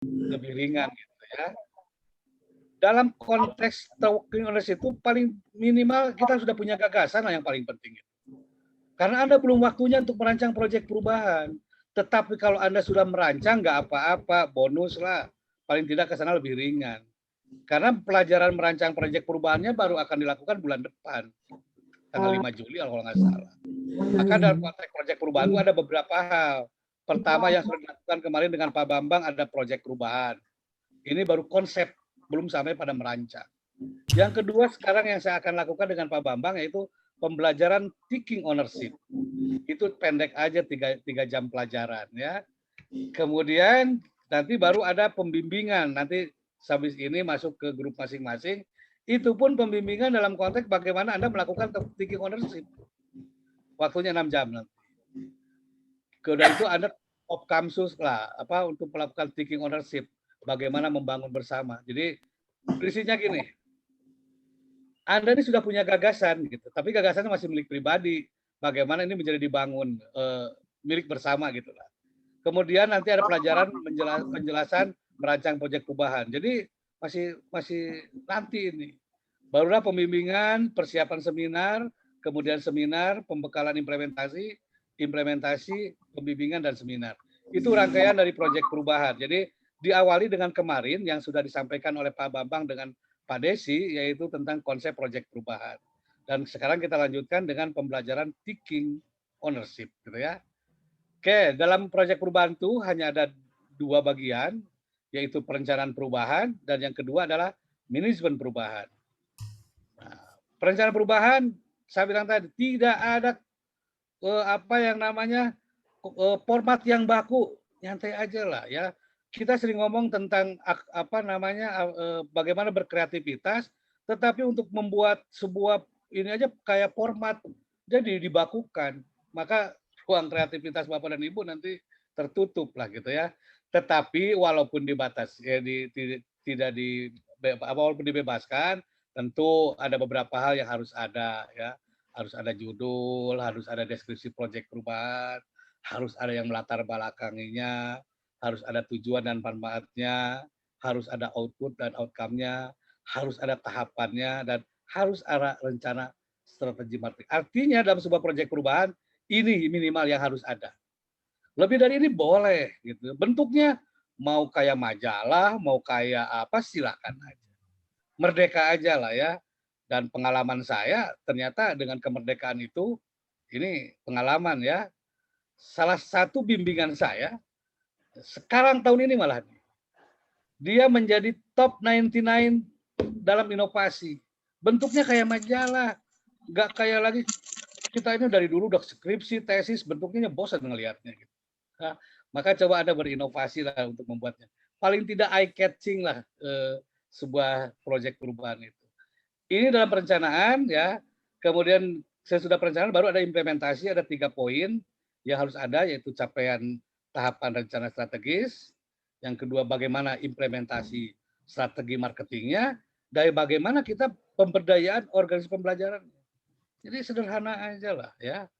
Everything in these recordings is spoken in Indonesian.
lebih ringan gitu ya. Dalam konteks taking ownership itu paling minimal kita sudah punya gagasan lah yang paling penting. Karena Anda belum waktunya untuk merancang proyek perubahan. Tetapi kalau Anda sudah merancang, nggak apa-apa, bonus lah. Paling tidak ke sana lebih ringan. Karena pelajaran merancang proyek perubahannya baru akan dilakukan bulan depan. Tanggal 5 Juli kalau nggak salah. Maka dalam konteks proyek perubahan itu ada beberapa hal. Pertama yang sudah dilakukan kemarin dengan Pak Bambang ada proyek perubahan. Ini baru konsep, belum sampai pada merancang. Yang kedua sekarang yang saya akan lakukan dengan Pak Bambang yaitu pembelajaran taking ownership. Itu pendek aja 3 jam pelajaran ya. Kemudian nanti baru ada pembimbingan. Nanti habis ini masuk ke grup masing-masing. Itu pun pembimbingan dalam konteks bagaimana Anda melakukan taking ownership. Waktunya 6 jam nanti. Kemudian itu Anda opkamsus lah apa untuk melakukan taking ownership. Bagaimana membangun bersama. Jadi prinsipnya gini. Anda ini sudah punya gagasan gitu, tapi gagasannya masih milik pribadi. Bagaimana ini menjadi dibangun milik bersama gitu lah. Kemudian nanti ada pelajaran penjelasan merancang proyek perubahan. Jadi masih nanti ini. Barulah pembimbingan, persiapan seminar, kemudian seminar, pembekalan implementasi, pembimbingan dan seminar. Itu rangkaian dari proyek perubahan. Jadi diawali dengan kemarin yang sudah disampaikan oleh Pak Bambang dengan Pak Desi, yaitu tentang konsep proyek perubahan. Dan sekarang kita lanjutkan dengan pembelajaran taking ownership, gitu ya. Oke, dalam proyek perubahan itu hanya ada 2 bagian, yaitu perencanaan perubahan dan yang kedua adalah manajemen perubahan. Nah, perencanaan perubahan, saya bilang tadi tidak ada apa yang namanya format yang baku, nyantai aja lah ya. Kita sering ngomong tentang apa namanya bagaimana berkreativitas, tetapi untuk membuat sebuah ini aja kayak format jadi dibakukan, maka ruang kreativitas Bapak dan Ibu nanti tertutup lah gitu ya. Tetapi walaupun dibatasi tidak walaupun dibebaskan, tentu ada beberapa hal yang harus ada ya. Harus ada judul, harus ada deskripsi proyek perubahan, harus ada yang melatar belakanginya, harus ada tujuan dan manfaatnya, harus ada output dan outcome-nya, harus ada tahapannya, dan harus ada rencana strategi marketing. Artinya dalam sebuah proyek perubahan, ini minimal yang harus ada. Lebih dari ini boleh, gitu. Bentuknya mau kayak majalah, mau kayak apa, silakan aja. Merdeka aja lah ya. Dan pengalaman saya ternyata dengan kemerdekaan itu, ini pengalaman ya, salah satu bimbingan saya, sekarang tahun ini malah, dia menjadi top 99 dalam inovasi. Bentuknya kayak majalah, nggak kayak lagi kita ini dari dulu udah skripsi, tesis, bentuknya bosan ngelihatnya. Gitu. Nah, maka coba Anda berinovasi lah untuk membuatnya. Paling tidak eye catching lah sebuah proyek perubahan itu. Ini dalam perencanaan ya, kemudian sesudah perencanaan baru ada implementasi, ada 3 poin yang harus ada, yaitu capaian tahapan rencana strategis, yang kedua bagaimana implementasi strategi marketingnya, dari bagaimana kita pemberdayaan organisasi pembelajaran. Jadi sederhana aja lah ya,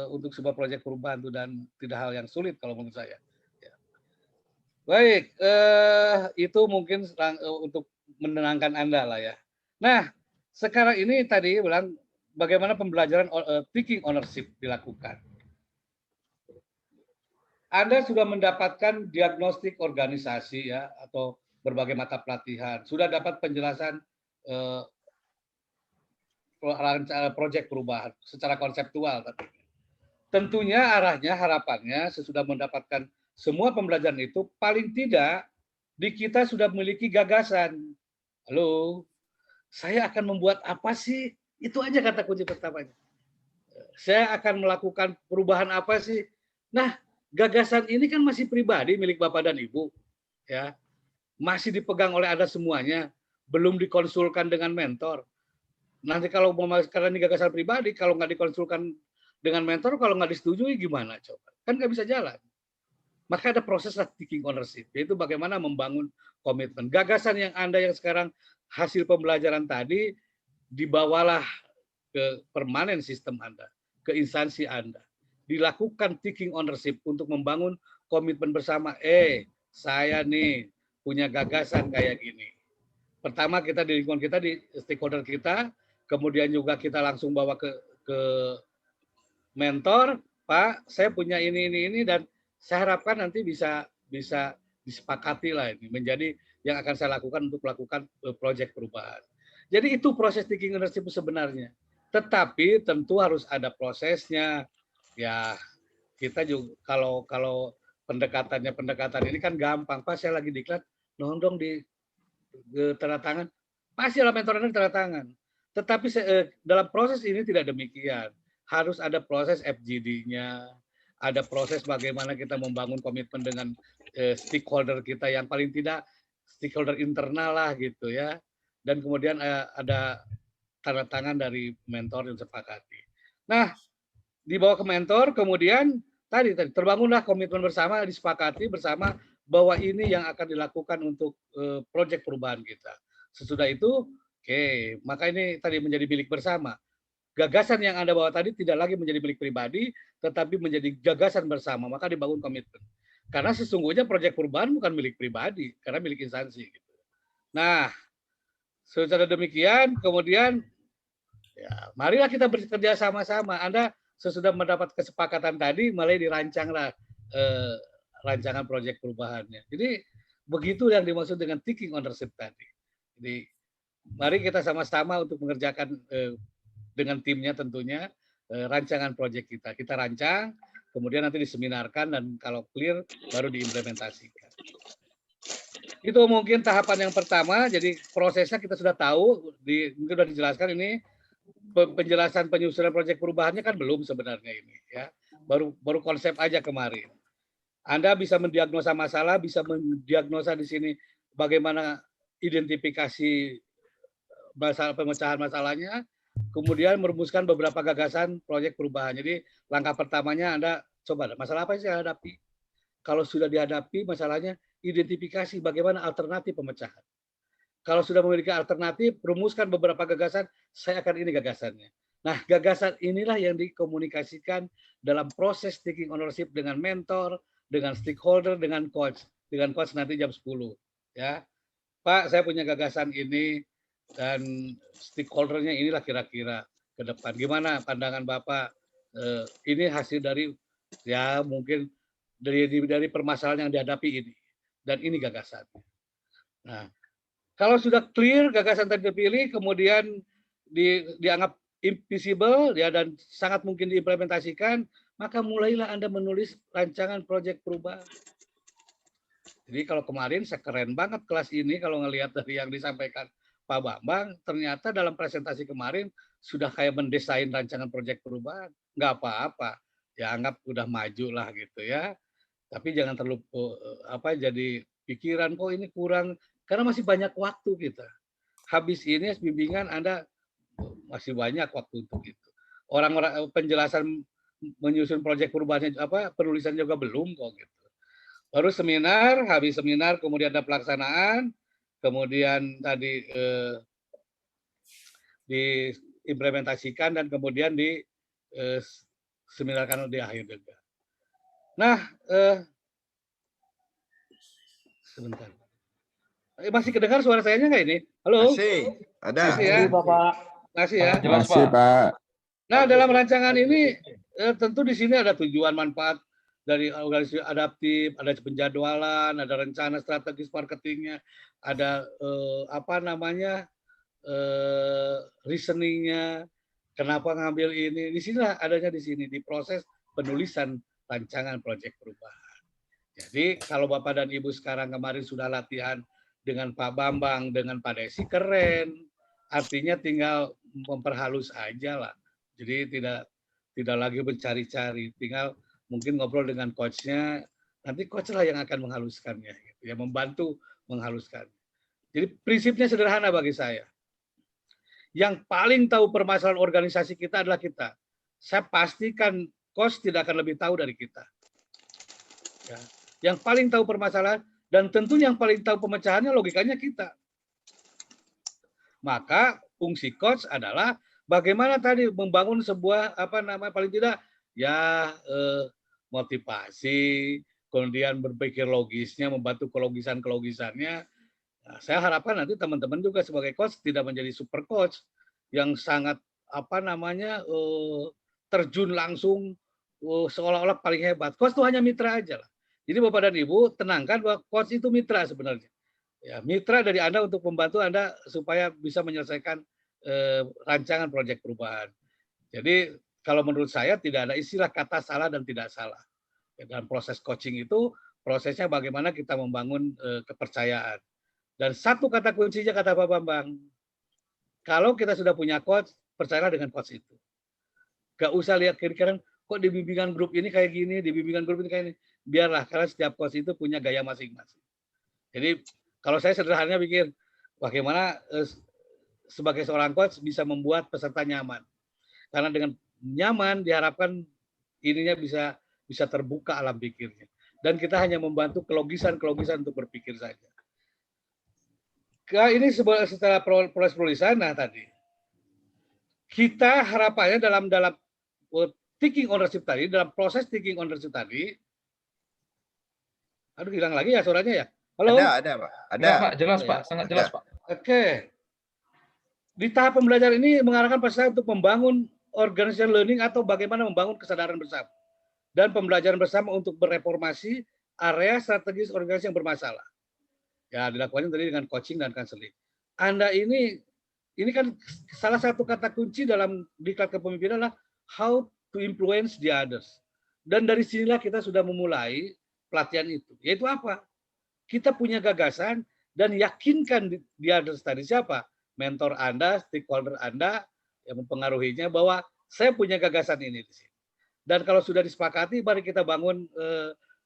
untuk sebuah proyek perubahan itu dan tidak hal yang sulit kalau menurut saya. Ya. Baik, itu mungkin untuk menenangkan Anda lah ya. Nah, sekarang ini tadi bilang bagaimana pembelajaran taking ownership dilakukan. Anda sudah mendapatkan diagnostik organisasi ya atau berbagai mata pelatihan, sudah dapat penjelasan proyek perubahan secara konseptual. Tentunya arahnya, harapannya sesudah mendapatkan semua pembelajaran itu, paling tidak di kita sudah memiliki gagasan. Halo, saya akan membuat apa sih? Itu aja kata kunci pertamanya. Saya akan melakukan perubahan apa sih? Nah, gagasan ini kan masih pribadi milik Bapak dan Ibu. Ya, masih dipegang oleh Anda semuanya. Belum dikonsulkan dengan mentor. Nanti kalau mau sekarang ini gagasan pribadi, kalau nggak dikonsulkan dengan mentor, kalau nggak disetujui gimana coba? Kan nggak bisa jalan. Maka ada proses taking ownership, yaitu bagaimana membangun komitmen. Gagasan yang Anda yang sekarang hasil pembelajaran tadi, dibawalah ke permanen sistem Anda, ke instansi Anda. Dilakukan taking ownership untuk membangun komitmen bersama. saya nih punya gagasan kayak gini. Pertama kita di lingkungan kita, di stakeholder kita, kemudian juga kita langsung bawa ke mentor, Pak, saya punya ini dan saya harapkan nanti bisa disepakati lah ini menjadi yang akan saya lakukan untuk melakukan proyek perubahan. Jadi itu proses thinking ownership sebenarnya. Tetapi tentu harus ada prosesnya. Ya, kita juga kalau pendekatan ini kan gampang. Pak, saya lagi diklat, nondong di tanda tangan, pasti lah mentornya tanda tangan. Tetapi dalam proses ini tidak demikian. Harus ada proses FGD-nya, ada proses bagaimana kita membangun komitmen dengan stakeholder kita yang paling tidak stakeholder internal lah gitu ya. Dan kemudian ada tanda tangan dari mentor yang sepakati. Nah, dibawa ke mentor, kemudian tadi terbangunlah komitmen bersama, disepakati bersama bahwa ini yang akan dilakukan untuk proyek perubahan kita. Sesudah itu, oke, maka ini tadi menjadi milik bersama. Gagasan yang Anda bawa tadi tidak lagi menjadi milik pribadi, tetapi menjadi gagasan bersama, maka dibangun komitmen. Karena sesungguhnya proyek perubahan bukan milik pribadi, karena milik instansi. Nah, secara demikian, kemudian ya, marilah kita bekerja sama-sama. Anda sesudah mendapat kesepakatan tadi, mulai dirancanglah rancangan proyek perubahannya. Jadi begitu yang dimaksud dengan thinking ownership tadi. Jadi mari kita sama-sama untuk mengerjakan dengan timnya tentunya rancangan proyek kita. Kita rancang, kemudian nanti diseminarkan dan kalau clear baru diimplementasikan. Itu mungkin tahapan yang pertama. Jadi prosesnya kita sudah tahu, mungkin sudah dijelaskan ini. Penjelasan penyusunan proyek perubahannya kan belum sebenarnya ini ya, baru konsep aja kemarin. Anda bisa mendiagnosa masalah, bisa mendiagnosa di sini bagaimana identifikasi masalah, pemecahan masalahnya, kemudian merumuskan beberapa gagasan proyek perubahan. Jadi langkah pertamanya Anda coba, masalah apa sih yang hadapi? Kalau sudah dihadapi masalahnya, identifikasi bagaimana alternatif pemecahan. Kalau sudah memiliki alternatif, rumuskan beberapa gagasan, saya akan ini gagasannya. Nah, gagasan inilah yang dikomunikasikan dalam proses taking ownership dengan mentor, dengan stakeholder, dengan coach. Dengan coach nanti jam 10. Ya, Pak, saya punya gagasan ini, dan stakeholdernya inilah kira-kira ke depan. Gimana pandangan Bapak? Ini hasil dari, ya mungkin dari permasalahan yang dihadapi ini. Dan ini gagasannya. Nah, kalau sudah clear gagasan tadi terpilih, kemudian dianggap invisible ya dan sangat mungkin diimplementasikan, maka mulailah Anda menulis rancangan proyek perubahan. Jadi kalau kemarin saya keren banget kelas ini kalau ngelihat dari yang disampaikan Pak Bambang, ternyata dalam presentasi kemarin sudah kayak mendesain rancangan proyek perubahan. Nggak apa-apa, ya anggap udah maju lah gitu ya. Tapi jangan terlalu jadi pikiran kok ini kurang, karena masih banyak waktu kita. Habis ini bimbingan Anda masih banyak waktu untuk itu. Orang-orang penjelasan menyusun proyek perubahannya penulisan juga belum kok gitu. Baru seminar, habis seminar kemudian ada pelaksanaan, kemudian tadi diimplementasikan dan kemudian diseminarkan di akhir juga. Nah, sebentar. Masih kedengar suara sayanya nggak ini? Halo? Masih, ada. Masih ya? Bapak. Masih ya? Jelas, Masih, Pak. Nah, dalam rancangan ini tentu di sini ada tujuan manfaat dari organisasi adaptif, ada penjadwalan, ada rencana strategis marketingnya, ada reasoningnya, kenapa ngambil ini. Di sinilah adanya di sini di proses penulisan rancangan proyek perubahan. Jadi kalau Bapak dan Ibu sekarang kemarin sudah latihan dengan Pak Bambang, dengan Pak Desi, keren. Artinya tinggal memperhalus aja lah. Jadi tidak lagi mencari-cari, tinggal mungkin ngobrol dengan coachnya. Nanti coach lah yang akan menghaluskannya, gitu, ya membantu menghaluskan. Jadi prinsipnya sederhana bagi saya. Yang paling tahu permasalahan organisasi kita adalah kita. Saya pastikan coach tidak akan lebih tahu dari kita. Ya. Yang paling tahu permasalahan dan tentu yang paling tahu pemecahannya logikanya kita. Maka fungsi coach adalah bagaimana tadi membangun sebuah paling tidak ya motivasi, kemudian berpikir logisnya, membantu kelogisannya. Nah, saya harapkan nanti teman-teman juga sebagai coach tidak menjadi super coach yang sangat terjun langsung seolah-olah paling hebat. Coach itu hanya mitra aja lah. Jadi Bapak dan Ibu tenangkan bahwa coach itu mitra sebenarnya. Ya, mitra dari Anda untuk membantu Anda supaya bisa menyelesaikan rancangan proyek perubahan. Jadi kalau menurut saya tidak ada istilah kata salah dan tidak salah. Ya, dalam proses coaching itu prosesnya bagaimana kita membangun kepercayaan. Dan satu kata kuncinya kata Pak Bambang, kalau kita sudah punya coach, percayalah dengan coach itu. Gak usah lihat kiri kanan, kok di bimbingan grup ini kayak gini, di bimbingan grup ini kayak ini. Biarlah, karena setiap coach itu punya gaya masing-masing. Jadi kalau saya sederhananya pikir, bagaimana sebagai seorang coach bisa membuat peserta nyaman. Karena dengan nyaman diharapkan ininya bisa terbuka alam pikirnya. Dan kita hanya membantu kelogisan untuk berpikir saja. Ini setelah proses penulisan, nah tadi kita harapannya dalam taking ownership tadi, dalam proses taking ownership tadi, aduh hilang lagi ya suaranya ya. Halo? Ada Pak. Ada. Ya, Pak, jelas Pak, sangat jelas Pak. Oke. Di tahap pembelajaran ini mengarahkan peserta untuk membangun organization learning atau bagaimana membangun kesadaran bersama. Dan pembelajaran bersama untuk bereformasi area strategis organisasi yang bermasalah. Ya, dilakukannya tadi dengan coaching dan counseling. Anda ini kan salah satu kata kunci dalam diklat kepemimpinan adalah how to influence the others. Dan dari sinilah kita sudah memulai pelatihan itu. Yaitu apa? Kita punya gagasan dan yakinkan the others tadi siapa? Mentor Anda, stakeholder Anda yang mempengaruhinya bahwa saya punya gagasan ini di sini. Dan kalau sudah disepakati, mari kita bangun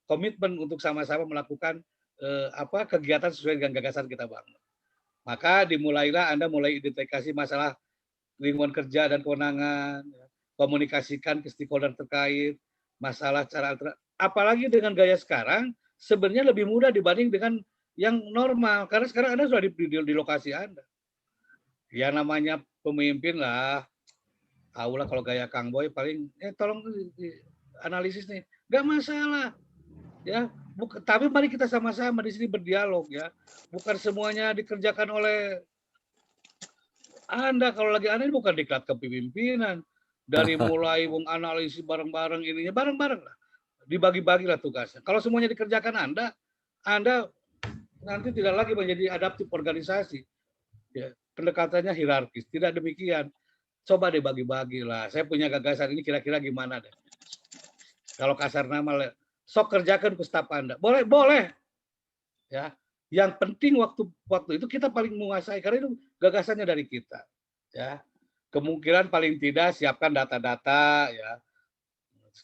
komitmen untuk sama-sama melakukan kegiatan sesuai dengan gagasan kita bangun. Maka dimulailah Anda mulai identifikasi masalah lingkungan kerja dan kewenangan, komunikasikan ke stakeholder terkait, masalah cara apalagi dengan gaya sekarang sebenarnya lebih mudah dibanding dengan yang normal karena sekarang Anda sudah di lokasi Anda. Ya namanya pemimpin lah, tahulah kalau gaya Kang Boy paling tolong analisis nih, nggak masalah. Ya, tapi mari kita sama-sama di sini berdialog ya. Bukan semuanya dikerjakan oleh Anda. Kalau lagi Anda ini bukan diklat kepemimpinan. Dari mulai analisis bareng-bareng ininya bareng-bareng lah. Dibagi-bagilah tugasnya. Kalau semuanya dikerjakan Anda nanti tidak lagi menjadi adaptif organisasi. Ya, pendekatannya hierarkis. Tidak demikian. Coba deh bagi-bagi lah. Saya punya gagasan ini kira-kira gimana deh. Kalau kasar nama sok kerjakan ke staf Anda. Boleh. Ya. Yang penting waktu itu kita paling menguasai karena itu gagasannya dari kita. Ya. Kemungkinan paling tidak siapkan data-data ya.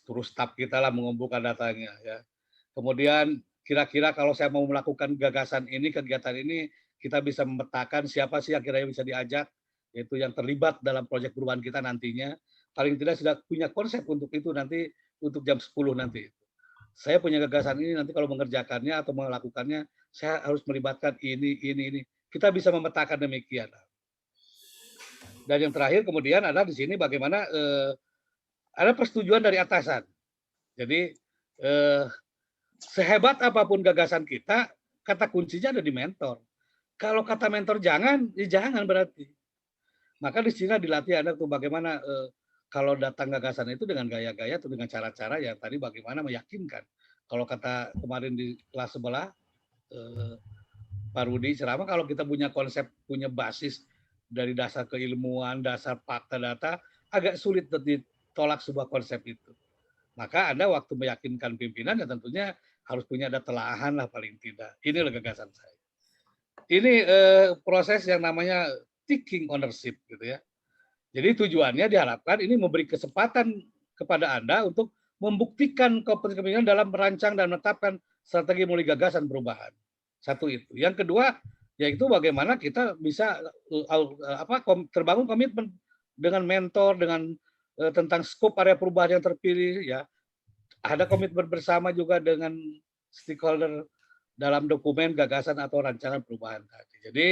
Terus staf kita lah mengumpulkan datanya ya. Kemudian kira-kira kalau saya mau melakukan gagasan ini, kegiatan ini, kita bisa memetakan siapa sih yang kira-kira bisa diajak, yaitu yang terlibat dalam proyek perubahan kita nantinya. Paling tidak sudah punya konsep untuk itu nanti untuk jam 10 nanti. Saya punya gagasan ini nanti kalau mengerjakannya atau melakukannya, saya harus melibatkan ini. Kita bisa memetakan demikian. Dan yang terakhir kemudian adalah di sini bagaimana ada persetujuan dari atasan. Jadi sehebat apapun gagasan kita, kata kuncinya ada di mentor. Kalau kata mentor jangan, ya jangan berarti. Maka di sini dilatih Anda untuk bagaimana kalau datang gagasan itu dengan gaya-gaya atau dengan cara-cara yang tadi bagaimana meyakinkan. Kalau kata kemarin di kelas sebelah, Pak Rudi ceramah, kalau kita punya konsep, punya basis dari dasar keilmuan, dasar fakta data, agak sulit ditolak sebuah konsep itu. Maka Anda waktu meyakinkan pimpinan ya tentunya harus punya ada telaahan lah paling tidak. Inilah gagasan saya. Ini proses yang namanya taking ownership gitu ya. Jadi tujuannya diharapkan ini memberi kesempatan kepada Anda untuk membuktikan kepemimpinan dalam merancang dan menetapkan strategi mulai gagasan perubahan. Satu itu. Yang kedua yaitu bagaimana kita bisa terbangun komitmen dengan mentor, dengan tentang skop area perubahan yang terpilih ya. Ada komitmen bersama juga dengan stakeholder dalam dokumen gagasan atau rancangan perubahan tadi. Jadi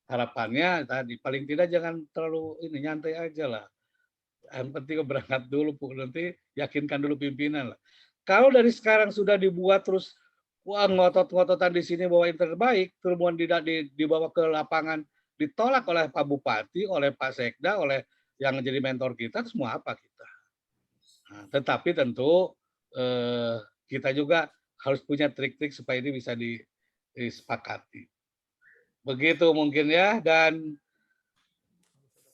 harapannya tadi paling tidak jangan terlalu nyantai aja lah. Yang penting berangkat dulu, nanti yakinkan dulu pimpinan lah. Kalau dari sekarang sudah dibuat terus wah ngotot-ngototan di sini bahwa ini terbaik, kemudian dibawa ke lapangan ditolak oleh Pak Bupati, oleh Pak Sekda, oleh yang jadi mentor kita, terus mau apa kita? Nah, tetapi tentu kita juga harus punya trik-trik supaya ini bisa disepakati. Begitu mungkin ya. Dan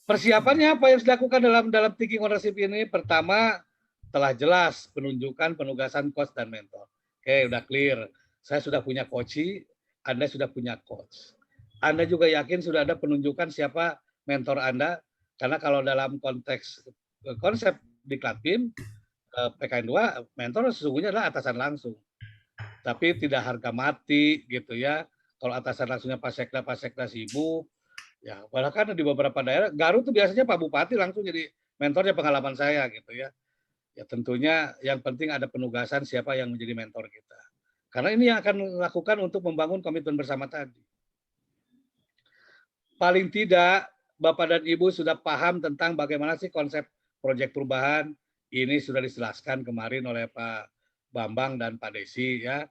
persiapannya apa yang dilakukan dalam thinking ownership ini? Pertama, telah jelas penunjukan penugasan coach dan mentor. Oke, udah clear. Saya sudah punya coach, Anda sudah punya coach. Anda juga yakin sudah ada penunjukan siapa mentor Anda? Karena kalau dalam konteks konsep di Klatim, PKN 2, mentor sesungguhnya adalah atasan langsung. Tapi tidak harga mati gitu ya. Kalau atasan langsungnya Pak Sekda sibuk, ya bahkan di beberapa daerah, Garut tuh biasanya Pak Bupati langsung jadi mentornya, pengalaman saya gitu ya. Ya tentunya yang penting ada penugasan siapa yang menjadi mentor kita. Karena ini yang akan lakukan untuk membangun komitmen bersama tadi. Paling tidak Bapak dan Ibu sudah paham tentang bagaimana sih konsep proyek perubahan. Ini sudah dijelaskan kemarin oleh Pak Bambang dan Pak Desi ya.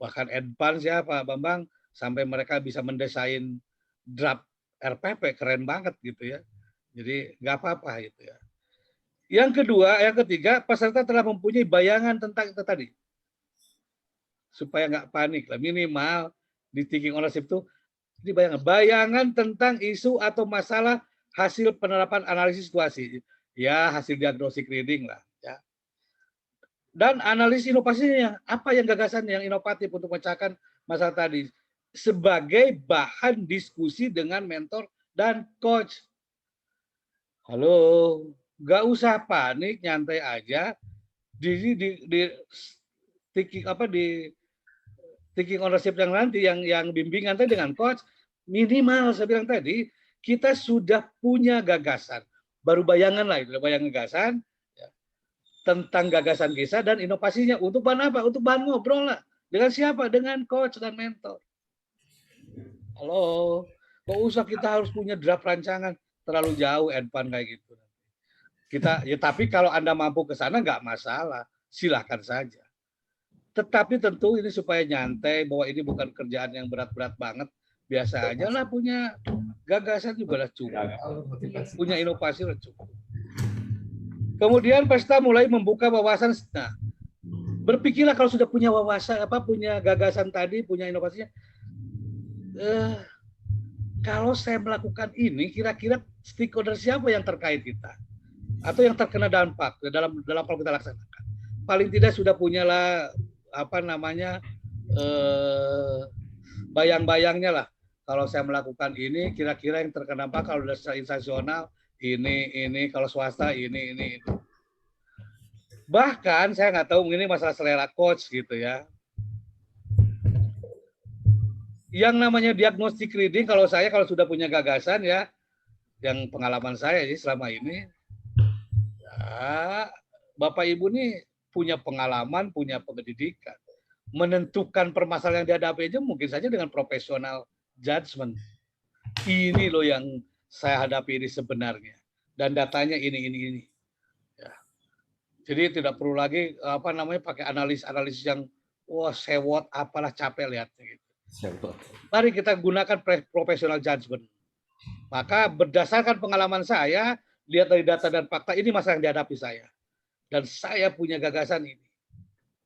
Bahkan advance ya Pak Bambang, sampai mereka bisa mendesain draft RPP, keren banget gitu ya. Jadi nggak apa-apa gitu ya. Yang ketiga, peserta telah mempunyai bayangan tentang itu tadi. Supaya nggak panik lah, minimal di thinking ownership itu bayangan tentang isu atau masalah hasil penerapan analisis situasi. Ya, hasil diagnostik reading lah. Ya. Dan analisis inovasinya, apa yang gagasan yang inovatif untuk memecahkan masalah tadi. Sebagai bahan diskusi dengan mentor dan coach. Halo, nggak usah panik, nyantai aja. Di thinking ownership yang nanti, yang bimbingan tadi dengan coach, minimal saya bilang tadi, kita sudah punya gagasan. Baru bayangan lah, itu bayang gagasan, ya, tentang gagasan kisah dan inovasinya. Untuk bahan apa? Untuk bahan ngobrol lah. Dengan siapa? Dengan coach dan mentor. Halo, kok usah kita harus punya draft rancangan terlalu jauh advance kayak gitu. Kita ya, tapi kalau Anda mampu ke sana nggak masalah, silahkan saja. Tetapi tentu ini supaya nyantai, bahwa ini bukan kerjaan yang berat-berat banget, biasa aja lah, punya gagasan juga lah cukup, punya inovasi lah cukup. Kemudian peserta mulai membuka wawasan. Nah, berpikirlah kalau sudah punya wawasan, punya gagasan tadi, punya inovasinya. Kalau saya melakukan ini, kira-kira stakeholder siapa yang terkait kita? Atau yang terkena dampak dalam kalau kita laksanakan. Paling tidak sudah punyalah bayang-bayangnya lah. Kalau saya melakukan ini, kira-kira yang terkena dampak kalau sudah institusional ini, kalau swasta ini. Bahkan saya nggak tahu ini masalah selera coach gitu ya. Yang namanya diagnostic reading, kalau sudah punya gagasan ya, yang pengalaman saya sih selama ini, ya, Bapak Ibu nih punya pengalaman, punya pendidikan. Menentukan permasalahan yang dihadapi aja mungkin saja dengan profesional judgment. Ini loh yang saya hadapi ini sebenarnya. Dan datanya ini. Ya. Jadi tidak perlu lagi pakai analisis yang sewot, apalah, capek lihatnya gitu. Mari kita gunakan profesional judgment. Maka berdasarkan pengalaman saya, lihat dari data dan fakta, ini masalah yang dihadapi saya. Dan saya punya gagasan ini.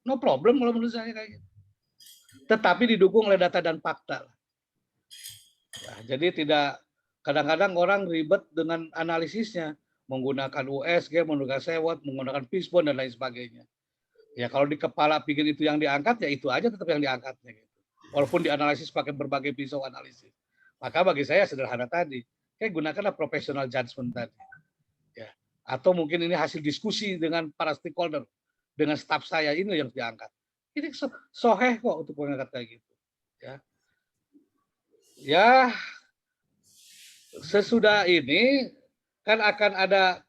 No problem kalau menurut saya kayak gitu. Tetapi didukung oleh data dan fakta. Nah, jadi tidak, kadang-kadang orang ribet dengan analisisnya, menggunakan USG, menggunakan sewot, menggunakan fishbone dan lain sebagainya. Ya kalau di kepala pikir itu yang diangkat, ya itu aja tetap yang diangkatnya gitu. Walaupun dianalisis pakai berbagai pisau analisis. Maka bagi saya sederhana tadi, gunakanlah professional judgment tadi. Ya. Atau mungkin ini hasil diskusi dengan para stakeholder, dengan staf saya, ini yang diangkat. Ini soheh kok untuk mengangkat kayak gitu. Ya, sesudah ini kan akan ada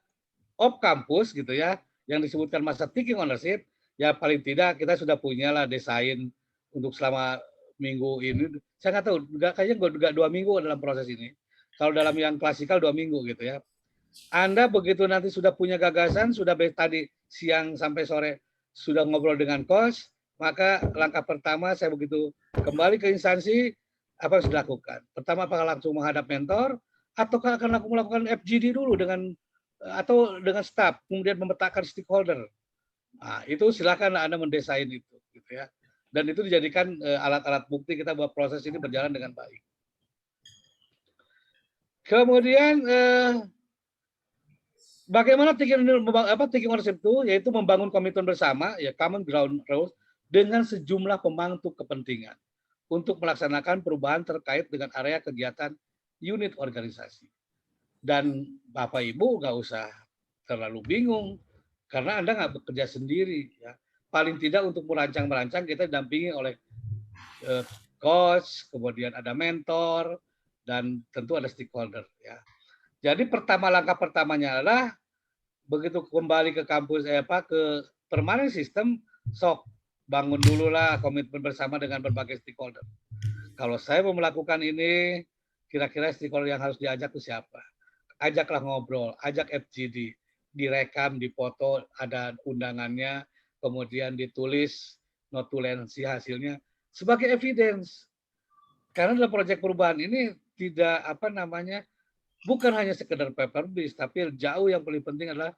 off campus gitu ya, yang disebutkan masa thinking ownership. Ya paling tidak kita sudah punya lah desain untuk selama minggu ini. Saya nggak tahu, kayaknya nggak 2 minggu dalam proses ini. Kalau dalam yang klasikal 2 minggu gitu ya. Anda begitu nanti sudah punya gagasan, sudah tadi siang sampai sore sudah ngobrol dengan coach, maka langkah pertama saya begitu kembali ke instansi, apa yang harus dilakukan? Pertama, apakah langsung menghadap mentor, ataukah akan aku melakukan FGD dulu dengan atau dengan staff, kemudian memetakan stakeholder. Nah, itu silakan Anda mendesain itu, gitu ya. Dan itu dijadikan alat-alat bukti kita bahwa proses ini berjalan dengan baik. Kemudian bagaimana thinking ownership itu, yaitu membangun komitmen bersama, ya common ground rules, dengan sejumlah pemangku kepentingan untuk melaksanakan perubahan terkait dengan area kegiatan unit organisasi. Dan Bapak Ibu nggak usah terlalu bingung, karena Anda nggak bekerja sendiri. Ya. Paling tidak untuk merancang kita didampingi oleh coach, kemudian ada mentor, dan tentu ada stakeholder. Ya. Jadi langkah pertamanya adalah begitu kembali ke kampus ke permanent system, sok bangun dulu lah komitmen bersama dengan berbagai stakeholder. Kalau saya mau melakukan ini, kira-kira stakeholder yang harus diajak ke siapa? Ajaklah ngobrol, ajak FGD, direkam, dipoto, ada undangannya, kemudian ditulis notulensi hasilnya sebagai evidence. Karena dalam proyek perubahan ini tidak bukan hanya sekedar paper based, tapi jauh yang paling penting adalah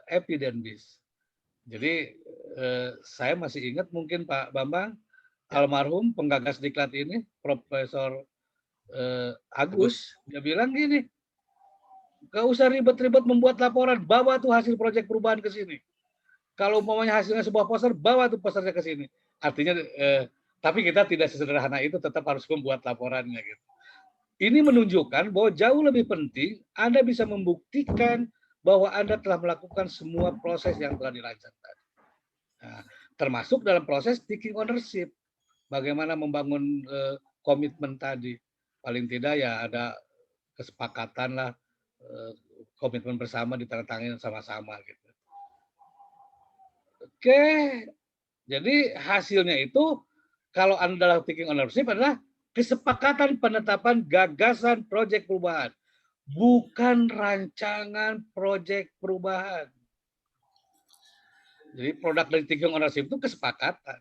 evidence based. Jadi saya masih ingat mungkin Pak Bambang, almarhum penggagas diklat ini, Profesor Agus, dia bilang gini, gak usah ribet-ribet membuat laporan, bawa tuh hasil proyek perubahan ke sini. Kalau umpamanya hasilnya sebuah poster, bawa tuh posternya ke sini. Artinya, tapi kita tidak sesederhana itu, tetap harus membuat laporannya gitu. Ini menunjukkan bahwa jauh lebih penting Anda bisa membuktikan bahwa Anda telah melakukan semua proses yang telah dirancang tadi. Nah, termasuk dalam proses taking ownership. Bagaimana membangun komitmen tadi. Paling tidak ya ada kesepakatan lah, komitmen bersama ditandatangani sama-sama gitu. Oke, jadi hasilnya itu kalau Anda taking ownership adalah kesepakatan penetapan gagasan proyek perubahan, bukan rancangan proyek perubahan. Jadi produk dari taking ownership itu kesepakatan.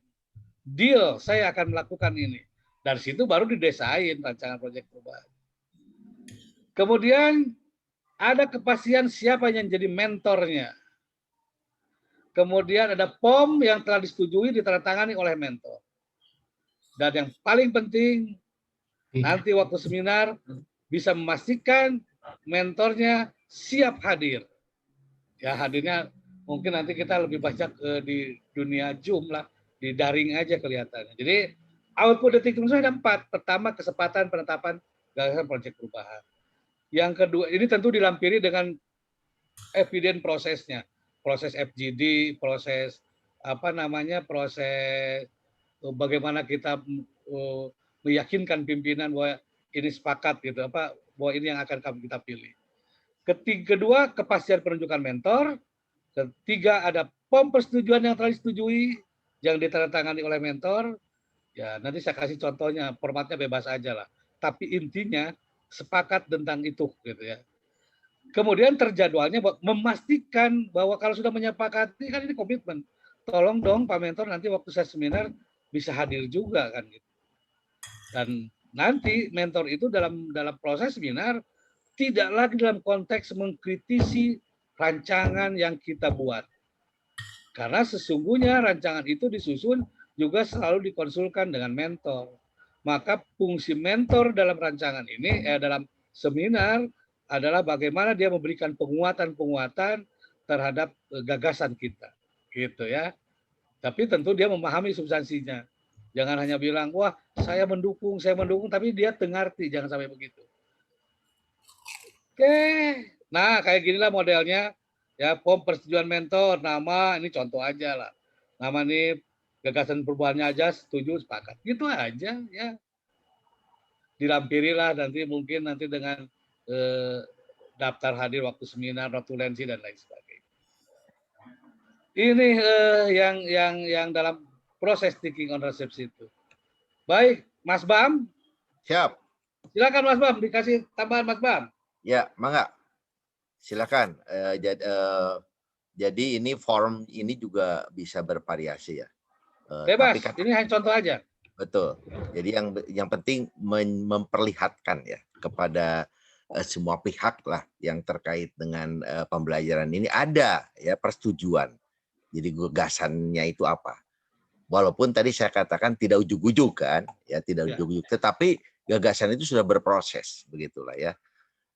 Deal, saya akan melakukan ini. Dari situ baru didesain rancangan proyek perubahan. Kemudian ada kepastian siapa yang jadi mentornya. Kemudian ada POM yang telah disetujui ditandatangani oleh mentor. Dan yang paling penting, nanti waktu seminar bisa memastikan mentornya siap hadir. Ya hadirnya mungkin nanti kita lebih banyak di dunia Zoom lah, di daring aja kelihatannya. Jadi output detik itu ada 4. Pertama, kesempatan penetapan gagasan proyek perubahan. Yang kedua, ini tentu dilampiri dengan evidence prosesnya. Proses FGD, proses proses bagaimana kita meyakinkan pimpinan bahwa ini sepakat gitu, bahwa ini yang akan kita pilih. Kedua, kepastian penunjukan mentor. Ketiga, ada POM persetujuan yang telah disetujui yang ditandatangani oleh mentor. Ya, nanti saya kasih contohnya, formatnya bebas aja lah. Tapi intinya sepakat tentang itu gitu ya. Kemudian terjadwalnya memastikan bahwa kalau sudah menyepakati kan ini komitmen. Tolong dong Pak Mentor nanti waktu saya seminar bisa hadir juga kan gitu. Dan nanti mentor itu dalam proses seminar tidak lagi dalam konteks mengkritisi rancangan yang kita buat. Karena sesungguhnya rancangan itu disusun juga selalu dikonsulkan dengan mentor. Maka fungsi mentor dalam rancangan ini, dalam seminar adalah bagaimana dia memberikan penguatan-penguatan terhadap gagasan kita. Gitu ya. Tapi tentu dia memahami substansinya. Jangan hanya bilang, wah saya mendukung, tapi dia tengarti, jangan sampai begitu. Oke, nah kayak ginilah modelnya. Ya, POM persetujuan mentor, nama, ini contoh aja lah. Nama ini gagasan perubahannya aja, setuju, sepakat. Gitu aja ya. Dilampirilah nanti mungkin dengan daftar hadir waktu seminar, notulensi dan lain sebagainya. Ini yang dalam proses taking ownership itu. Baik, Mas Bam. Siap. Silakan Mas Bam, dikasih tambahan Mas Bam. Ya, mangga. Silakan. Jadi ini form ini juga bisa bervariasi ya. Bebas, Tapi kan ini hanya contoh aja. betul. Jadi yang penting memperlihatkan ya kepada semua pihak lah yang terkait dengan pembelajaran ini ada ya persetujuan. Jadi gagasannya itu apa? Walaupun tadi saya katakan tidak ujuk-ujuk kan, ya tidak ujuk-ujuk, tetapi gagasan itu sudah berproses begitulah ya.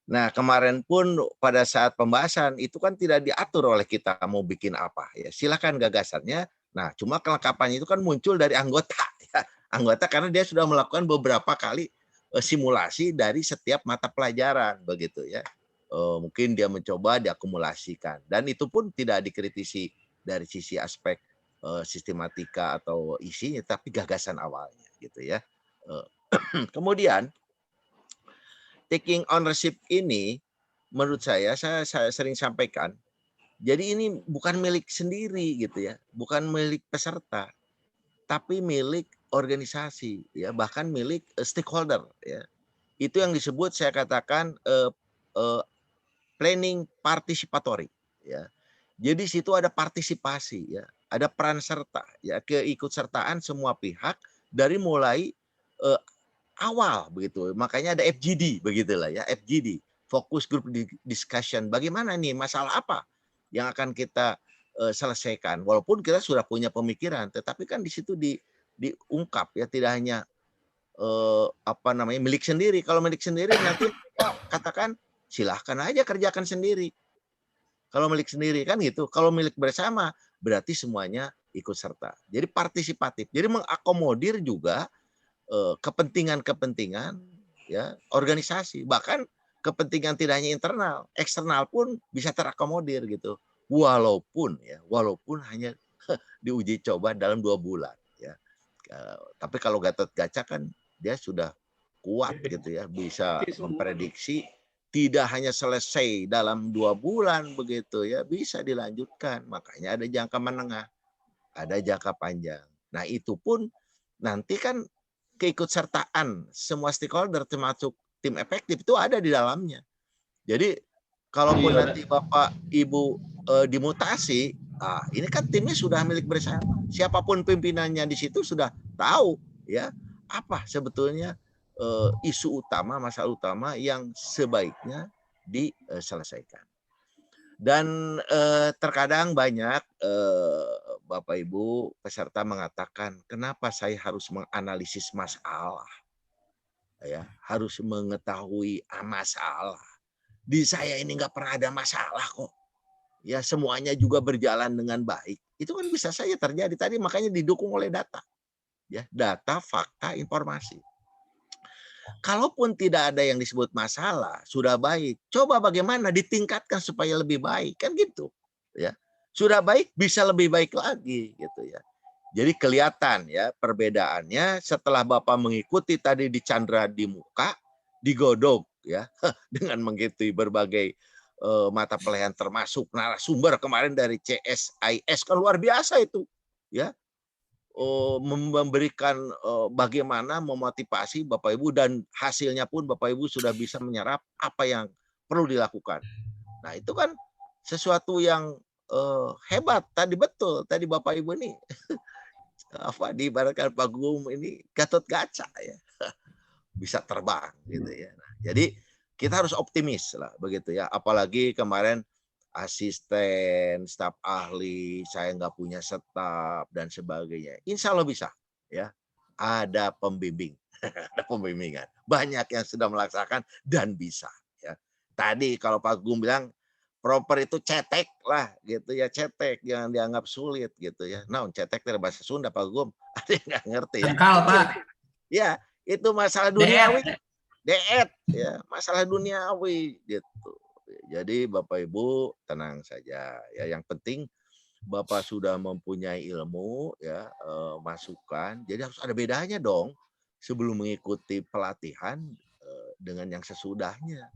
Nah, kemarin pun pada saat pembahasan itu kan tidak diatur oleh kita mau bikin apa ya. Silakan gagasannya. Nah, cuma kelengkapannya itu kan muncul dari anggota ya. Anggota karena dia sudah melakukan beberapa kali simulasi dari setiap mata pelajaran begitu ya. Mungkin dia mencoba diakumulasikan dan itu pun tidak dikritisi dari sisi aspek sistematika atau isinya tapi gagasan awalnya gitu ya. Kemudian taking ownership ini menurut saya sering sampaikan, jadi ini bukan milik sendiri gitu ya, bukan milik peserta, tapi milik organisasi ya, bahkan milik stakeholder ya. Itu yang disebut saya katakan planning participatory ya. Jadi situ ada partisipasi ya, ada peran serta ya, keikutsertaan semua pihak dari mulai awal begitu. Makanya ada FGD begitulah ya, FGD, Focus Group Discussion. Bagaimana nih masalah apa yang akan kita selesaikan? Walaupun kita sudah punya pemikiran, tetapi kan di situ diungkap ya, tidak hanya milik sendiri. Kalau milik sendiri nanti katakan silahkan aja kerjakan sendiri. Kalau milik sendiri kan gitu. Kalau milik bersama berarti semuanya ikut serta. Jadi partisipatif. Jadi mengakomodir juga kepentingan-kepentingan ya organisasi. Bahkan kepentingan tidak hanya internal, eksternal pun bisa terakomodir gitu. Walaupun hanya diuji coba dalam 2 bulan ya. Tapi kalau Gatot Kaca kan dia sudah kuat gitu ya, bisa memprediksi tidak hanya selesai dalam 2 bulan begitu ya, bisa dilanjutkan. Makanya ada jangka menengah, ada jangka panjang. Nah, itu pun nanti kan keikutsertaan semua stakeholder termasuk tim efektif itu ada di dalamnya. Jadi kalaupun nanti Bapak Ibu dimutasi, ini kan timnya sudah milik bersama. Siapapun pimpinannya di situ sudah tahu ya apa sebetulnya isu utama, masalah utama yang sebaiknya diselesaikan. Dan terkadang banyak Bapak Ibu peserta mengatakan, kenapa saya harus menganalisis masalah, ya harus mengetahui masalah. Di saya ini nggak pernah ada masalah kok. Ya semuanya juga berjalan dengan baik. Itu kan bisa saja terjadi tadi, makanya didukung oleh data, ya data, fakta, informasi. Kalaupun tidak ada yang disebut masalah, sudah baik. Coba bagaimana ditingkatkan supaya lebih baik, kan gitu. Ya, sudah baik bisa lebih baik lagi, gitu ya. Jadi kelihatan ya perbedaannya setelah Bapak mengikuti tadi di Chandra di muka, digodok ya dengan mengikuti berbagai mata pelajaran termasuk narasumber kemarin dari CSIS kan luar biasa itu, ya. Memberikan bagaimana memotivasi Bapak Ibu dan hasilnya pun Bapak Ibu sudah bisa menyerap apa yang perlu dilakukan. Nah itu kan sesuatu yang hebat tadi, betul tadi Bapak Ibu ini apa diibaratkan Pak Gum ini Gatot Kaca ya bisa terbang gitu ya. Nah, jadi kita harus optimis lah begitu ya. Apalagi kemarin asisten, staf ahli, saya nggak punya staf dan sebagainya. Insya Allah bisa, ya. Ada pembimbing, ada pembimbingan. Banyak yang sudah melaksanakan dan bisa. Ya. Tadi kalau Pak Gum bilang proper itu cetek lah, gitu ya, cetek, jangan dianggap sulit gitu ya. Nah, cetek dari bahasa Sunda Pak Gum, ada yang nggak ngerti ya. Cengkal, Pak. Ya, itu masalah duniawi, deet, ya, masalah duniawi gitu. Jadi Bapak Ibu tenang saja ya. Yang penting Bapak sudah mempunyai ilmu ya, masukan. Jadi harus ada bedanya dong sebelum mengikuti pelatihan dengan yang sesudahnya.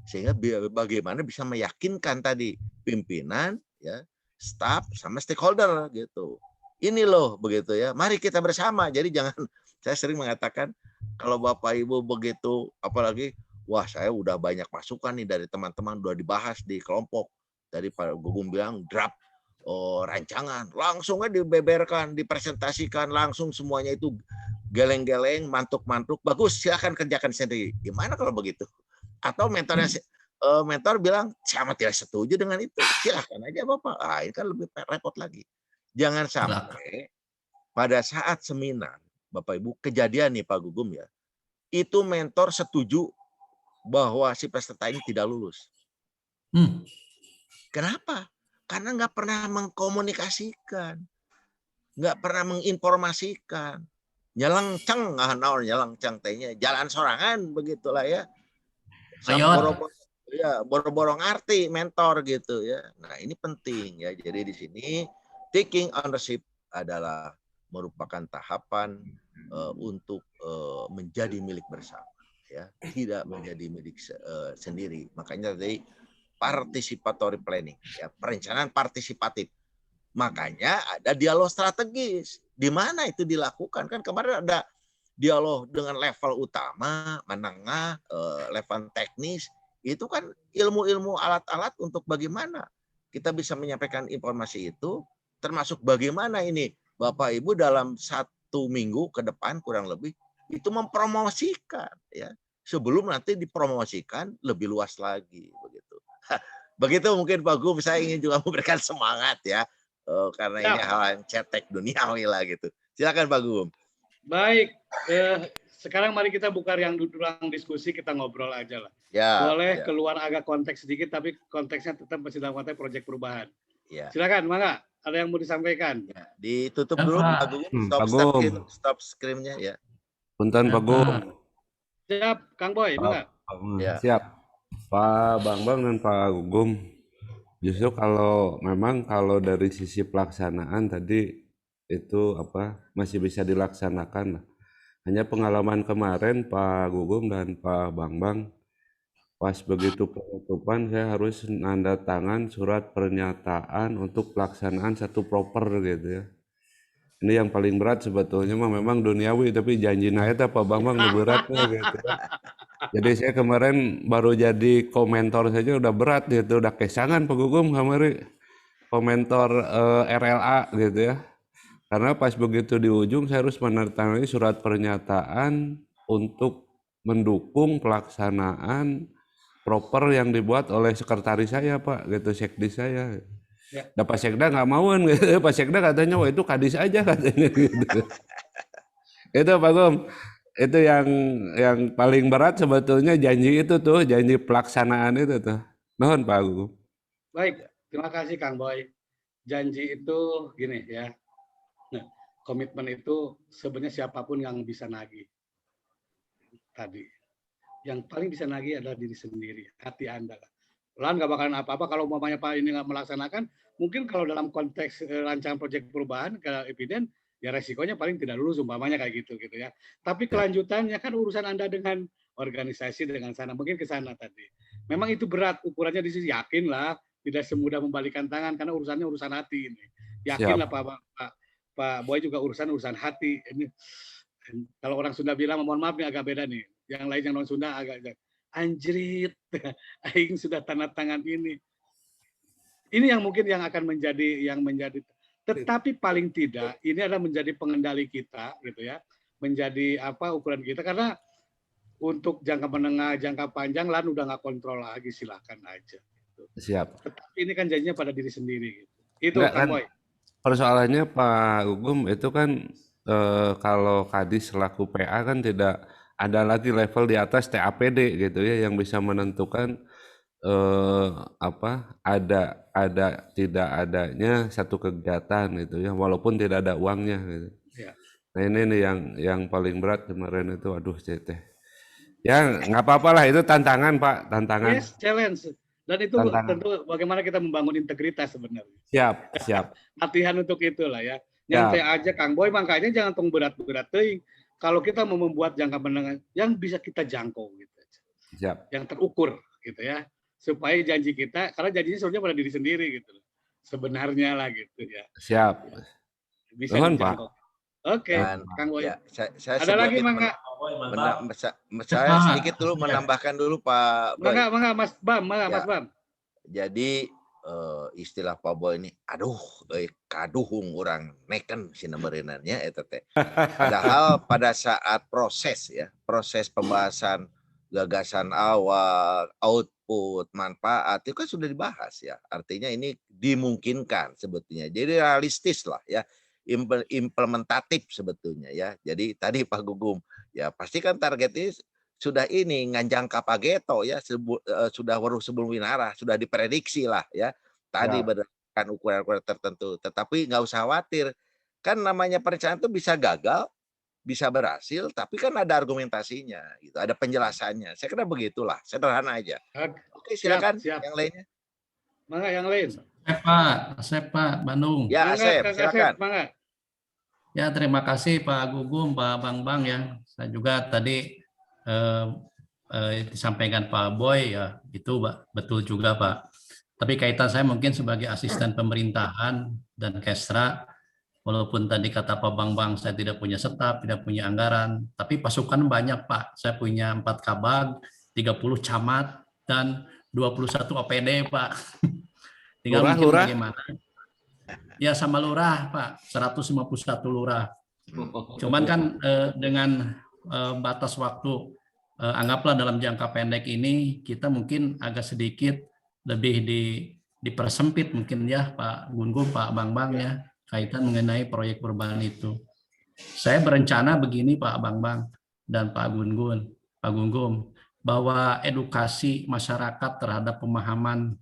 Sehingga bagaimana bisa meyakinkan tadi pimpinan ya, staf sama stakeholder gitu. Ini loh begitu ya. Mari kita bersama. Jadi jangan, saya sering mengatakan kalau Bapak Ibu begitu apalagi wah saya udah banyak masukan nih dari teman-teman udah dibahas di kelompok. Tadi Pak Gugum bilang draft rancangan, langsung aja dibeberkan, dipresentasikan, langsung semuanya itu geleng-geleng, mantuk-mantuk, bagus, silakan kerjakan sendiri. Gimana kalau begitu? Atau mentor bilang, saya tidak setuju dengan itu, silakan aja Bapak. Ini kan lebih repot lagi. Jangan sampai pada saat seminar, Bapak Ibu, kejadian nih Pak Gugum ya, itu mentor setuju bahwa si peserta ini tidak lulus. Kenapa? Karena nggak pernah mengkomunikasikan, nggak pernah menginformasikan. Nyelengceng, nyelengceng tehnya, jalan sorangan begitulah ya. Boro-boro ngerti mentor gitu ya. Nah ini penting ya. Jadi di sini taking ownership adalah merupakan tahapan untuk menjadi milik bersama, ya, tidak menjadi milik sendiri. Makanya tadi participatory planning, ya, perencanaan partisipatif. Makanya ada dialog strategis. Di mana itu dilakukan? Kan kemarin ada dialog dengan level utama, menengah, level teknis. Itu kan ilmu-ilmu alat-alat untuk bagaimana kita bisa menyampaikan informasi itu, termasuk bagaimana ini Bapak Ibu dalam 1 minggu ke depan kurang lebih itu mempromosikan, ya, sebelum nanti dipromosikan lebih luas lagi begitu. Begitu mungkin Pak Gum, saya ingin juga memberikan semangat ya, karena ini hal yang cetek duniawi lah gitu. Silakan Pak Gum. Baik, sekarang mari kita buka yang ruang diskusi, kita ngobrol aja lah. Ya, boleh ya. Keluar agak konteks sedikit, tapi konteksnya tetap masih dalam konteks proyek perubahan. Ya. Silakan, Mangga, ada yang mau disampaikan? Ya, ditutup dulu Pak Gum, stop screen-nya ya. Punten Pak Gum. Siap, Kang Boy, Mangga. Ya. Siap. Pak Bambang dan Pak Gugum, justru kalau dari sisi pelaksanaan tadi itu masih bisa dilaksanakan. Hanya pengalaman kemarin Pak Gugum dan Pak Bambang, pas begitu penutupan saya harus nanda tangan surat pernyataan untuk pelaksanaan satu proper gitu ya. Ini yang paling berat sebetulnya memang duniawi, tapi janji naik Pak Bambang lebih beratnya gitu. Jadi saya kemarin baru jadi komentor saja udah berat gitu, udah kesangan Pak Gugum kemarin komentor RLA gitu ya. Karena pas begitu di ujung saya harus menandatangani surat pernyataan untuk mendukung pelaksanaan proper yang dibuat oleh sekretaris saya Pak gitu, sekdi saya. Ya. Pak Sekda nggak mauan gitu. Pak Sekda katanya wah itu kadis aja katanya gitu. Itu Pak Gum. Itu yang paling berat sebetulnya janji itu tuh, janji pelaksanaan itu tuh. Nuhun Pak Gugum. Baik, terima kasih Kang Boy. Janji itu gini ya. Nah, komitmen itu sebenarnya siapapun yang bisa nagih. Tadi. Yang paling bisa nagih adalah diri sendiri, hati Anda. Lalu nggak bakalan apa-apa kalau umpamanya Pak ini nggak melaksanakan, mungkin kalau dalam konteks rancangan proyek perubahan ke Epiden, ya resikonya paling tidak lulus umpamanya kayak gitu ya. Tapi kelanjutannya kan urusan Anda dengan organisasi, dengan sana, mungkin ke sana tadi. Memang itu berat, ukurannya di sini, yakinlah tidak semudah membalikan tangan karena urusannya urusan hati ini. Yakinlah Pak Boy juga urusan hati. Ini kalau orang Sunda bilang, mohon maaf nih agak beda nih. Yang lain yang non Sunda agak anjrit, aing sudah tanda tangan ini. Ini yang mungkin yang akan menjadi tetapi paling tidak ini adalah menjadi pengendali kita gitu ya. Menjadi ukuran kita, karena untuk jangka menengah, jangka panjang lan udah nggak kontrol lagi, silakan aja gitu. Siap. Tetapi ini kan janjinya pada diri sendiri gitu. Itu Kang Boy. Persoalannya Pak Gugum itu kan kalau Kadis selaku PA kan tidak ada lagi level di atas TAPD gitu ya yang bisa menentukan ada tidak adanya satu kegiatan gitu ya, walaupun tidak ada uangnya gitu. Ya. Nah ini nih yang paling berat kemarin itu, aduh CT. Ya nggak apa-apa lah, itu tantangan Pak, tantangan. Yes, challenge. Dan itu tantangan. Tentu bagaimana kita membangun integritas sebenarnya. Siap. Latihan untuk itulah ya. Nyantai aja Kang Boy, makanya jangan tong berat-berat teuing. Kalau kita mau membuat jangka menengah yang bisa kita jangkau gitu. Siap. Yang terukur gitu ya. Supaya janji kita, karena janjinya sebenarnya pada diri sendiri gitu. Sebenarnya lah gitu ya. Siap. Bisa dijangkau. Oke, Kang Boy. Ya, saya ada lagi Mangga? Saya sedikit dulu menambahkan dulu Pak Boy. Mangga Mas Bam, Mas Bam. Jadi istilah Pak Boy ini, aduh, kaduhung orang neken sinemberenannya eta teh. Padahal pada saat proses ya, proses pembahasan gagasan awal, output, manfaat itu kan sudah dibahas ya. Artinya ini dimungkinkan sebetulnya. Jadi realistis lah ya, implementatif sebetulnya ya. Jadi tadi Pak Gugum ya pastikan targetnya sudah ini nganjang kapageto ya, sudah waruh sebelum winara, sudah diprediksi lah ya. Tadi Ya. berdasarkan ukuran-ukuran tertentu. Tetapi nggak usah khawatir. Kan namanya perencanaan itu bisa gagal, bisa berhasil, tapi kan ada argumentasinya, gitu, ada penjelasannya. Saya kira begitulah, sederhana aja. Oke, silakan Siap. yang lainnya. Mangga yang lain. Asep Pak, Bandung. Ya, Mangga, Asep, Kang silakan. mangga. Ya, terima kasih Pak Gugum, Pak Bang ya. Saya juga tadi disampaikan Pak Boy ya, itu betul juga Pak. Tapi kaitan saya mungkin sebagai asisten pemerintahan dan Kesra, walaupun tadi kata Pak Bang saya tidak punya staf, tidak punya anggaran, tapi pasukan banyak Pak. Saya punya 4 kabag, 30 camat, dan 21 OPD Pak. Tinggal mungkin Lurah. bagaimana. Ya sama lurah Pak, 151 lurah. Cuman kan dengan batas waktu, anggaplah dalam jangka pendek ini, kita mungkin agak sedikit lebih dipersempit mungkin ya Pak Gunggung, Pak Bang ya, kaitan mengenai proyek perubahan itu. Saya berencana begini Pak Bang dan Pak Gunggung, bahwa edukasi masyarakat terhadap pemahaman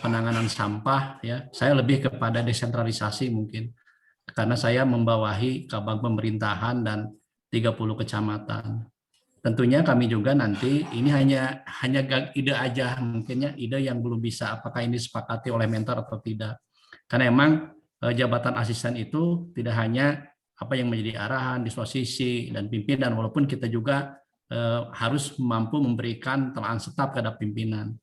penanganan sampah ya, saya lebih kepada desentralisasi mungkin, karena saya membawahi kabag pemerintahan dan 30 kecamatan. Tentunya kami juga nanti ini hanya ide aja, mungkinnya ide yang belum bisa apakah ini disepakati oleh mentor atau tidak. Karena emang jabatan asisten itu tidak hanya apa yang menjadi arahan, disposisi dan pimpinan, walaupun kita juga harus mampu memberikan telahan setap terhadap pimpinan.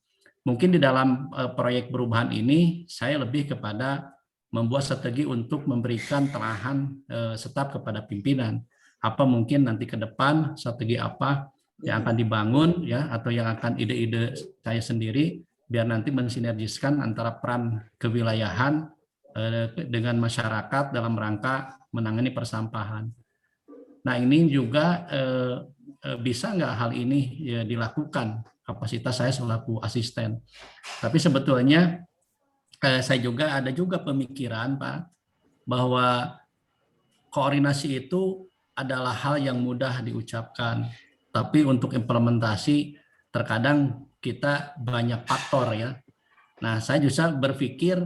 Mungkin di dalam proyek perubahan ini saya lebih kepada membuat strategi untuk memberikan telahan setap kepada pimpinan. Apa mungkin nanti ke depan strategi apa yang akan dibangun ya, atau yang akan ide-ide saya sendiri biar nanti mensinergiskan antara peran kewilayahan dengan masyarakat dalam rangka menangani persampahan. Nah ini juga bisa nggak hal ini ya, dilakukan kapasitas saya selaku asisten. Tapi sebetulnya saya juga ada juga pemikiran Pak bahwa koordinasi itu adalah hal yang mudah diucapkan, tapi untuk implementasi terkadang kita banyak faktor ya. Nah, saya juga berpikir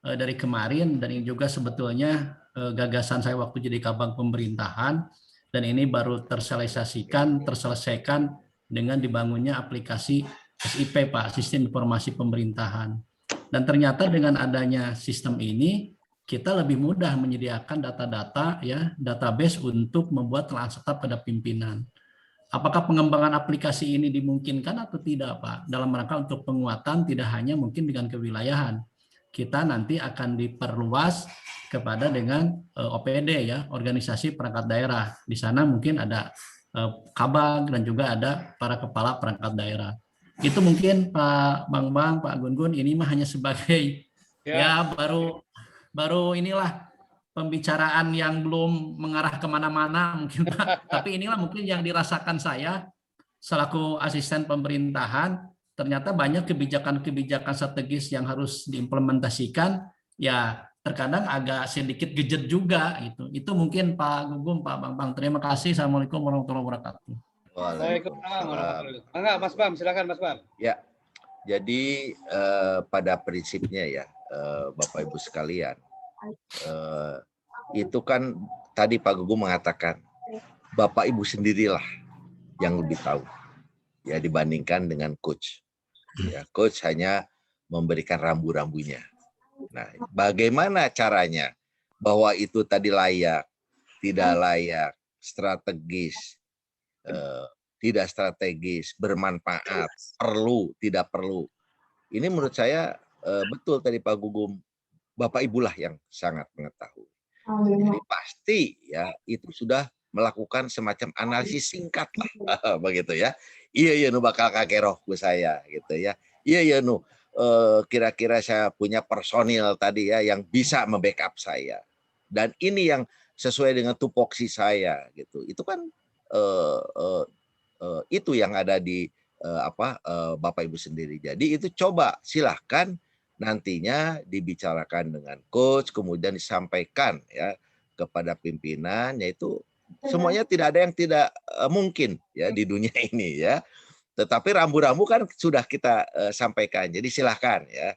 dari kemarin, dan ini juga sebetulnya gagasan saya waktu jadi kabag pemerintahan, dan ini baru terselesaikan dengan dibangunnya aplikasi SIP Pak, Sistem Informasi Pemerintahan. Dan ternyata dengan adanya sistem ini, kita lebih mudah menyediakan data-data ya, database untuk membuat telahan setap pada pimpinan. Apakah pengembangan aplikasi ini dimungkinkan atau tidak Pak? Dalam rangka untuk penguatan tidak hanya mungkin dengan kewilayahan. Kita nanti akan diperluas kepada dengan OPD ya, organisasi perangkat daerah. Di sana mungkin ada kabag dan juga ada para kepala perangkat daerah. Itu mungkin Pak Bang, Pak Gun, ini mah hanya sebagai ya baru inilah pembicaraan yang belum mengarah kemana-mana mungkin Pak. Tapi inilah mungkin yang dirasakan saya selaku asisten pemerintahan. Ternyata banyak kebijakan-kebijakan strategis yang harus diimplementasikan. Ya terkadang agak sedikit gejet juga gitu. Itu mungkin Pak Gugum, Pak Bang. Terima kasih. Assalamualaikum warahmatullahi wabarakatuh. Waalaikumsalam. Enggak, Mas Bam, silakan Mas Bam. Ya, jadi pada prinsipnya ya, Bapak Ibu sekalian, itu kan tadi Pak Gugum mengatakan Bapak Ibu sendirilah yang lebih tahu ya dibandingkan dengan coach. Ya, coach hanya memberikan rambu-rambunya. Nah, bagaimana caranya bahwa itu tadi layak, tidak layak, strategis, tidak strategis, bermanfaat, perlu, tidak perlu. Ini menurut saya betul tadi Pak Gugum, Bapak Ibulah yang sangat mengetahui. Jadi pasti ya itu sudah melakukan semacam analisis singkat lah begitu ya. Iya nu bakal kakeroh ku saya gitu ya. Iya nu kira-kira saya punya personil tadi ya yang bisa membackup saya. Dan ini yang sesuai dengan tupoksi saya gitu. Itu kan itu yang ada di Bapak Ibu sendiri. Jadi itu coba silahkan nantinya dibicarakan dengan coach, kemudian disampaikan ya kepada pimpinan, yaitu semuanya tidak ada yang tidak mungkin ya di dunia ini ya. Tetapi rambu-rambu kan sudah kita sampaikan. Jadi silahkan ya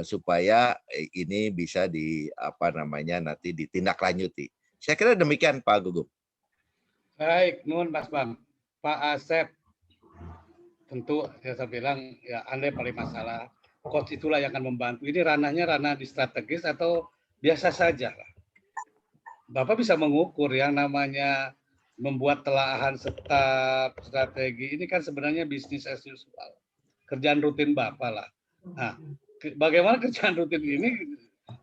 supaya ini bisa nanti ditindaklanjuti. Saya kira demikian Pak Gugum. Baik, nuhun Mas Bang. Pak Asep, tentu saya bilang ya Anda paling masalah. Coach itulah yang akan membantu. Ini ranah di strategis atau biasa saja lah. Bapak bisa mengukur yang namanya membuat telaahan strategi. Ini kan sebenarnya bisnis as usual. Kerjaan rutin Bapak lah. Nah, bagaimana kerjaan rutin ini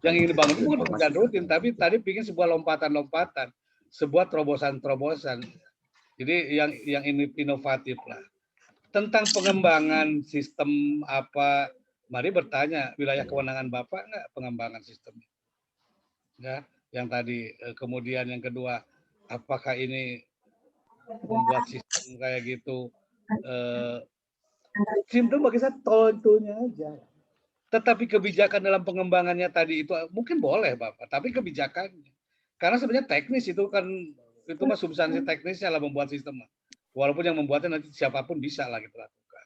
yang ingin dibangun bukan kerjaan rutin, tapi tadi bikin sebuah lompatan-lompatan, sebuah terobosan-terobosan. Jadi yang ini inovatif lah. Tentang pengembangan sistem apa, mari bertanya wilayah kewenangan Bapak enggak pengembangan sistemnya. Ya, yang tadi kemudian yang kedua, apakah ini membuat sistem kayak gitu simpel bagi saya tentunya aja. Tetapi kebijakan dalam pengembangannya tadi itu mungkin boleh Bapak, tapi kebijakannya. Karena sebenarnya teknis itu kan itu mah substansi teknisnya lah membuat sistem. Walaupun yang membuatnya nanti siapapun bisa lah kita lakukan.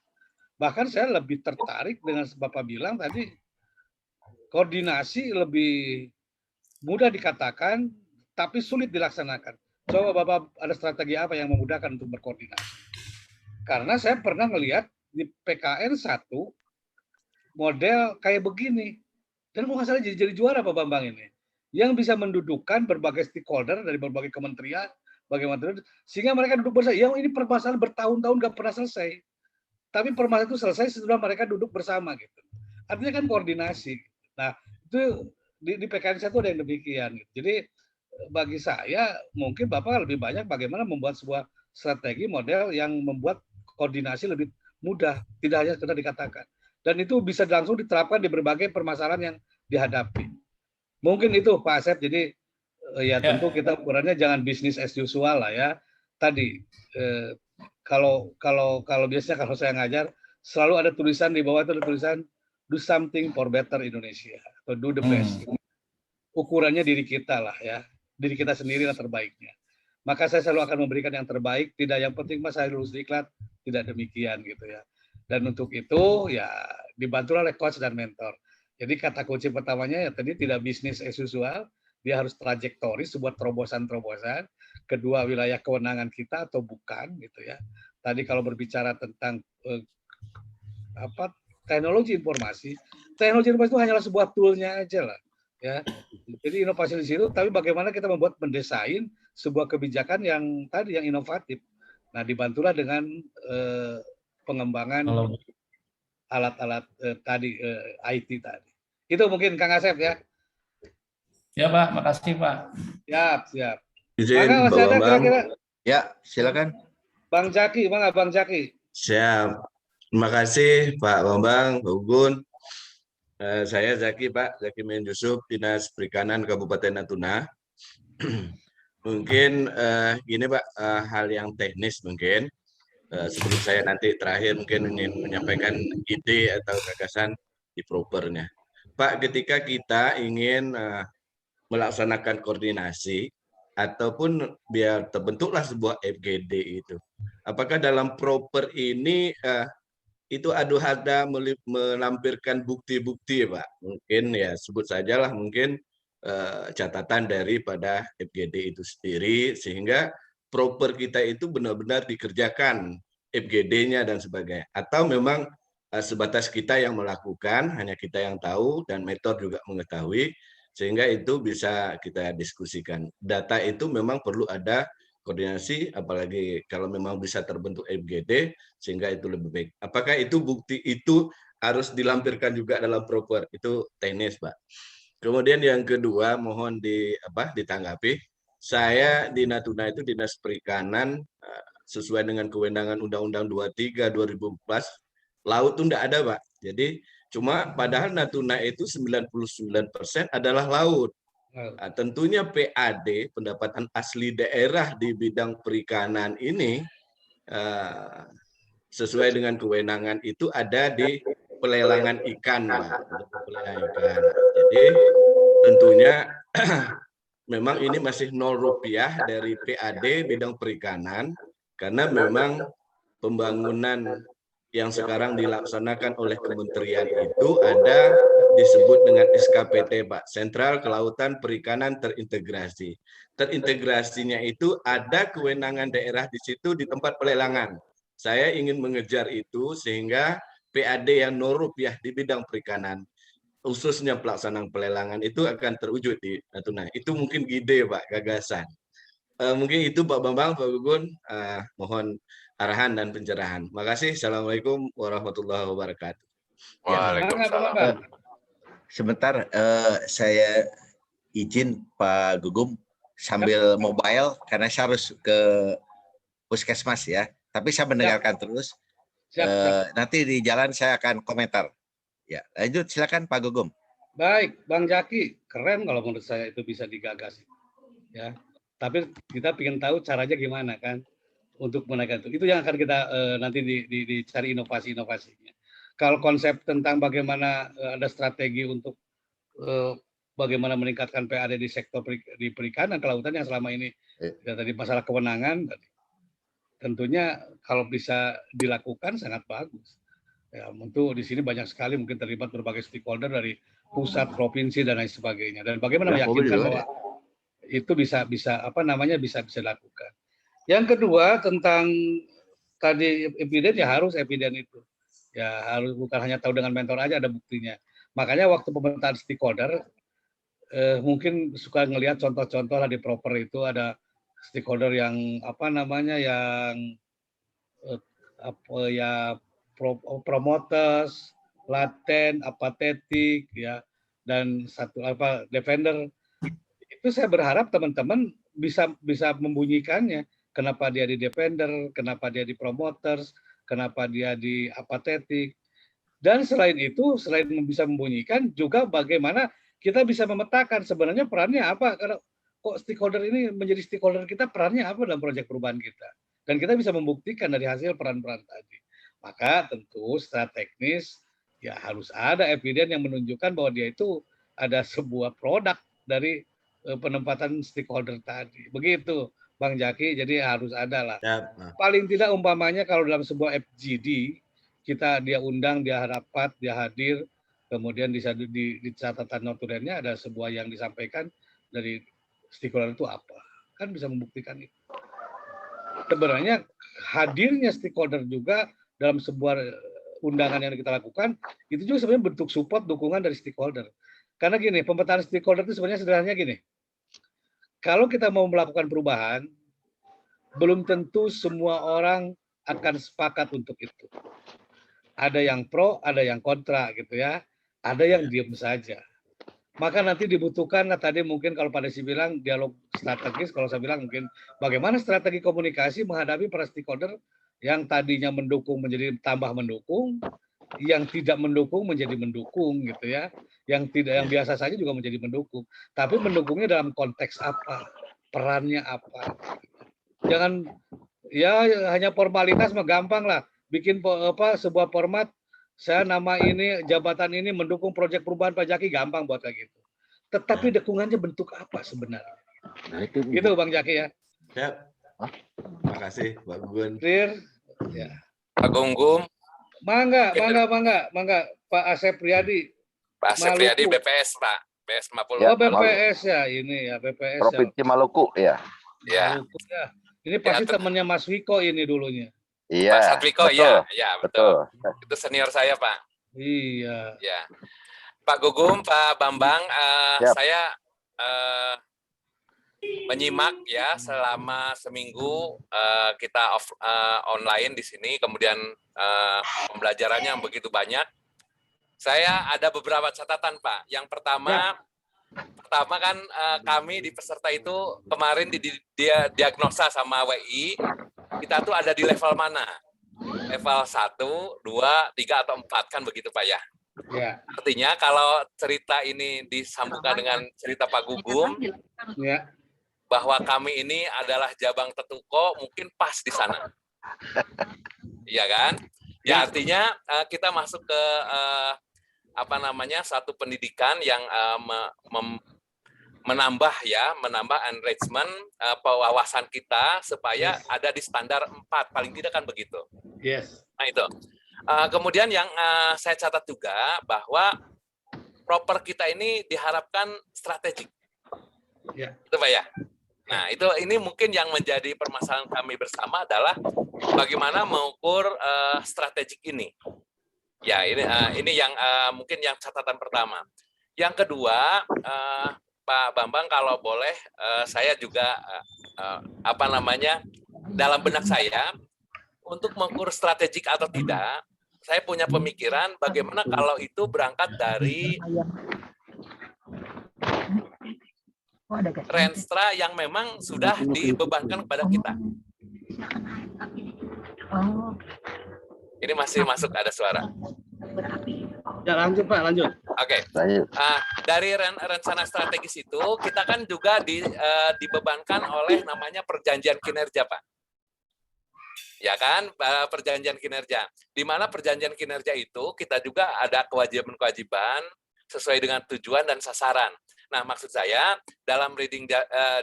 Bahkan saya lebih tertarik dengan Bapak bilang tadi koordinasi lebih mudah dikatakan tapi sulit dilaksanakan. Coba Bapak ada strategi apa yang memudahkan untuk berkoordinasi? Karena saya pernah melihat di PKN 1 model kayak begini. Dan kalau nggak salah jadi juara Pak Bambang ini. Yang bisa mendudukkan berbagai stakeholder dari berbagai kementerian, sehingga mereka duduk bersama. Yang ini permasalahan bertahun-tahun nggak pernah selesai. Tapi permasalahan itu selesai setelah mereka duduk bersama gitu. Artinya kan koordinasi. Nah, itu di PKN 1 ada yang demikian. Jadi bagi saya mungkin Bapak lebih banyak bagaimana membuat sebuah strategi model yang membuat koordinasi lebih mudah, tidak hanya sekedar dikatakan. Dan itu bisa langsung diterapkan di berbagai permasalahan yang dihadapi. Mungkin itu Pak Asep. Jadi ya tentu kita ukurannya jangan bisnis as usual lah ya. Tadi kalau biasanya kalau saya ngajar selalu ada tulisan di bawah itu ada tulisan do something for better Indonesia atau do the best. Ukurannya diri kita lah ya, diri kita sendiri lah terbaiknya. Maka saya selalu akan memberikan yang terbaik. Tidak yang penting mas saya lulus diklat, tidak demikian gitu ya. Dan untuk itu ya dibantu oleh coach dan mentor. Jadi kata kunci pertamanya ya tadi tidak bisnis as usual, dia harus trajektori sebuah terobosan-terobosan. Kedua wilayah kewenangan kita atau bukan gitu ya. Tadi kalau berbicara tentang teknologi informasi itu hanyalah sebuah toolnya aja lah ya. Jadi inovasi di situ, tapi bagaimana kita membuat mendesain sebuah kebijakan yang tadi yang inovatif. Nah dibantulah dengan pengembangan alat-alat tadi IT tadi. Itu mungkin Kang Asep ya. Ya Pak, makasih Pak. Siap. Izin Maka masih ada kira-kira. Ya, silakan. Bang Jaki, mana Bang Jaki? Siap. Terima kasih Pak Bambang, Pak Ugun. Saya Zaki Pak, Zaki Min Yusuf, Dinas Perikanan Kabupaten Natuna. Mungkin gini Pak, hal yang teknis mungkin. Sebelum saya nanti terakhir mungkin ingin menyampaikan ide atau gagasan di propernya. Pak, ketika kita ingin melaksanakan koordinasi ataupun biar terbentuklah sebuah FGD itu, apakah dalam proper ini itu ada melampirkan bukti-bukti Pak? Mungkin ya sebut sajalah mungkin catatan daripada FGD itu sendiri sehingga proper kita itu benar-benar dikerjakan FGD-nya dan sebagainya. Atau memang sebatas kita yang melakukan, hanya kita yang tahu dan metode juga mengetahui, sehingga itu bisa kita diskusikan. Data itu memang perlu ada koordinasi, apalagi kalau memang bisa terbentuk FGD, sehingga itu lebih baik. Apakah itu bukti itu harus dilampirkan juga dalam proper? Itu teknis, Pak. Kemudian yang kedua, mohon ditanggapi. Saya di Natuna itu Dinas Perikanan sesuai dengan kewenangan Undang-Undang 23 2014, laut itu tidak ada Pak. Jadi Cuma padahal Natuna itu 99% adalah laut. Nah, tentunya PAD, pendapatan asli daerah di bidang perikanan ini sesuai dengan kewenangan itu ada di pelelangan ikan, Pak. Pelelangan ikan. Jadi tentunya memang ini masih 0 rupiah dari PAD bidang perikanan karena memang pembangunan yang sekarang dilaksanakan oleh kementerian itu ada disebut dengan SKPT, Pak, Sentral Kelautan Perikanan Terintegrasi. Terintegrasinya itu ada kewenangan daerah di situ di tempat pelelangan. Saya ingin mengejar itu sehingga PAD yang 0 rupiah di bidang perikanan, khususnya pelaksanaan pelelangan itu akan terwujud di Natuna. Itu mungkin ide, Pak, gagasan. Mungkin itu Pak Bambang, Pak Gugun, mohon arahan dan pencerahan. Makasih. Assalamualaikum warahmatullahi wabarakatuh. Waalaikumsalam. Sebentar, saya izin Pak Gugum sambil mobile karena saya harus ke puskesmas ya. Tapi saya mendengarkan terus. Nanti di jalan saya akan komentar. Ya, lanjut silakan Pak Gugum. Baik, Bang Jaki, keren kalau menurut saya itu bisa digagas. Ya, tapi kita ingin tahu caranya gimana kan untuk menaikkan itu. Itu yang akan kita nanti dicari inovasi-inovasinya. Kalau konsep tentang bagaimana ada strategi untuk bagaimana meningkatkan PAD di sektor di perikanan kelautan yang selama ini ya, tadi masalah kewenangan, tentunya kalau bisa dilakukan sangat bagus. Ya, untuk di sini banyak sekali mungkin terlibat berbagai stakeholder dari pusat, provinsi dan lain sebagainya. Dan bagaimana meyakinkan bahwa itu bisa dilakukan. Yang kedua tentang tadi eviden ya harus eviden itu. Ya harus bukan hanya tahu dengan mentor aja, ada buktinya. Makanya waktu pemetaan stakeholder mungkin suka ngelihat contoh-contoh lah di proper itu ada stakeholder yang promoters, laten, apatetik ya, dan defender. Itu saya berharap teman-teman bisa membunyikannya. Kenapa dia di defender, kenapa dia di promoters, kenapa dia di apatetik. Dan selain itu, selain bisa membunyikan, juga bagaimana kita bisa memetakan sebenarnya perannya apa. Karena kok stakeholder ini menjadi stakeholder kita, perannya apa dalam proyek perubahan kita. Dan kita bisa membuktikan dari hasil peran-peran tadi. Maka tentu secara teknis, ya harus ada eviden yang menunjukkan bahwa dia itu ada sebuah produk dari penempatan stakeholder tadi. Begitu Bang Jaki, jadi harus ada lah. Paling tidak umpamanya kalau dalam sebuah FGD, dia undang, dia rapat, dia hadir, kemudian di catatan notulennya ada sebuah yang disampaikan dari stakeholder itu apa. Kan bisa membuktikan itu. Sebenarnya hadirnya stakeholder juga dalam sebuah undangan yang kita lakukan, itu juga sebenarnya bentuk support, dukungan dari stakeholder. Karena gini, pemetaan stakeholder itu sebenarnya sederhananya gini, kalau kita mau melakukan perubahan, belum tentu semua orang akan sepakat untuk itu. Ada yang pro, ada yang kontra gitu ya. Ada yang diam saja. Maka nanti dibutuhkan, tadi mungkin kalau Pak Desi bilang dialog strategis, kalau saya bilang mungkin bagaimana strategi komunikasi menghadapi para stakeholder yang tadinya mendukung menjadi tambah mendukung, yang tidak mendukung menjadi mendukung gitu ya. Yang biasa saja juga menjadi mendukung. Tapi mendukungnya dalam konteks apa? Perannya apa? Jangan ya hanya formalitas mah gampang lah. Bikin sebuah format, saya nama ini, jabatan ini mendukung proyek perubahan Pak Jaki, gampang buat kayak gitu. Tetapi dukungannya bentuk apa sebenarnya? Nah, itu gitu Bang Jaki ya. Siap. Terima kasih Pak Gun. Clear? Ya. Pak Gunggung. Mangga Pak Asep Riyadi. Pak Asep Riyadi BPS Pak. BPS 50. Oh BPS ya ini ya BPS. Provinsi Maluku ya. Ya. Maluku, ya. Ini pasti temannya Mas Wiko ini dulunya. Iya. Pak Satwiko ya betul. Itu senior saya Pak. Iya. Ya. Pak Gugum, Pak Bambang, saya menyimak ya selama seminggu kita online di sini, kemudian pembelajarannya yang begitu banyak. Saya ada beberapa catatan Pak. Yang pertama kan kami di peserta itu kemarin dia diagnosa sama WI, kita tuh ada di level mana? Level 1, 2, 3 atau 4 kan begitu Pak ya? Ya, Artinya kalau cerita ini disambungkan dengan cerita Pak Gugum, ya. bahwa kami ini adalah Jabang Tetuko, mungkin pas di sana. Iya kan? Ya, artinya kita masuk ke satu pendidikan yang menambah enrichment wawasan kita supaya ada di standar 4, paling tidak kan begitu. Yes. Nah itu. Kemudian yang saya catat juga bahwa proper kita ini diharapkan strategik. Ya. Itu Pak ya. Nah, ini mungkin yang menjadi permasalahan kami bersama adalah bagaimana mengukur strategik ini. Ya, ini yang mungkin yang catatan pertama. Yang kedua, Pak Bambang kalau boleh saya juga dalam benak saya untuk mengukur strategik atau tidak, saya punya pemikiran bagaimana kalau itu berangkat dari Renstra yang memang sudah dibebankan kepada kita. Ini masih masuk, ada suara. Ya, lanjut Pak, lanjut. Oke. Dari rencana strategis itu kita kan juga dibebankan oleh namanya perjanjian kinerja, Pak. Ya kan, perjanjian kinerja. Di mana perjanjian kinerja itu kita juga ada kewajiban-kewajiban sesuai dengan tujuan dan sasaran. Nah, maksud saya dalam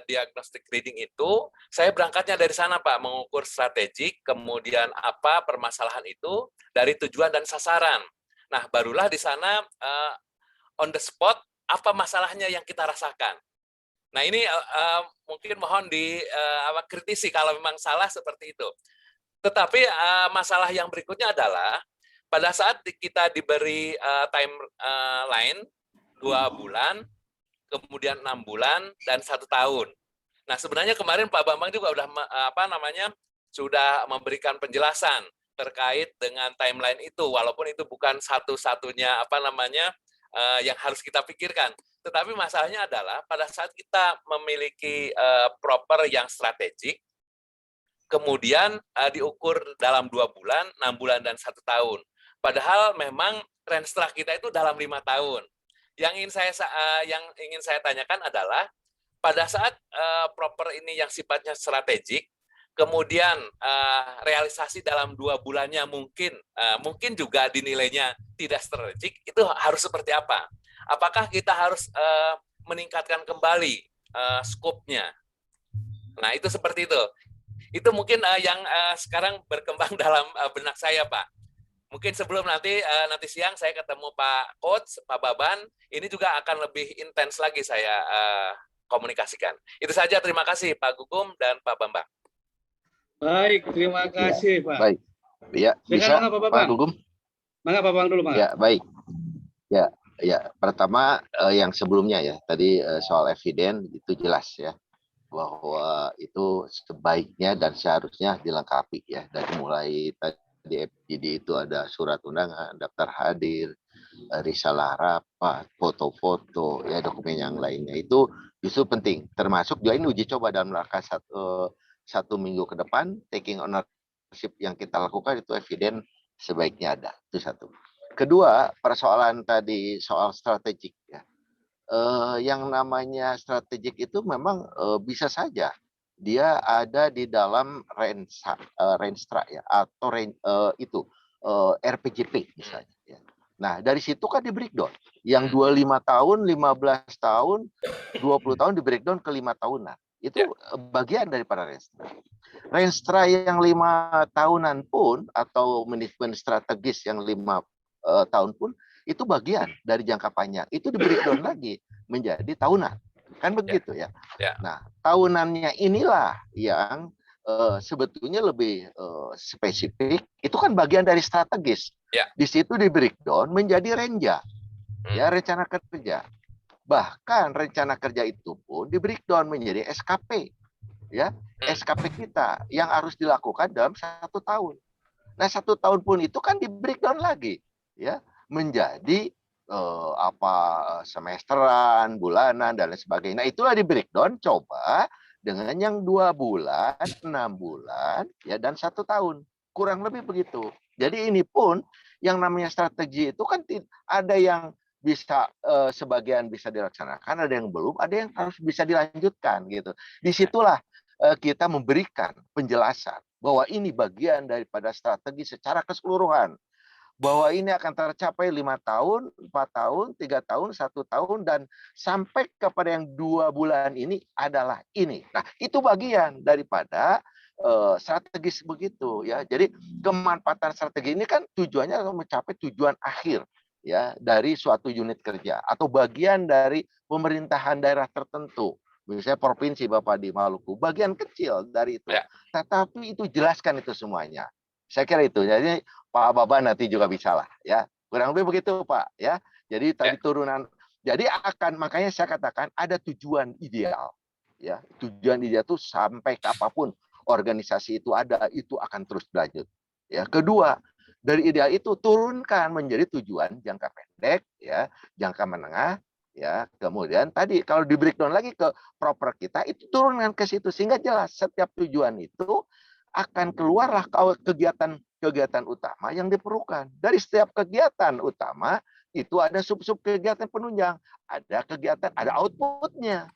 diagnostic reading itu saya berangkatnya dari sana, Pak, mengukur strategik, kemudian apa permasalahan itu dari tujuan dan sasaran. Nah, barulah di sana on the spot apa masalahnya yang kita rasakan. Nah, ini mungkin mohon kritisi kalau memang salah seperti itu. Tetapi masalah yang berikutnya adalah pada saat kita diberi timeline 2 bulan, kemudian 6 bulan dan 1 tahun. Nah, sebenarnya kemarin Pak Bambang juga sudah memberikan penjelasan terkait dengan timeline itu, walaupun itu bukan satu-satunya yang harus kita pikirkan. Tetapi masalahnya adalah pada saat kita memiliki proper yang strategik, kemudian diukur dalam 2 bulan, 6 bulan, dan 1 tahun. Padahal memang Renstra kita itu dalam 5 tahun. Yang ingin saya tanyakan adalah pada saat proper ini yang sifatnya strategik, kemudian realisasi dalam 2 bulannya mungkin juga dinilainya tidak strategik, itu harus seperti apa? Apakah kita harus meningkatkan kembali skopnya? Nah, itu seperti itu. Itu mungkin yang sekarang berkembang dalam benak saya, Pak. Mungkin sebelum nanti siang saya ketemu Pak Coach, Pak Baban, ini juga akan lebih intens lagi saya komunikasikan. Itu saja, terima kasih Pak Gugum dan Pak Bambang. Baik, terima kasih Pak. Baik. Ya, bisa Pak Gugum? Mangga Pak Bambang dulu, Pak. Ya, baik. Ya, pertama yang sebelumnya ya, tadi soal eviden itu jelas ya, bahwa itu sebaiknya dan seharusnya dilengkapi ya, dari mulai tadi FGD itu ada surat undangan, daftar hadir, risalah rapat, foto-foto, ya dokumen yang lainnya itu justru penting. Termasuk juga ini uji coba dalam rangka satu minggu ke depan, taking ownership yang kita lakukan itu eviden sebaiknya ada. Itu satu. Kedua, persoalan tadi soal strategik ya. Yang namanya strategik itu memang bisa saja dia ada di dalam Renstra ya, atau RPJP misalnya ya. Nah, dari situ kan di breakdown. Yang 25 tahun, 15 tahun, 20 tahun di breakdown ke 5 tahunan. Itu bagian daripada Renstra. Renstra yang 5 tahunan pun atau manajemen strategis yang 5 tahun pun itu bagian dari jangka panjang. Itu di breakdown lagi menjadi tahunan. Kan begitu ya. Nah, tahunannya inilah yang sebetulnya lebih spesifik. Itu kan bagian dari strategis. Di situ di breakdown menjadi renja. Ya, rencana kerja. Bahkan rencana kerja itu pun di breakdown menjadi SKP. Ya, SKP kita yang harus dilakukan dalam 1 tahun. Nah, 1 tahun pun itu kan di breakdown lagi. Ya, menjadi semesteran, bulanan, dan lain sebagainya. Nah, itulah di breakdown coba dengan yang 2 bulan, 6 bulan, ya, dan 1 tahun. Kurang lebih begitu. Jadi ini pun yang namanya strategi itu kan ada yang bisa sebagian bisa dilaksanakan, ada yang belum, ada yang harus bisa dilanjutkan gitu. Disitulah kita memberikan penjelasan bahwa ini bagian daripada strategi secara keseluruhan, bahwa ini akan tercapai 5 tahun, 4 tahun, 3 tahun, 1 tahun, dan sampai kepada yang 2 bulan ini adalah ini. Nah, itu bagian daripada strategis begitu ya. Jadi kemanfaatan strategi ini kan tujuannya adalah mencapai tujuan akhir ya dari suatu unit kerja atau bagian dari pemerintahan daerah tertentu. Misalnya provinsi Bapak di Maluku, bagian kecil dari itu. Ya. Tetapi itu jelaskan itu semuanya. Saya kira itu. Jadi Pak Baban nanti juga bisa lah ya. Kurang lebih begitu Pak ya. Jadi tadi turunan. Jadi makanya saya katakan ada tujuan ideal ya. Tujuan ideal itu sampai apapun organisasi itu ada, itu akan terus berlanjut. Ya, kedua, dari ideal itu turunkan menjadi tujuan jangka pendek ya, jangka menengah ya. Kemudian tadi kalau di breakdown lagi ke proper kita itu turunkan ke situ sehingga jelas setiap tujuan itu akan keluarlah kegiatan utama yang diperlukan. Dari setiap kegiatan utama itu ada sub-sub kegiatan penunjang, ada kegiatan, ada outputnya.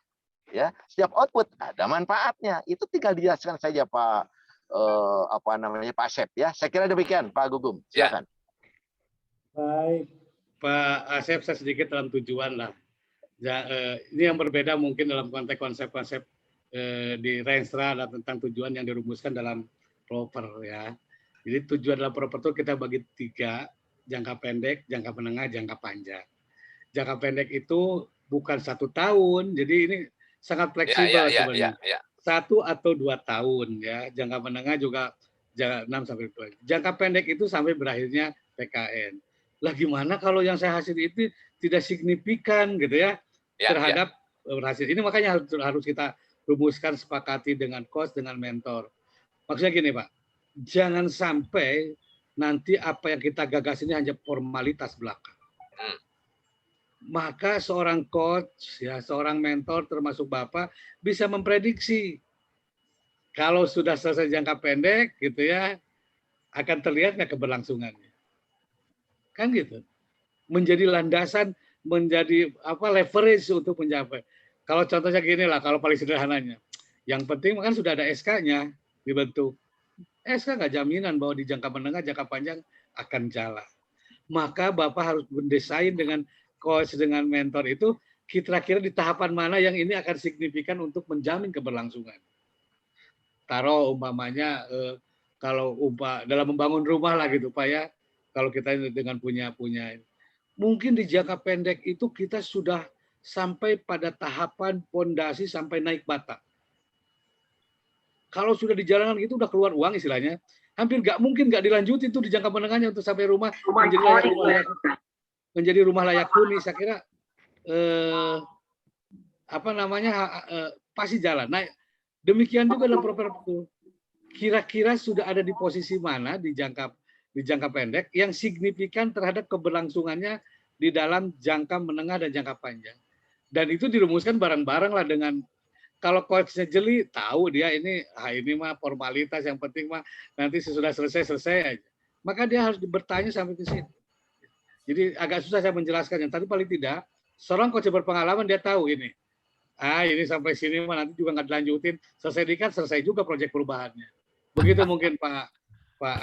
Ya, setiap output ada manfaatnya. Itu tinggal dijelaskan saja Pak Pak Asep ya. Saya kira demikian Pak Gugum. Silakan. Baik, Pak Asep, saya sedikit dalam tujuan lah. Ya, ini yang berbeda mungkin dalam konteks konsep-konsep di Renstra adalah tentang tujuan yang dirumuskan dalam proper ya. Jadi tujuan dalam proper itu kita bagi 3, jangka pendek, jangka menengah, jangka panjang. Jangka pendek itu bukan 1 tahun, jadi ini sangat fleksibel sebenarnya. 1 atau 2 tahun ya. Jangka menengah juga 6 sampai 2. Jangka pendek itu sampai berakhirnya PKN. Lah gimana kalau yang saya hasil itu tidak signifikan gitu ya terhadap berhasil. Ini makanya harus kita rumuskan, sepakati dengan coach, dengan mentor. Maksudnya gini Pak, jangan sampai nanti apa yang kita gagas ini hanya formalitas belaka. Maka seorang coach, ya seorang mentor termasuk Bapak bisa memprediksi kalau sudah selesai jangka pendek gitu ya akan terlihat nggak keberlangsungannya. Kan gitu. Menjadi landasan, menjadi leverage untuk mencapai. Kalau contohnya gini lah, kalau paling sederhananya. Yang penting kan sudah ada SK-nya dibentuk. SK nggak jaminan bahwa di jangka menengah, jangka panjang akan jalan. Maka Bapak harus mendesain dengan coach, dengan mentor itu kira-kira di tahapan mana yang ini akan signifikan untuk menjamin keberlangsungan. Taruh umpamanya kalau dalam membangun rumah lah gitu Pak ya, kalau kita dengan punya mungkin di jangka pendek itu kita sudah sampai pada tahapan pondasi sampai naik bata. Kalau sudah di jalanan gitu udah keluar uang istilahnya, hampir nggak mungkin nggak dilanjutin tuh di jangka menengahnya untuk sampai rumah menjadi rumah layak huni. Saya kira pasti jalan. Nah, demikian juga dalam proper itu. Kira-kira sudah ada di posisi mana di jangka pendek yang signifikan terhadap keberlangsungannya di dalam jangka menengah dan jangka panjang. Dan itu dirumuskan bareng-bareng lah dengan kalau coachnya jeli tahu dia ini mah formalitas, yang penting mah nanti sesudah selesai aja. Maka dia harus bertanya sampai ke sini. Jadi agak susah saya menjelaskannya. Tapi paling tidak seorang coach berpengalaman dia tahu ini. Ini sampai sini mah nanti juga nggak dilanjutin. Selesai juga proyek perubahannya. Begitu mungkin Pak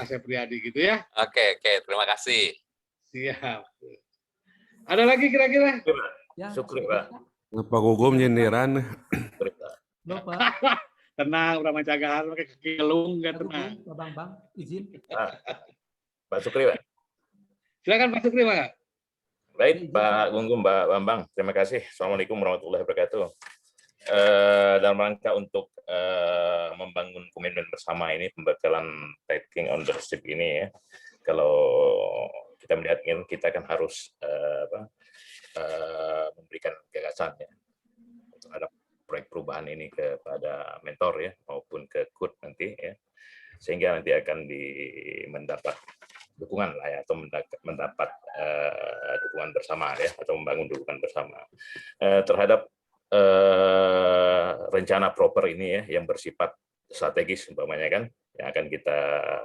Asep Riyadi gitu ya. Oke, terima kasih. Siap. Ada lagi kira-kira? Ya, Syukri Pak. Pak Gugum nyindiran. Loh, Pak. Tenang, udah mencagahan pakai kaki gelung nggak tenang. Pak Bambang, izin. Pak Syukri Pak. Silakan Pak Sukri, Pak. Baik, Pak Gunggung, Mbak Bambang, terima kasih. Assalamualaikum warahmatullahi wabarakatuh. Dalam rangka untuk membangun komitmen bersama ini, pembekalan taking ownership ini ya, kalau kita melihat ini, kita kan harus memberikan gagasan ya terhadap proyek perubahan ini kepada mentor ya maupun ke KUD nanti ya, sehingga nanti akan mendapat dukungan lah ya, atau mendapat dukungan bersama ya, atau membangun dukungan bersama terhadap rencana proper ini ya, yang bersifat strategis umpamanya kan, yang akan kita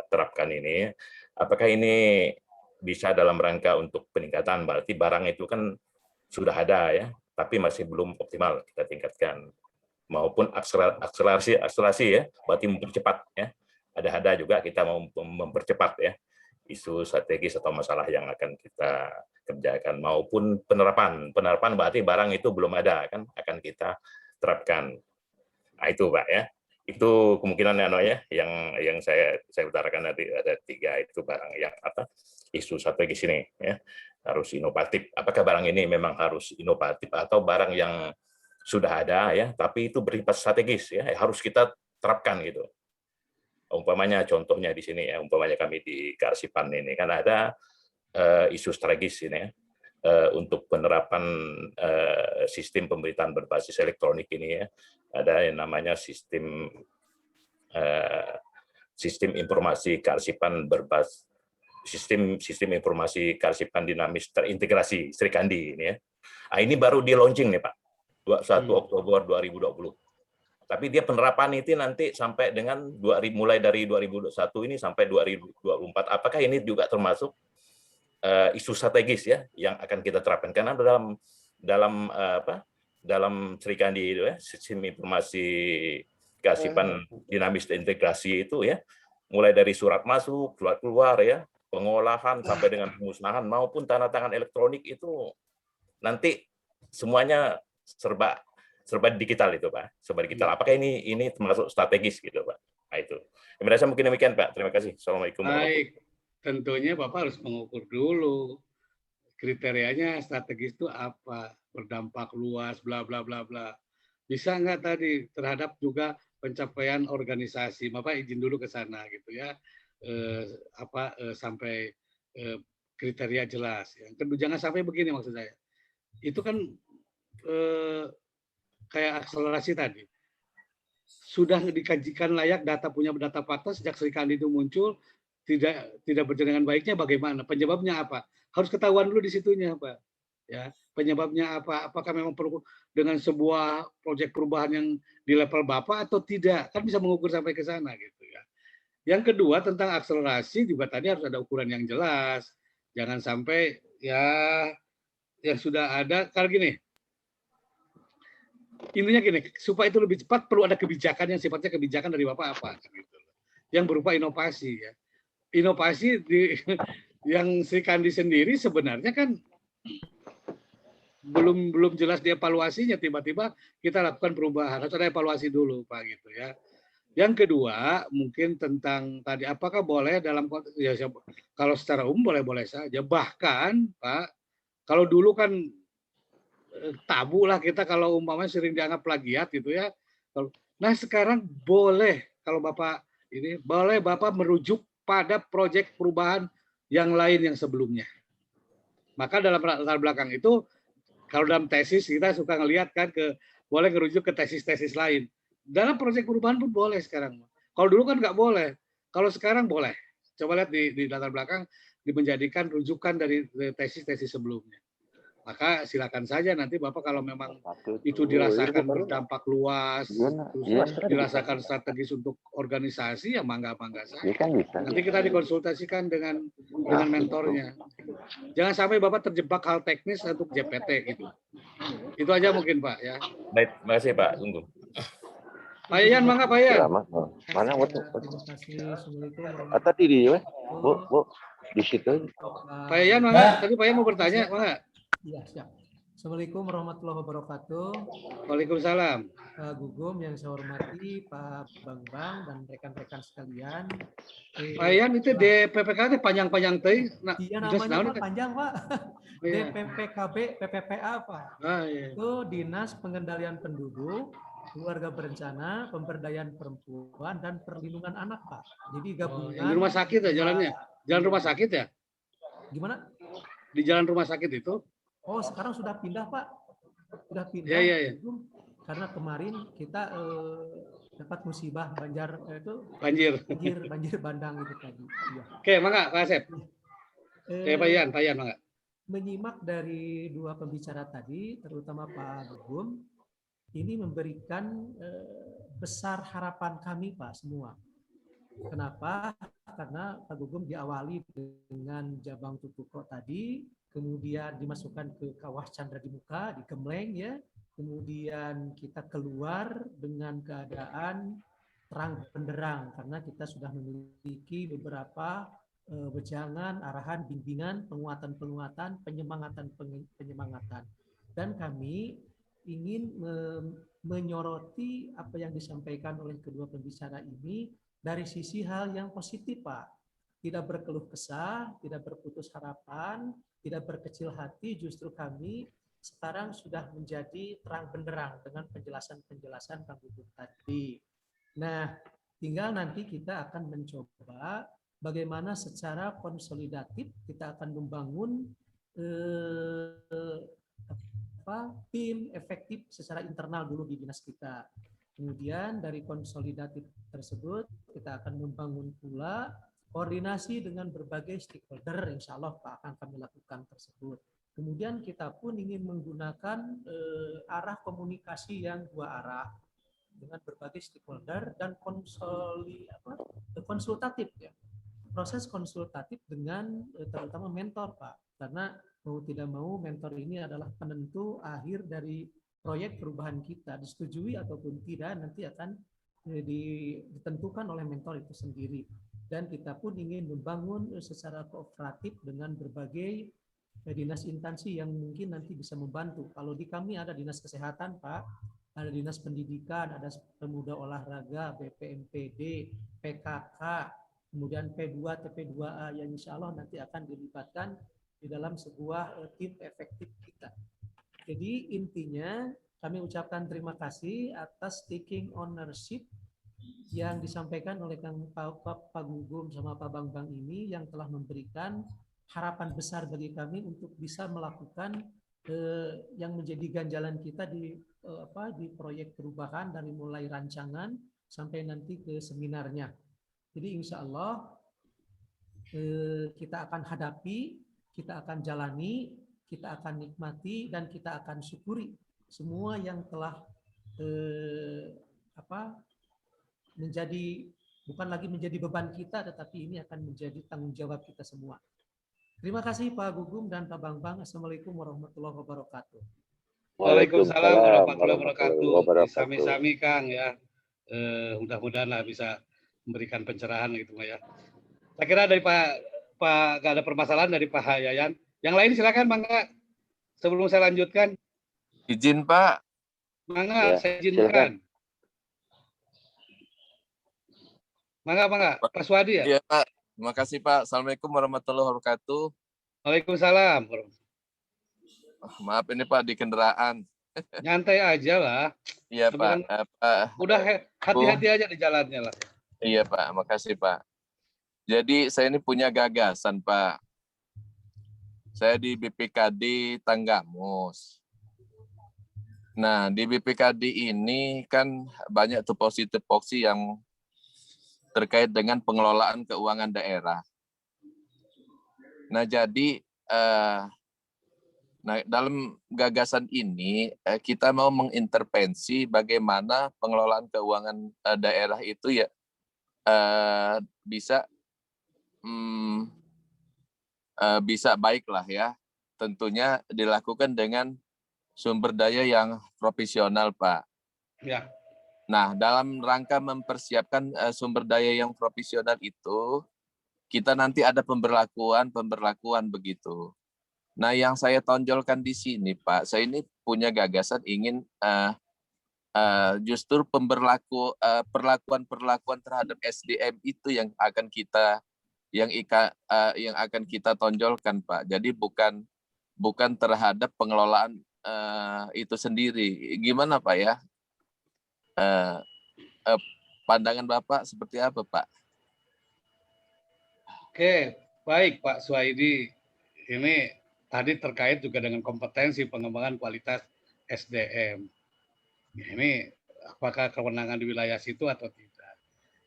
terapkan ini. Apakah ini bisa dalam rangka untuk peningkatan? Berarti barang itu kan sudah ada ya, tapi masih belum optimal kita tingkatkan. Maupun akselerasi ya, berarti mempercepat ya. Ada juga kita mau mempercepat ya isu strategis atau masalah yang akan kita kerjakan, maupun penerapan berarti barang itu belum ada kan akan kita terapkan. Nah itu Pak ya, itu kemungkinan ya yang saya utarakan tadi ada 3 itu barang yang isu strategis ini ya harus inovatif. Apakah barang ini memang harus inovatif atau barang yang sudah ada ya tapi itu bersifat strategis ya harus kita terapkan gitu. Umpamanya contohnya di sini ya, umpamanya kami di Kearsipan ini kan ada isu strategis ini ya, untuk penerapan sistem pemberitaan berbasis elektronik ini ya, ada yang namanya sistem informasi kearsipan berbasis sistem informasi kearsipan dinamis terintegrasi Srikandi ini ya. Nah, ini baru di launching nih Pak, 1 Oktober 2020. Tapi dia penerapan itu nanti sampai dengan mulai dari 2021 ini sampai 2024. Apakah ini juga termasuk isu strategis ya yang akan kita terapkan? Karena dalam Srikandi itu ya, sistem informasi kearsipan dinamis integrasi itu ya, mulai dari surat masuk, surat keluar ya, pengolahan sampai dengan pemusnahan maupun tanda tangan elektronik itu nanti semuanya serba digital itu Pak, serba digital. Apakah ini termasuk strategis gitu Pak? Nah itu. Saya mungkin demikian Pak. Terima kasih. Assalamualaikum. Baik, tentunya Bapak harus mengukur dulu kriterianya strategis itu apa, berdampak luas, bla bla bla bla. Bisa nggak tadi terhadap juga pencapaian organisasi? Bapak izin dulu ke sana gitu ya, sampai kriteria jelas. Yang kedua jangan sampai begini maksud saya. Itu kan kayak akselerasi tadi. Sudah dikajikan layak punya data fakta sejak Srikandi itu muncul tidak berjalan dengan baiknya bagaimana? Penyebabnya apa? Harus ketahuan dulu di situnya, Pak. Ya, penyebabnya apa? Apakah memang perlu dengan sebuah proyek perubahan yang di level Bapak atau tidak? Kan bisa mengukur sampai ke sana gitu ya. Yang kedua tentang akselerasi juga tadi harus ada ukuran yang jelas. Jangan sampai ya yang sudah ada kalau gini. Intinya gini, supaya itu lebih cepat perlu ada kebijakan yang sifatnya kebijakan dari Bapak apa gitu. Yang berupa inovasi ya. Inovasi yang Srikandi sendiri sebenarnya kan belum jelas dievaluasinya, tiba-tiba kita lakukan perubahan. Harus ada evaluasi dulu Pak gitu ya. Yang kedua mungkin tentang tadi apakah boleh dalam ya, kalau secara umum boleh-boleh saja. Bahkan Pak, kalau dulu kan tabu lah kita kalau umpamanya sering dianggap plagiat gitu ya. Nah sekarang boleh kalau Bapak ini boleh Bapak merujuk pada proyek perubahan yang lain yang sebelumnya. Maka dalam latar belakang itu kalau dalam tesis kita suka ngelihat kan boleh ngerujuk ke tesis-tesis lain. Dalam proyek perubahan pun boleh sekarang. Kalau dulu kan nggak boleh. Kalau sekarang boleh. Coba lihat di latar belakang menjadikan rujukan dari tesis-tesis sebelumnya. Maka silakan saja nanti Bapak kalau memang itu dirasakan berdampak luas, dirasakan strategis untuk organisasi, ya mangga-mangga saja. Nanti kita dikonsultasikan dengan mentornya. Jangan sampai Bapak terjebak hal teknis untuk JPT gitu. Itu aja mungkin Pak ya. Baik, terima kasih Pak. Tunggu. Pak Yan, mangga Pak Yan. Mana waktu? Tadi di Bu, di situ. Pak Yan, mangga. Tadi Pak Yan mau bertanya, mangga. Iya, siap. Assalamualaikum warahmatullahi wabarakatuh. Waalaikumsalam. Pak Gugum yang saya hormati, Pak Bambang dan rekan-rekan sekalian. Pak Yan itu DPPK panjang-panjang teh. Iya namanya Pak, panjang Pak. DPPKB, PPPA Pak. Iya. Itu Dinas Pengendalian Penduduk, Keluarga Berencana, Pemberdayaan Perempuan dan Perlindungan Anak Pak. Jadi gabungan. Di rumah sakit ya jalannya? Jalan rumah sakit ya? Gimana? Di jalan rumah sakit itu? Oh, sekarang sudah pindah, Pak. Sudah pindah. Iya. Karena kemarin kita dapat musibah banjir bandang itu tadi. Ya. Oke, mangga Pak Asep. Pak Yan, mangga. Menyimak dari dua pembicara tadi, terutama Pak Gugum, ini memberikan besar harapan kami, Pak, semua. Kenapa? Karena Pak Gugum diawali dengan Jabang Tutuko tadi, kemudian dimasukkan ke Kawah Chandra di Muka, di Gemleng ya. Kemudian kita keluar dengan keadaan terang benderang karena kita sudah memiliki beberapa wejangan, arahan, bimbingan, penguatan-penguatan, penyemangatan. Dan kami ingin menyoroti apa yang disampaikan oleh kedua pembicara ini dari sisi hal yang positif, Pak. Tidak berkeluh kesah, tidak berputus harapan, tidak berkecil hati, justru kami sekarang sudah menjadi terang benderang dengan penjelasan-penjelasan Kang Gugum tadi. Nah, tinggal nanti kita akan mencoba bagaimana secara konsolidatif kita akan membangun tim efektif secara internal dulu di dinas kita. Kemudian dari konsolidatif tersebut kita akan membangun pula koordinasi dengan berbagai stakeholder, insya Allah Pak akan kami lakukan tersebut. Kemudian kita pun ingin menggunakan arah komunikasi yang dua arah dengan berbagai stakeholder dan konsultatif ya. Proses konsultatif dengan terutama mentor Pak, karena mau tidak mau mentor ini adalah penentu akhir dari proyek perubahan kita, disetujui ataupun tidak nanti akan ditentukan oleh mentor itu sendiri. Dan kita pun ingin membangun secara kooperatif dengan berbagai dinas instansi yang mungkin nanti bisa membantu. Kalau di kami ada dinas kesehatan Pak, ada dinas pendidikan, ada pemuda olahraga, BPMPD, PKK, kemudian P2, TP2A yang insya Allah nanti akan dilibatkan di dalam sebuah tim efektif kita. Jadi intinya kami ucapkan terima kasih atas taking ownership yang disampaikan oleh Pak Gugum sama Pak Bambang ini yang telah memberikan harapan besar bagi kami untuk bisa melakukan yang menjadi ganjalan kita di proyek perubahan dari mulai rancangan sampai nanti ke seminarnya. Jadi insya Allah kita akan hadapi, kita akan jalani, kita akan nikmati, dan kita akan syukuri semua yang telah menjadi bukan lagi menjadi beban kita, tetapi ini akan menjadi tanggung jawab kita semua. Terima kasih Pak Gugum dan Pak Bambang. Assalamualaikum warahmatullahi wabarakatuh. Waalaikumsalam warahmatullahi wabarakatuh. Sami-sami Kang ya. Mudah-mudahan lah bisa memberikan pencerahan gitu ya. Saya kira dari Pak gak ada permasalahan dari Pak Yayan. Yang lain silakan Mangga. Sebelum saya lanjutkan. Izin Pak. Mangga, saya izinkan. Mangga. Pak Swadi ya? Iya Pak. Terima kasih Pak. Assalamualaikum warahmatullahi wabarakatuh. Waalaikumsalam. Maaf ini Pak di kendaraan. Nyantai aja lah. Iya Pak. Udah hati-hati aja di jalannya lah. Iya Pak. Makasih Pak. Jadi saya ini punya gagasan Pak. Saya di BPKD Tanggamus. Nah di BPKD ini kan banyak tupoksi-tupoksi yang terkait dengan pengelolaan keuangan daerah. Nah, jadi dalam gagasan ini kita mau mengintervensi bagaimana pengelolaan keuangan daerah itu ya bisa baik lah ya. Tentunya dilakukan dengan sumber daya yang profesional, Pak. Ya. Nah, dalam rangka mempersiapkan sumber daya yang profesional itu, kita nanti ada pemberlakuan begitu. Nah, yang saya tonjolkan di sini, Pak, saya ini punya gagasan ingin justru perlakuan terhadap SDM itu yang akan kita tonjolkan, Pak. Jadi bukan terhadap pengelolaan itu sendiri. Gimana, Pak ya? Pandangan Bapak seperti apa, Pak? Oke, baik Pak Suhaidi. Ini tadi terkait juga dengan kompetensi pengembangan kualitas SDM. Ini apakah kewenangan di wilayah situ atau tidak.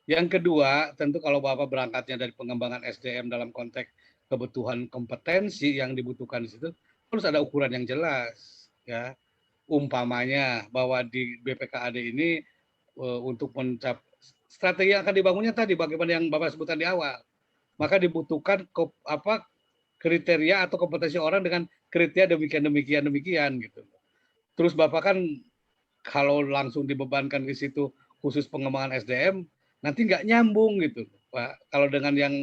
Yang kedua, tentu kalau Bapak berangkatnya dari pengembangan SDM dalam konteks kebutuhan kompetensi yang dibutuhkan di situ, harus ada ukuran yang jelas. Ya. Umpamanya bahwa di BPKAD ini untuk strategi yang akan dibangunnya tadi bagaimana yang Bapak sebutkan di awal. Maka dibutuhkan kriteria atau kompetensi orang dengan kriteria demikian gitu. Terus Bapak kan kalau langsung dibebankan ke situ khusus pengembangan SDM nanti nggak nyambung gitu, Pak. Kalau dengan yang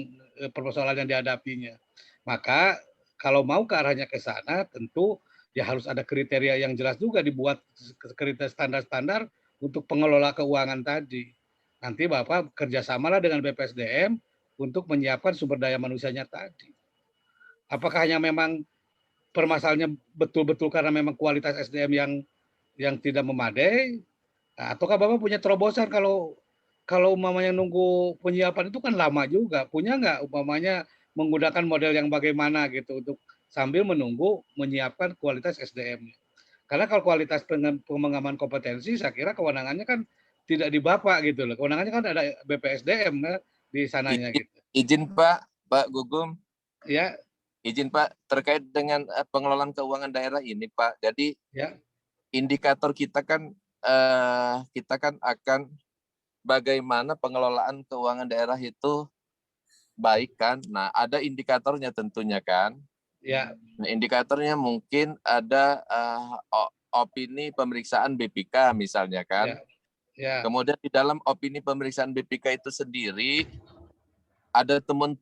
persoalan yang dihadapinya. Maka kalau mau ke arahnya ke sana tentu ya harus ada kriteria yang jelas juga, dibuat kriteria standar-standar untuk pengelola keuangan tadi. Nanti Bapak kerjasamalah dengan BPSDM untuk menyiapkan sumber daya manusianya tadi. Apakah hanya memang permasalahannya betul-betul karena memang kualitas SDM yang tidak memadai, ataukah Bapak punya terobosan kalau umpamanya nunggu penyiapan itu kan lama juga, punya nggak umpamanya menggunakan model yang bagaimana gitu untuk sambil menunggu menyiapkan kualitas SDM-nya. Karena kalau kualitas pengembangan kompetensi, saya kira kewenangannya kan tidak di Bapak gitu loh. Kewenangannya kan ada BPSDM kan, di sananya gitu. Izin Pak Gugum. Ya. Izin Pak, terkait dengan pengelolaan keuangan daerah ini Pak. Jadi ya, indikator kita kan akan bagaimana pengelolaan keuangan daerah itu baik kan. Nah, ada indikatornya tentunya kan. Ya. Nah, indikatornya mungkin ada opini pemeriksaan BPK misalnya kan. Ya. Kemudian di dalam opini pemeriksaan BPK itu sendiri ada temuan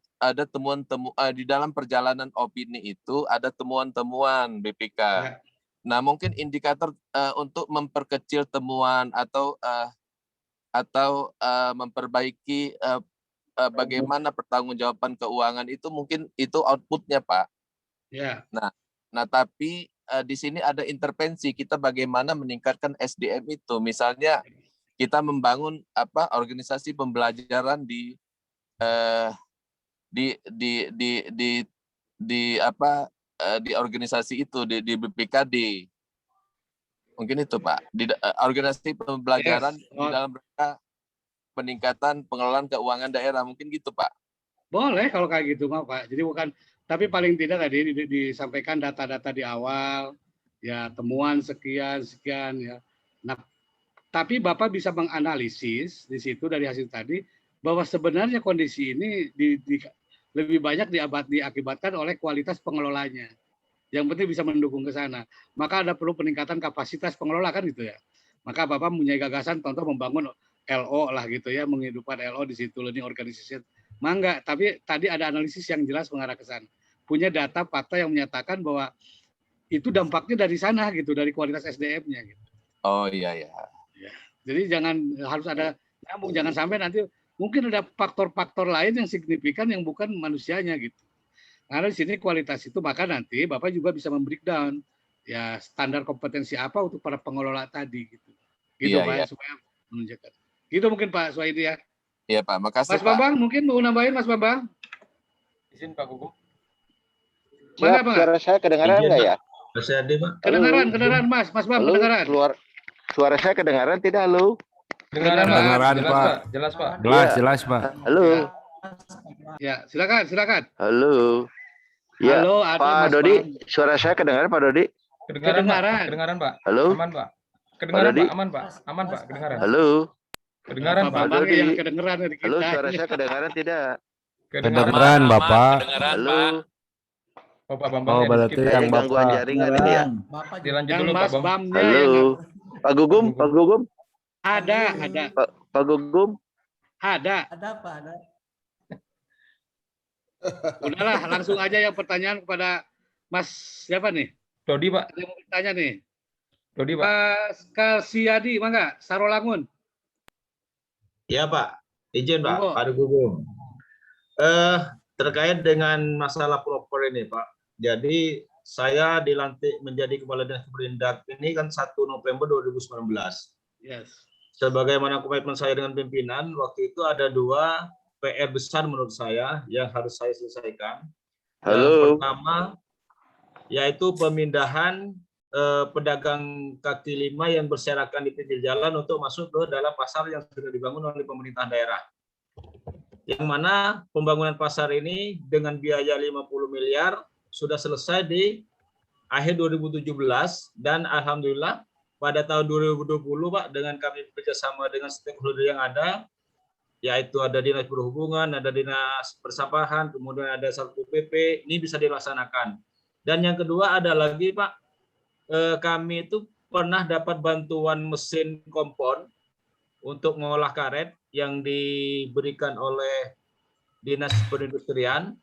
di dalam perjalanan opini itu ada temuan-temuan BPK. Ya. Nah, mungkin indikator untuk memperkecil temuan atau memperbaiki bagaimana pertanggungjawaban keuangan itu mungkin itu outputnya Pak. Ya. Nah tapi di sini ada intervensi kita bagaimana meningkatkan SDM itu. Misalnya kita membangun organisasi pembelajaran di organisasi itu di BPKD. Mungkin itu Pak. Di organisasi pembelajaran di dalam rangka peningkatan pengelolaan keuangan daerah, mungkin gitu Pak. Boleh kalau kayak gitu Pak. Jadi bukan, tapi paling tidak tadi disampaikan data-data di awal, ya temuan sekian ya. Nah, tapi Bapak bisa menganalisis di situ dari hasil tadi bahwa sebenarnya kondisi ini lebih banyak diakibatkan oleh kualitas pengelolanya. Yang penting bisa mendukung ke sana. Maka ada perlu peningkatan kapasitas pengelola kan gitu ya. Maka Bapak punya gagasan contoh membangun LO lah gitu ya, menghidupkan LO di situ, learning organization. Mangga, tapi tadi ada analisis yang jelas mengarah ke sana. Punya data fakta yang menyatakan bahwa itu dampaknya dari sana gitu, dari kualitas SDM-nya gitu. Oh iya ya. Jadi harus ada nyambung, jangan sampai nanti mungkin ada faktor-faktor lain yang signifikan yang bukan manusianya gitu. Karena di sini kualitas itu, maka nanti Bapak juga bisa membreakdown ya standar kompetensi apa untuk para pengelola tadi gitu. Gitu iya, Pak, iya. supaya menunjukkan. Gitu mungkin Pak Suhaidi ya. Iya Pak, makasih Mas Bambang mungkin mau nambahin Mas Bambang? Izin Pak Gugum. Mana Pak? Suara saya kedengaran nggak ya? Mas Ade, Pak. Kedengaran Mas Bambang kedengaran. Suara saya kedengaran tidak halo? Kedengaran Pak. Pak. Jelas Pak. Jelas Pak. Halo. Ya, silakan. Halo. Ya, Halo, ada Pak Mas Dodi, Bang. suara saya kedengaran Pak Dodi? Kedengaran Pak. Halo. Aman Pak. Kedengaran Dodi? Pak, aman Pak, kedengaran. Halo. Kedengaran Pak Pak. Bambang Dodi. yang kedengeran dari kita. Halo, suara saya kedengaran tidak? Kedengeran Bapak. Halo. Oh Pak Bambang. Oh berarti yang Gangguan Bapak. jaringan ini ya? Dilanjut Yang dulu Pak Mas Bambang. Bamnya Halo. yang Pak Gugum. ada. Pak Gugum. Ada. Ada Pak, ada. Udahlah, langsung aja yang pertanyaan kepada Mas siapa nih? Dodi Pak. Ada yang mau bertanya nih. Dodi Pak. Pak Kalsiadi, mangga, Sarolangun. Ya Pak, izin Pak, Monggo. Pak Gugum. Terkait dengan masalah proper ini Pak, jadi saya dilantik menjadi Kepala Dinas Perindak ini kan 1 November 2019. Yes. Sebagaimana komitmen saya dengan pimpinan, waktu itu ada 2 PR besar menurut saya yang harus saya selesaikan. Yang Halo. pertama, yaitu pemindahan pedagang kaki lima yang berserakan di pinggir jalan untuk masuk ke dalam pasar yang sudah dibangun oleh pemerintah daerah. Yang mana pembangunan pasar ini dengan biaya 50 miliar sudah selesai di akhir 2017 dan alhamdulillah pada tahun 2020 Pak dengan kami bekerjasama dengan stakeholder yang ada yaitu ada dinas perhubungan, ada dinas persampahan, kemudian ada Satpol PP, ini bisa dilaksanakan. Dan yang kedua ada lagi Pak, kami itu pernah dapat bantuan mesin kompon untuk mengolah karet yang diberikan oleh Dinas Perindustrian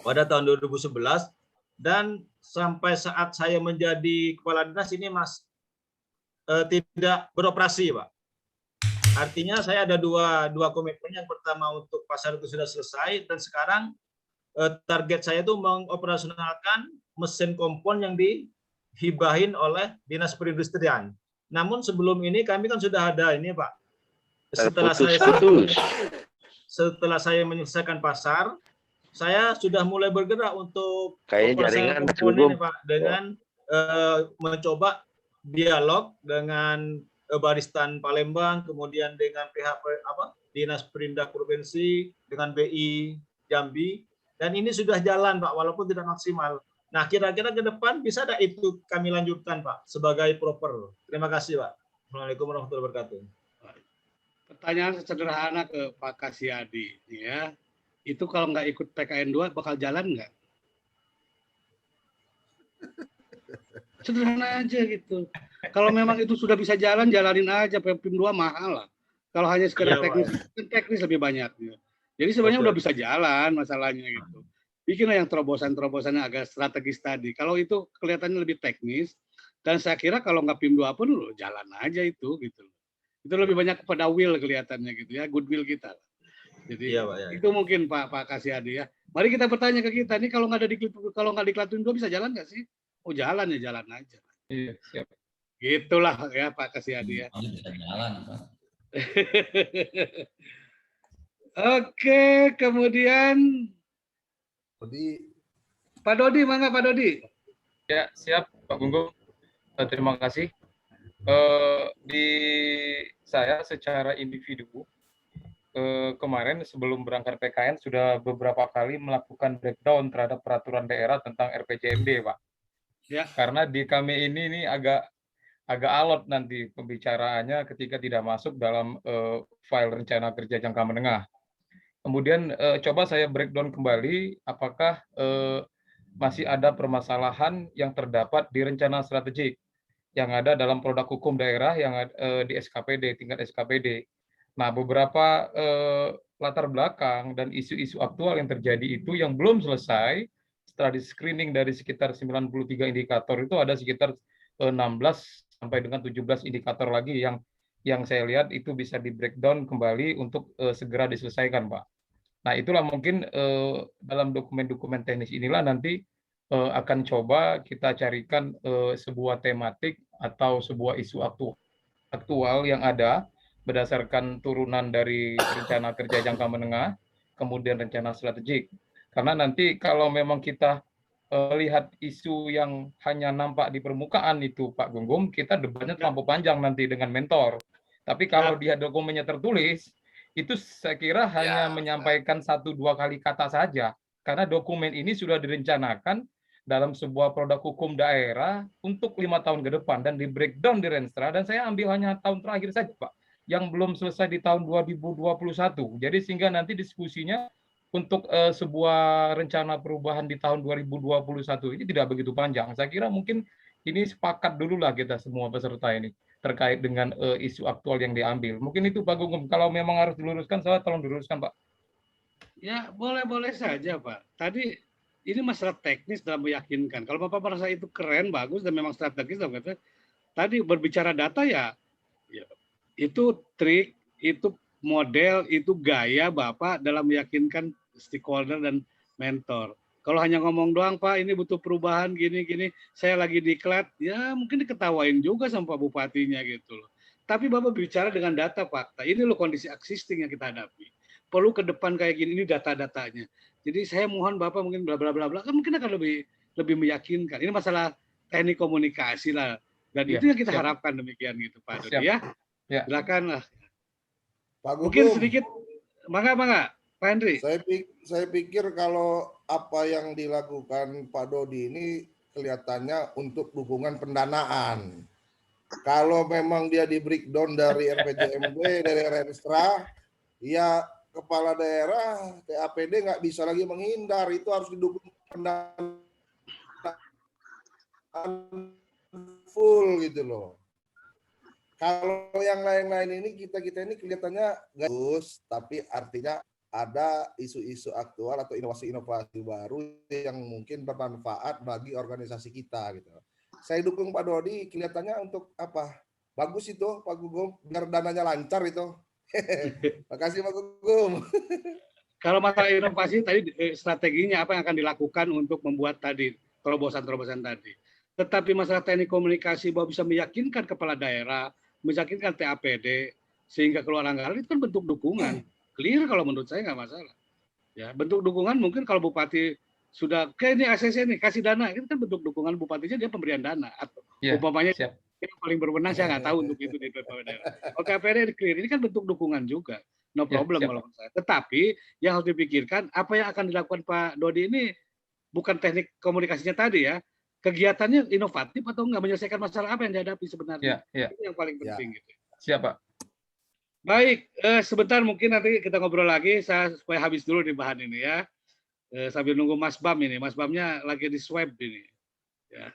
pada tahun 2011, dan sampai saat saya menjadi kepala dinas ini tidak beroperasi Pak. Artinya saya ada dua komitmen. Yang pertama untuk pasar itu sudah selesai, dan sekarang target saya itu mengoperasionalkan mesin kompon yang dihibahin oleh Dinas Perindustrian. Namun sebelum ini kami kan sudah ada ini Pak. Setelah saya menyelesaikan pasar, saya sudah mulai bergerak untuk operasional kompon ini Pak, dengan mencoba dialog dengan Baristan Palembang, kemudian dengan pihak Dinas Perindak Provinsi, dengan BI Jambi, dan ini sudah jalan Pak, walaupun tidak maksimal. Nah, kira-kira ke depan bisa ada itu kami lanjutkan Pak, sebagai proper. Terima kasih Pak. Assalamualaikum warahmatullahi wabarakatuh. Pertanyaan sederhana ke Pak Kasyadi, ya. Itu kalau nggak ikut PKN 2 bakal jalan nggak? Sederhana aja gitu. Kalau memang itu sudah bisa jalan, jalanin aja. PIM 2 mahal lah. Kalau hanya sekedar teknis lebih banyak. Jadi sebenarnya udah bisa jalan masalahnya gitu. Bikinlah yang terobosan-terobosannya agak strategis tadi. Kalau itu kelihatannya lebih teknis, dan saya kira kalau nggak PIM 2 pun jalan aja itu gitu. Itu lebih banyak kepada will kelihatannya gitu ya, goodwill kita. Jadi itu mungkin Pak Kasyadi ya. Mari kita bertanya ke kita, ini kalau nggak di Klaten 2 bisa jalan nggak sih? Oh jalan ya, jalan aja. Iya, siap. Gitulah ya Pak Kasyadi ya. Bisa jalan, Pak. Oke, kemudian Pak Dodi, mangga Pak Dodi. Ya, siap Pak Gunggung. Terima kasih. Di saya secara individu kemarin sebelum berangkat PKN sudah beberapa kali melakukan breakdown terhadap peraturan daerah tentang RPJMD, Pak. Ya. Karena di kami ini agak alot nanti pembicaraannya ketika tidak masuk dalam file rencana kerja jangka menengah. Kemudian coba saya breakdown kembali apakah masih ada permasalahan yang terdapat di rencana strategik yang ada dalam produk hukum daerah yang di SKPD, tingkat SKPD. Nah, beberapa latar belakang dan isu-isu aktual yang terjadi itu yang belum selesai, setelah di screening dari sekitar 93 indikator itu ada sekitar 16 sampai dengan 17 indikator lagi yang saya lihat itu bisa di breakdown kembali untuk segera diselesaikan, Pak. Nah, itulah mungkin dalam dokumen-dokumen teknis inilah nanti akan coba kita carikan sebuah tematik atau sebuah isu aktual yang ada berdasarkan turunan dari rencana kerja jangka menengah, kemudian rencana strategik. Karena nanti kalau memang kita lihat isu yang hanya nampak di permukaan itu, Pak Gunggung, kita debatnya terlampau panjang nanti dengan mentor. Tapi kalau dia dokumennya tertulis, itu saya kira hanya menyampaikan 1-2 kali kata saja. Karena dokumen ini sudah direncanakan dalam sebuah produk hukum daerah untuk 5 tahun ke depan dan di breakdown di Renstra, dan saya ambil hanya tahun terakhir saja, Pak, yang belum selesai di tahun 2021. Jadi sehingga nanti diskusinya untuk sebuah rencana perubahan di tahun 2021 ini tidak begitu panjang. Saya kira mungkin ini sepakat dulu lah kita semua peserta ini terkait dengan isu aktual yang diambil. Mungkin itu Pak Gunggung. Kalau memang harus diluruskan, saya tolong diluruskan, Pak. Ya, boleh-boleh saja, Pak. Tadi ini masalah teknis dalam meyakinkan. Kalau Bapak merasa itu keren, bagus, dan memang strategis, tadi berbicara data ya itu trik, itu model, itu gaya Bapak dalam meyakinkan stakeholder dan mentor. Kalau hanya ngomong doang, Pak, ini butuh perubahan, gini-gini, saya lagi diklat, ya mungkin diketawain juga sama Pak Bupatinya gitu loh. Tapi Bapak bicara dengan data fakta, ini loh kondisi existing yang kita hadapi. Perlu ke depan kayak gini, ini data-datanya. Jadi saya mohon Bapak mungkin bla bla bla bla, kan mungkin akan lebih meyakinkan. Ini masalah teknik komunikasi lah. Dan itu yang kita harapkan demikian gitu Pak Dodi ya. Silakan lah. Pak Gunggung, mungkin sedikit, mangga Pak Henry. Saya pikir kalau apa yang dilakukan Pak Dodi ini kelihatannya untuk dukungan pendanaan. Kalau memang dia di breakdown dari RPJMD, dari Renstra, ya kepala daerah TAPD nggak bisa lagi menghindar, itu harus didukung pendanaan full gitu loh. Kalau yang lain-lain ini kita ini kelihatannya bagus, tapi artinya ada isu-isu aktual atau inovasi-inovasi baru yang mungkin bermanfaat bagi organisasi kita gitu. Saya dukung Pak Dodi, kelihatannya untuk apa? Bagus itu Pak Gugum, biar dananya lancar itu. Makasih Pak Gugum. Kalau masalah inovasi tadi strateginya apa yang akan dilakukan untuk membuat tadi terobosan-terobosan tadi. Tetapi masalah teknik komunikasi bahwa bisa meyakinkan kepala daerah, meyakinkan TAPD sehingga keluar anggaran itu kan bentuk dukungan. Clear kalau menurut saya nggak masalah. Ya, bentuk dukungan mungkin kalau bupati sudah kayak ini ACC nih kasih dana, itu kan bentuk dukungan bupatinya, dia pemberian dana atau umpamanya yang paling berwenang saya nggak tahu untuk itu di kepala daerah. Kalau TAPD clear, ini kan bentuk dukungan juga. No problem kalau menurut saya. Tetapi yang harus dipikirkan apa yang akan dilakukan Pak Dodi ini bukan teknik komunikasinya tadi ya, kegiatannya inovatif atau enggak, menyelesaikan masalah apa yang dihadapi sebenarnya. Itu yang paling penting gitu. Siapa? Baik, sebentar mungkin nanti kita ngobrol lagi, saya supaya habis dulu di bahan ini ya. Sambil nunggu Mas Bam ini, Mas Bamnya lagi di swab ini. Ya.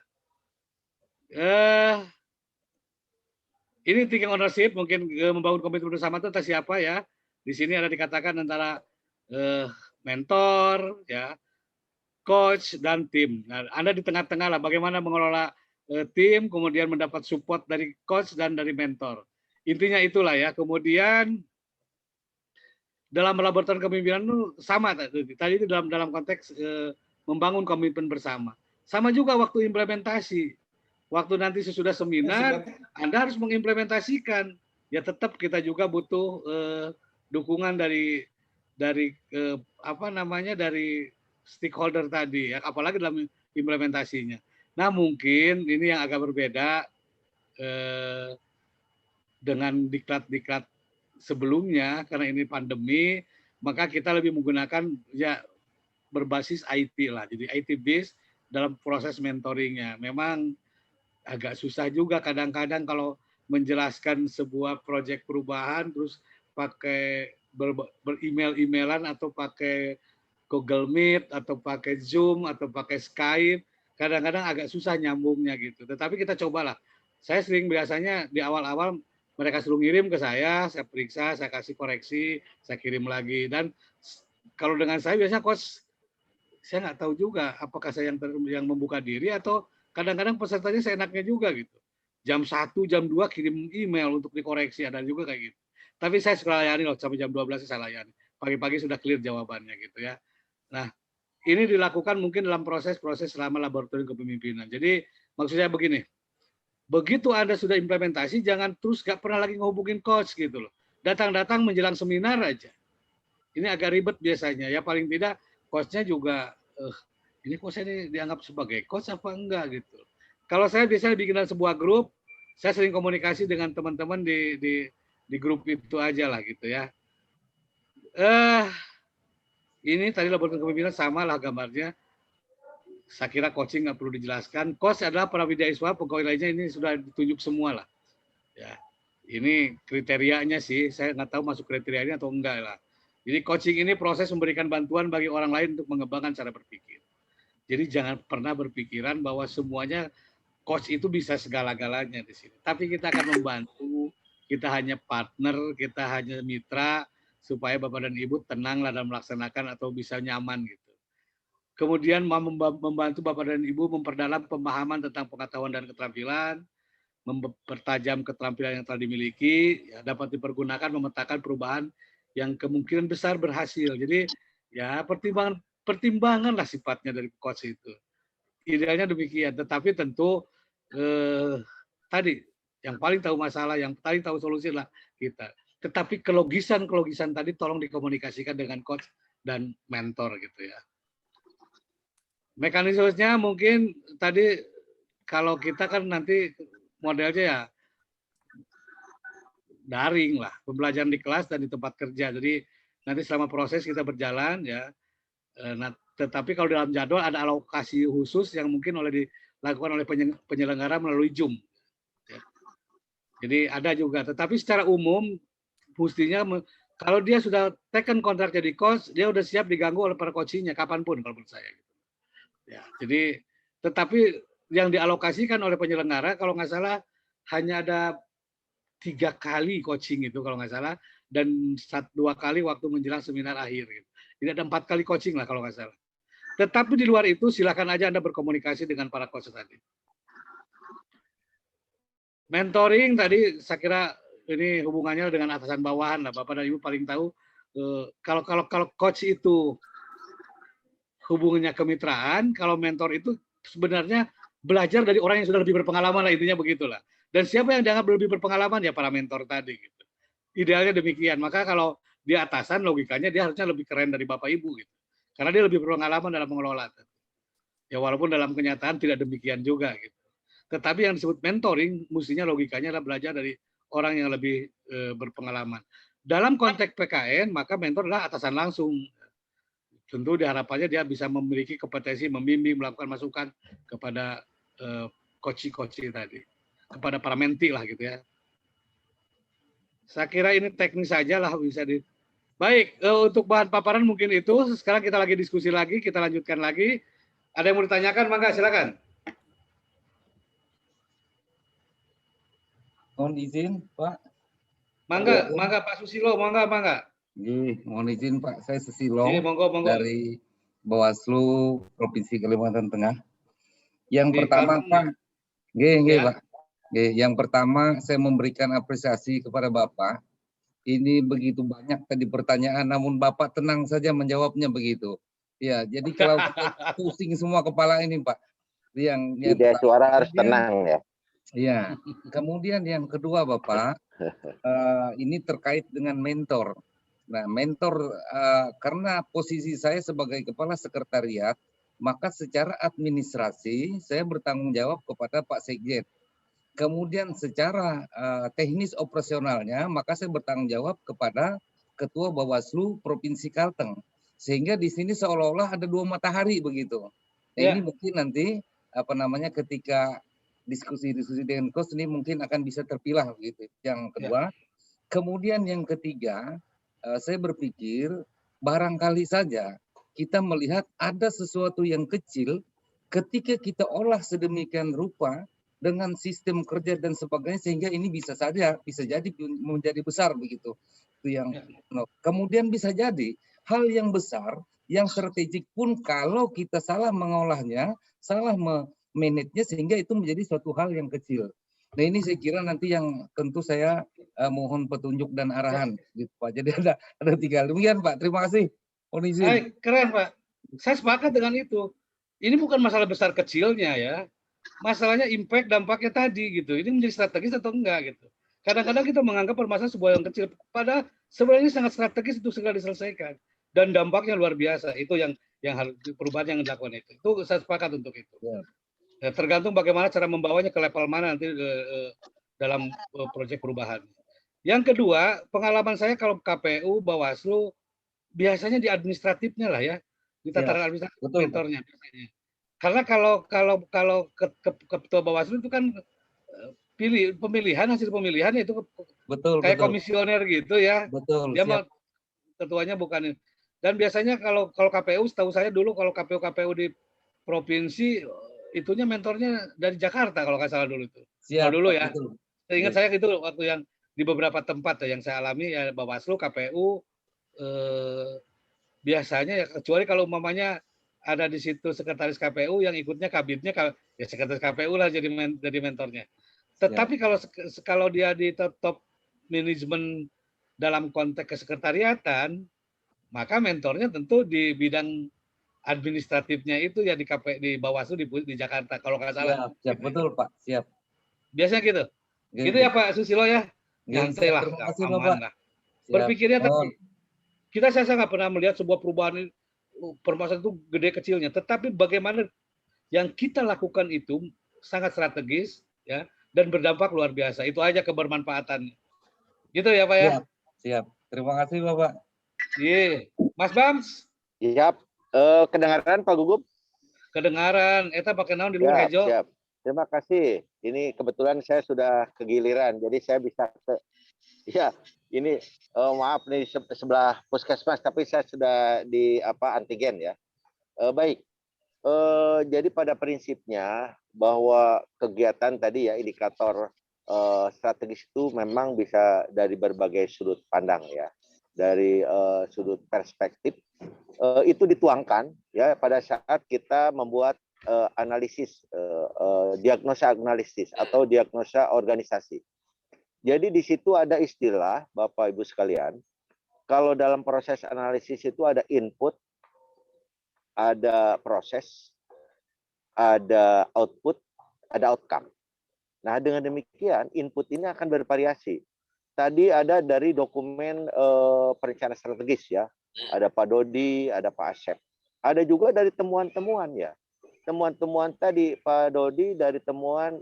Ini thinking ownership, mungkin membangun komitmen bersama itu entah siapa ya. Di sini ada dikatakan antara mentor, ya, coach dan tim. Nah, Anda di tengah-tengah lah, bagaimana mengelola tim, kemudian mendapat support dari coach dan dari mentor. Intinya itulah ya. Kemudian dalam laboratorium kepemimpinan itu sama tadi itu dalam konteks membangun komitmen bersama. Sama juga waktu implementasi. Waktu nanti sesudah seminar, Anda harus mengimplementasikan. Ya tetap kita juga butuh dukungan dari apa namanya, dari stakeholder tadi ya, apalagi dalam implementasinya. Nah mungkin ini yang agak berbeda dengan diklat-diklat sebelumnya, karena ini pandemi, maka kita lebih menggunakan ya berbasis IT lah. Jadi IT based dalam proses mentoringnya. Memang agak susah juga kadang-kadang kalau menjelaskan sebuah proyek perubahan terus pakai ber-email-emailan atau pakai Google Meet atau pakai Zoom atau pakai Skype, kadang-kadang agak susah nyambungnya gitu. Tetapi kita cobalah. Saya sering biasanya di awal-awal mereka suruh ngirim ke saya periksa, saya kasih koreksi, saya kirim lagi. Dan kalau dengan saya biasanya coach, saya nggak tahu juga apakah saya yang membuka diri atau kadang-kadang pesertanya seenaknya juga gitu. Jam 1, jam 2 kirim email untuk dikoreksi, ada juga kayak gitu. Tapi saya suka layani loh, sampai jam 12 saya layani. Pagi-pagi sudah clear jawabannya gitu ya. Nah, ini dilakukan mungkin dalam proses-proses selama laboratorium kepemimpinan. Jadi maksudnya begini, begitu Anda sudah implementasi, jangan terus gak pernah lagi ngehubungin coach gitu loh. Datang-datang menjelang seminar aja. Ini agak ribet biasanya. Ya paling tidak coachnya juga, ini kok saya dianggap sebagai coach apa enggak gitu. Kalau saya biasanya bikin sebuah grup, saya sering komunikasi dengan teman-teman di grup itu aja lah gitu ya. Ini tadi laboratorium kepemimpinan sama lah gambarnya. Saya kira coaching nggak perlu dijelaskan. Coach adalah para widyaswa, pegawai lainnya ini sudah ditunjuk semua lah. Ya, ini kriterianya sih. Saya nggak tahu masuk kriterianya atau enggak lah. Jadi coaching ini proses memberikan bantuan bagi orang lain untuk mengembangkan cara berpikir. Jadi jangan pernah berpikiran bahwa semuanya coach itu bisa segala-galanya di sini. Tapi kita akan membantu, kita hanya partner, kita hanya mitra, supaya Bapak dan Ibu tenanglah dalam melaksanakan atau bisa nyaman gitu. Kemudian membantu Bapak dan Ibu memperdalam pemahaman tentang pengetahuan dan keterampilan, mempertajam keterampilan yang telah dimiliki, ya, dapat dipergunakan memetakan perubahan yang kemungkinan besar berhasil. Jadi ya pertimbangan lah sifatnya dari coach itu. Idealnya demikian, tetapi tentu tadi yang paling tahu masalah, yang paling tahu solusi adalah kita. Tetapi kelogisan tadi tolong dikomunikasikan dengan coach dan mentor gitu ya. Mekanismenya mungkin tadi kalau kita kan nanti modelnya ya daring lah, pembelajaran di kelas dan di tempat kerja. Jadi nanti selama proses kita berjalan ya. Nah, tetapi kalau dalam jadwal ada alokasi khusus yang mungkin dilakukan oleh penyelenggara melalui Zoom. Ya. Jadi ada juga. Tetapi secara umum mestinya Kalau dia sudah taken kontrak jadi coach, dia udah siap diganggu oleh para coachingnya kapanpun kalau menurut saya. Ya, jadi tetapi yang dialokasikan oleh penyelenggara kalau nggak salah hanya ada 3 kali coaching itu kalau nggak salah dan 2 kali waktu menjelang seminar akhir. Gitu. Jadi ada 4 kali coaching lah kalau nggak salah. Tetapi di luar itu silakan aja Anda berkomunikasi dengan para coach tadi. Mentoring tadi saya kira ini hubungannya dengan atasan bawahan lah. Bapak dan Ibu paling tahu kalau coach itu hubungannya kemitraan, kalau mentor itu sebenarnya belajar dari orang yang sudah lebih berpengalaman lah, intinya begitulah. Dan siapa yang dianggap lebih berpengalaman ya para mentor tadi gitu. Idealnya demikian. Maka kalau dia atasan logikanya dia harusnya lebih keren dari Bapak Ibu gitu. Karena dia lebih berpengalaman dalam mengelola. Ya walaupun dalam kenyataan tidak demikian juga gitu. Tetapi yang disebut mentoring mestinya logikanya adalah belajar dari orang yang lebih berpengalaman. Dalam konteks PKN maka mentor adalah atasan langsung. Tentu diharapkannya dia bisa memiliki kompetensi membimbing, melakukan masukan kepada coach-coach tadi, kepada para menti lah gitu ya. Saya kira ini teknis saja lah bisa di. Baik, untuk bahan paparan mungkin itu. Sekarang kita lagi diskusi lagi, kita lanjutkan lagi. Ada yang mau ditanyakan, mangga silakan. Mohon izin, Pak. Mangga Pak Susilo, mangga. Mohon izin Pak, saya Susilo monggo. dari Bawaslu Provinsi Kalimantan Tengah. Yang pertama Pak, Pak. Yang pertama saya memberikan apresiasi kepada Bapak. Ini begitu banyak tadi pertanyaan, namun Bapak tenang saja menjawabnya begitu. Ya, jadi kalau kita pusing semua kepala ini Pak. Yang suara harus tenang ya. Iya. Kemudian yang kedua Bapak, ini terkait dengan mentor. Nah, mentor karena posisi saya sebagai kepala sekretariat, maka secara administrasi saya bertanggung jawab kepada Pak Sekjen. Kemudian secara teknis operasionalnya, maka saya bertanggung jawab kepada Ketua Bawaslu Provinsi Kalteng. Sehingga di sini seolah-olah ada 2 matahari begitu. Nah, ini mungkin nanti ketika diskusi dengan coach ini mungkin akan bisa terpilah begitu. Yang kedua, kemudian yang ketiga, saya berpikir barangkali saja kita melihat ada sesuatu yang kecil ketika kita olah sedemikian rupa dengan sistem kerja dan sebagainya sehingga ini bisa jadi menjadi besar begitu. Itu yang kemudian bisa jadi hal yang besar yang strategik pun kalau kita salah mengolahnya, salah memanagenya sehingga itu menjadi suatu hal yang kecil. Nah ini saya kira nanti yang tentu saya mohon petunjuk dan arahan gitu Pak. Jadi ada 3 demikian Pak. Terima kasih. Mohon izin. Baik, keren Pak. Saya sepakat dengan itu. Ini bukan masalah besar kecilnya ya. Masalahnya impact dampaknya tadi gitu. Ini menjadi strategis atau enggak gitu. Kadang-kadang kita menganggap permasalahan sebuah yang kecil, padahal sebenarnya sangat strategis untuk segera diselesaikan dan dampaknya luar biasa. Itu yang harus perubahan yang dilakukan itu. Itu saya sepakat untuk itu. Ya, tergantung bagaimana cara membawanya ke level mana nanti dalam proyek perubahan. Yang kedua, pengalaman saya kalau KPU, Bawaslu biasanya di administratifnya lah ya, di tataran administratif mentornya biasanya. Karena kalau ketua Bawaslu itu kan hasil pemilihan itu kayak komisioner gitu ya. Betul. Dia mau ketuanya bukan. Dan biasanya kalau KPU, setahu saya dulu kalau KPU di provinsi itunya mentornya dari Jakarta kalau nggak salah dulu itu. Kalau dulu ya. Ingat saya gitu waktu yang di beberapa tempat yang saya alami ya Bawaslu, KPU biasanya ya kecuali kalau umpamanya ada di situ sekretaris KPU yang ikutnya kabinetnya ya sekretaris KPU lah jadi mentornya. Tetapi kalau dia di top manajemen dalam konteks kesekretariatan, maka mentornya tentu di bidang administratifnya itu ya di Bawaslu di Jakarta kalau nggak salah. Siap, betul Pak, siap. Biasanya gitu. Gitu ya Pak Susilo ya. Nyantai lah, aman lah. Berpikirnya tapi saya nggak pernah melihat sebuah perubahan permasalahan itu gede kecilnya, tetapi bagaimana yang kita lakukan itu sangat strategis ya dan berdampak luar biasa. Itu aja kebermanfaatannya. Gitu ya Pak ya. Siap. Terima kasih Bapak. Iya. Mas Bams. Siap. Kedengaran Pak Gugup? Kedengaran. Eta pakai naon di luar Hejo. Siap. Terima kasih. Ini kebetulan saya sudah kegiliran, jadi saya bisa Ya, ini maaf nih sebelah puskesmas, tapi saya sudah di antigen ya. Baik, jadi pada prinsipnya bahwa kegiatan tadi ya indikator strategis itu memang bisa dari berbagai sudut pandang ya, dari sudut perspektif itu dituangkan ya pada saat kita membuat analisis diagnosa analisis atau diagnosa organisasi. Jadi di situ ada istilah Bapak Ibu sekalian, kalau dalam proses analisis itu ada input, ada proses, ada output, ada outcome. Nah, dengan demikian input ini akan bervariasi. Tadi ada dari dokumen perencanaan strategis ya, ada Pak Dodi, ada Pak Asep. Ada juga dari temuan-temuan ya. Temuan-temuan tadi Pak Dodi dari temuan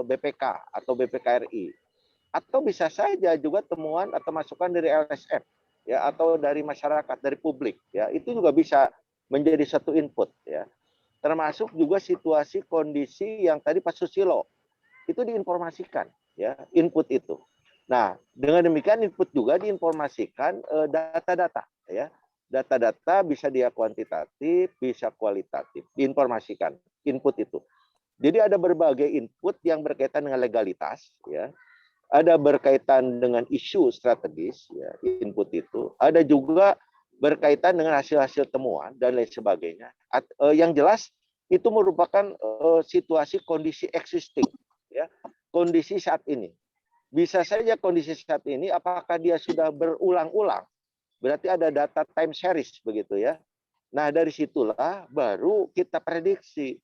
BPK atau BPKRI. Atau bisa saja juga temuan atau masukan dari LSM ya, atau dari masyarakat, dari publik ya. Itu juga bisa menjadi satu input ya. Termasuk juga situasi kondisi yang tadi Pak Susilo itu diinformasikan ya, input itu. Nah, dengan demikian input juga diinformasikan data-data ya. Data-data bisa dia kuantitatif, bisa kualitatif, diinformasikan input itu. Jadi ada berbagai input yang berkaitan dengan legalitas ya. Ada berkaitan dengan isu strategis ya, input itu. Ada juga berkaitan dengan hasil-hasil temuan dan lain sebagainya. Yang jelas itu merupakan situasi kondisi existing ya, kondisi saat ini. Bisa saja kondisi saat ini apakah dia sudah berulang-ulang, berarti ada data time series begitu ya. Nah, dari situlah baru kita prediksi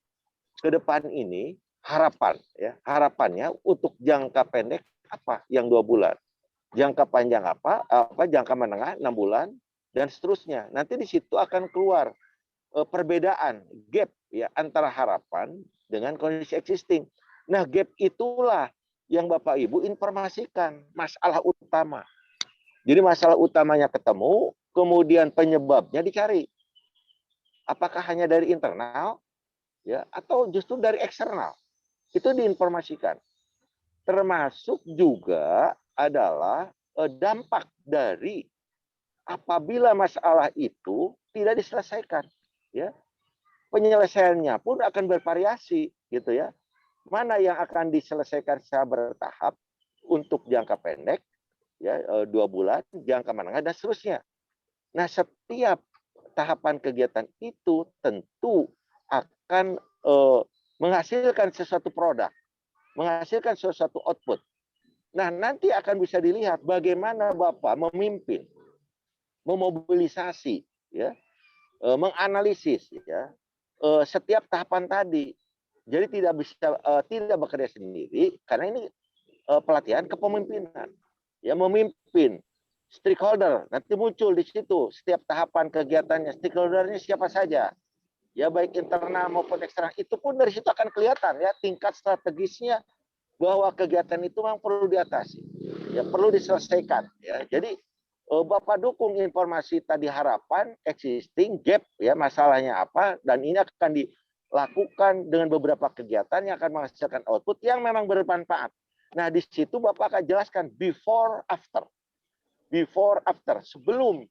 ke depan ini harapan ya, harapannya untuk jangka pendek apa yang 2 bulan, jangka panjang apa jangka menengah 6 bulan dan seterusnya. Nanti di situ akan keluar perbedaan gap ya antara harapan dengan kondisi existing. Nah, gap itulah yang Bapak Ibu informasikan masalah utama. Jadi masalah utamanya ketemu, kemudian penyebabnya dicari. Apakah hanya dari internal ya atau justru dari eksternal? Itu diinformasikan. Termasuk juga adalah dampak dari apabila masalah itu tidak diselesaikan ya. Penyelesaiannya pun akan bervariasi gitu ya. Mana yang akan diselesaikan secara bertahap untuk jangka pendek ya 2 bulan, jangka menengah dan seterusnya. Nah, setiap tahapan kegiatan itu tentu akan menghasilkan sesuatu produk, menghasilkan sesuatu output. Nah, nanti akan bisa dilihat bagaimana Bapak memimpin, memobilisasi, ya, menganalisis, ya, setiap tahapan tadi. Jadi tidak bekerja sendiri, karena ini pelatihan kepemimpinan, ya, memimpin stakeholder. Nanti muncul di situ setiap tahapan kegiatannya, stakeholdernya siapa saja. Ya, baik internal maupun eksternal, itu pun dari situ akan kelihatan ya tingkat strategisnya bahwa kegiatan itu memang perlu diatasi, ya perlu diselesaikan. Ya, jadi Bapak dukung informasi tadi harapan, existing, gap, ya masalahnya apa, dan ini akan dilakukan dengan beberapa kegiatan yang akan menghasilkan output yang memang bermanfaat. Nah, di situ Bapak akan jelaskan before, after, sebelum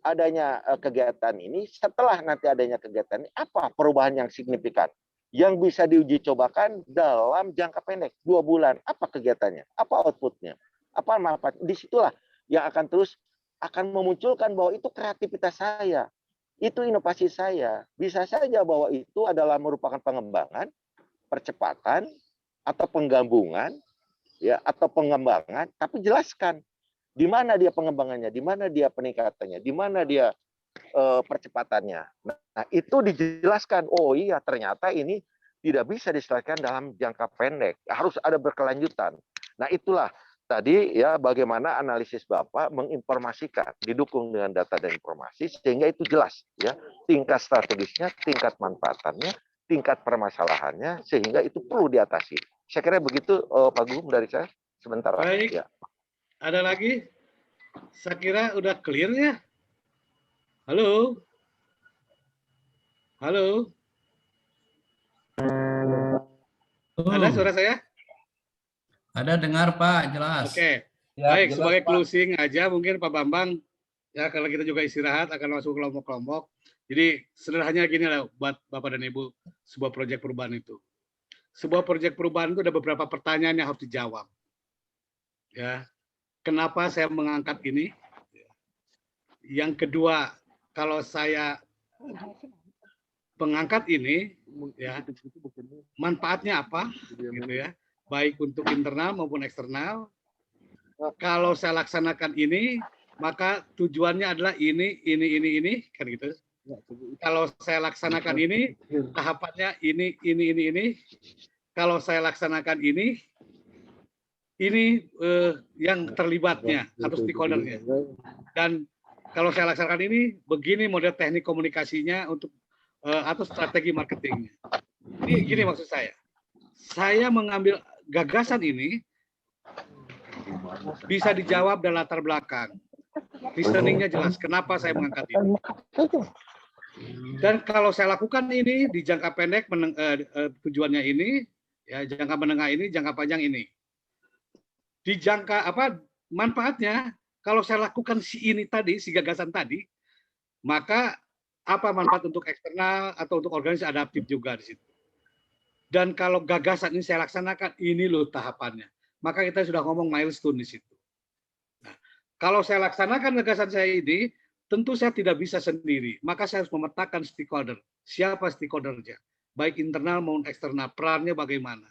adanya kegiatan ini, setelah nanti adanya kegiatan ini, apa perubahan yang signifikan yang bisa diuji cobakan dalam jangka pendek 2 bulan, apa kegiatannya, apa outputnya, apa manfaat. Disitulah yang akan terus akan memunculkan bahwa itu kreativitas saya, itu inovasi saya. Bisa saja bahwa itu adalah merupakan pengembangan, percepatan, atau penggabungan, ya, atau pengembangan, tapi jelaskan di mana dia pengembangannya, di mana dia peningkatannya, di mana dia percepatannya. Nah, itu dijelaskan. Oh iya, ternyata ini tidak bisa diselesaikan dalam jangka pendek. Harus ada berkelanjutan. Nah, itulah tadi ya bagaimana analisis Bapak menginformasikan, didukung dengan data dan informasi sehingga itu jelas ya tingkat strategisnya, tingkat manfaatannya, tingkat permasalahannya sehingga itu perlu diatasi. Saya kira begitu Pak Gum dari saya sebentar. Baik. Ya. Ada lagi? Saya kira udah clear ya. Halo? Halo? Ada suara saya? Ada dengar Pak, jelas. Oke. Ya, Baik, jelas, sebagai Pak. closing aja mungkin Pak Bambang, ya kalau kita juga istirahat akan masuk kelompok-kelompok. Jadi sederhananya gini lah buat Bapak dan Ibu, sebuah proyek perubahan itu. Sebuah proyek perubahan itu ada beberapa pertanyaan yang harus dijawab. Ya, kenapa saya mengangkat ini? Yang kedua, kalau saya mengangkat ini, ya manfaatnya apa? Gitu ya, baik untuk internal maupun eksternal. Kalau saya laksanakan ini, maka tujuannya adalah ini, kan gitu. Kalau saya laksanakan ini, tahapannya ini. Kalau saya laksanakan ini yang terlibatnya atau stakeholdernya. Dan kalau saya laksanakan ini, begini model teknik komunikasinya untuk atau strategi marketingnya. Ini gini maksud saya. Saya mengambil gagasan ini bisa dijawab dari latar belakang. Reasoningnya jelas. Kenapa saya mengangkat ini? Dan kalau saya lakukan ini di jangka pendek, tujuannya ini, ya jangka menengah ini, jangka panjang ini. Di jangka manfaatnya? Kalau saya lakukan si gagasan tadi, maka apa manfaat untuk eksternal atau untuk organisasi adaptif juga di situ. Dan kalau gagasan ini saya laksanakan, ini loh tahapannya. Maka kita sudah ngomong milestone di situ. Nah, kalau saya laksanakan gagasan saya ini, tentu saya tidak bisa sendiri. Maka saya harus memetakan stakeholder. Siapa stakeholdernya? Baik internal maupun eksternal. Perannya bagaimana?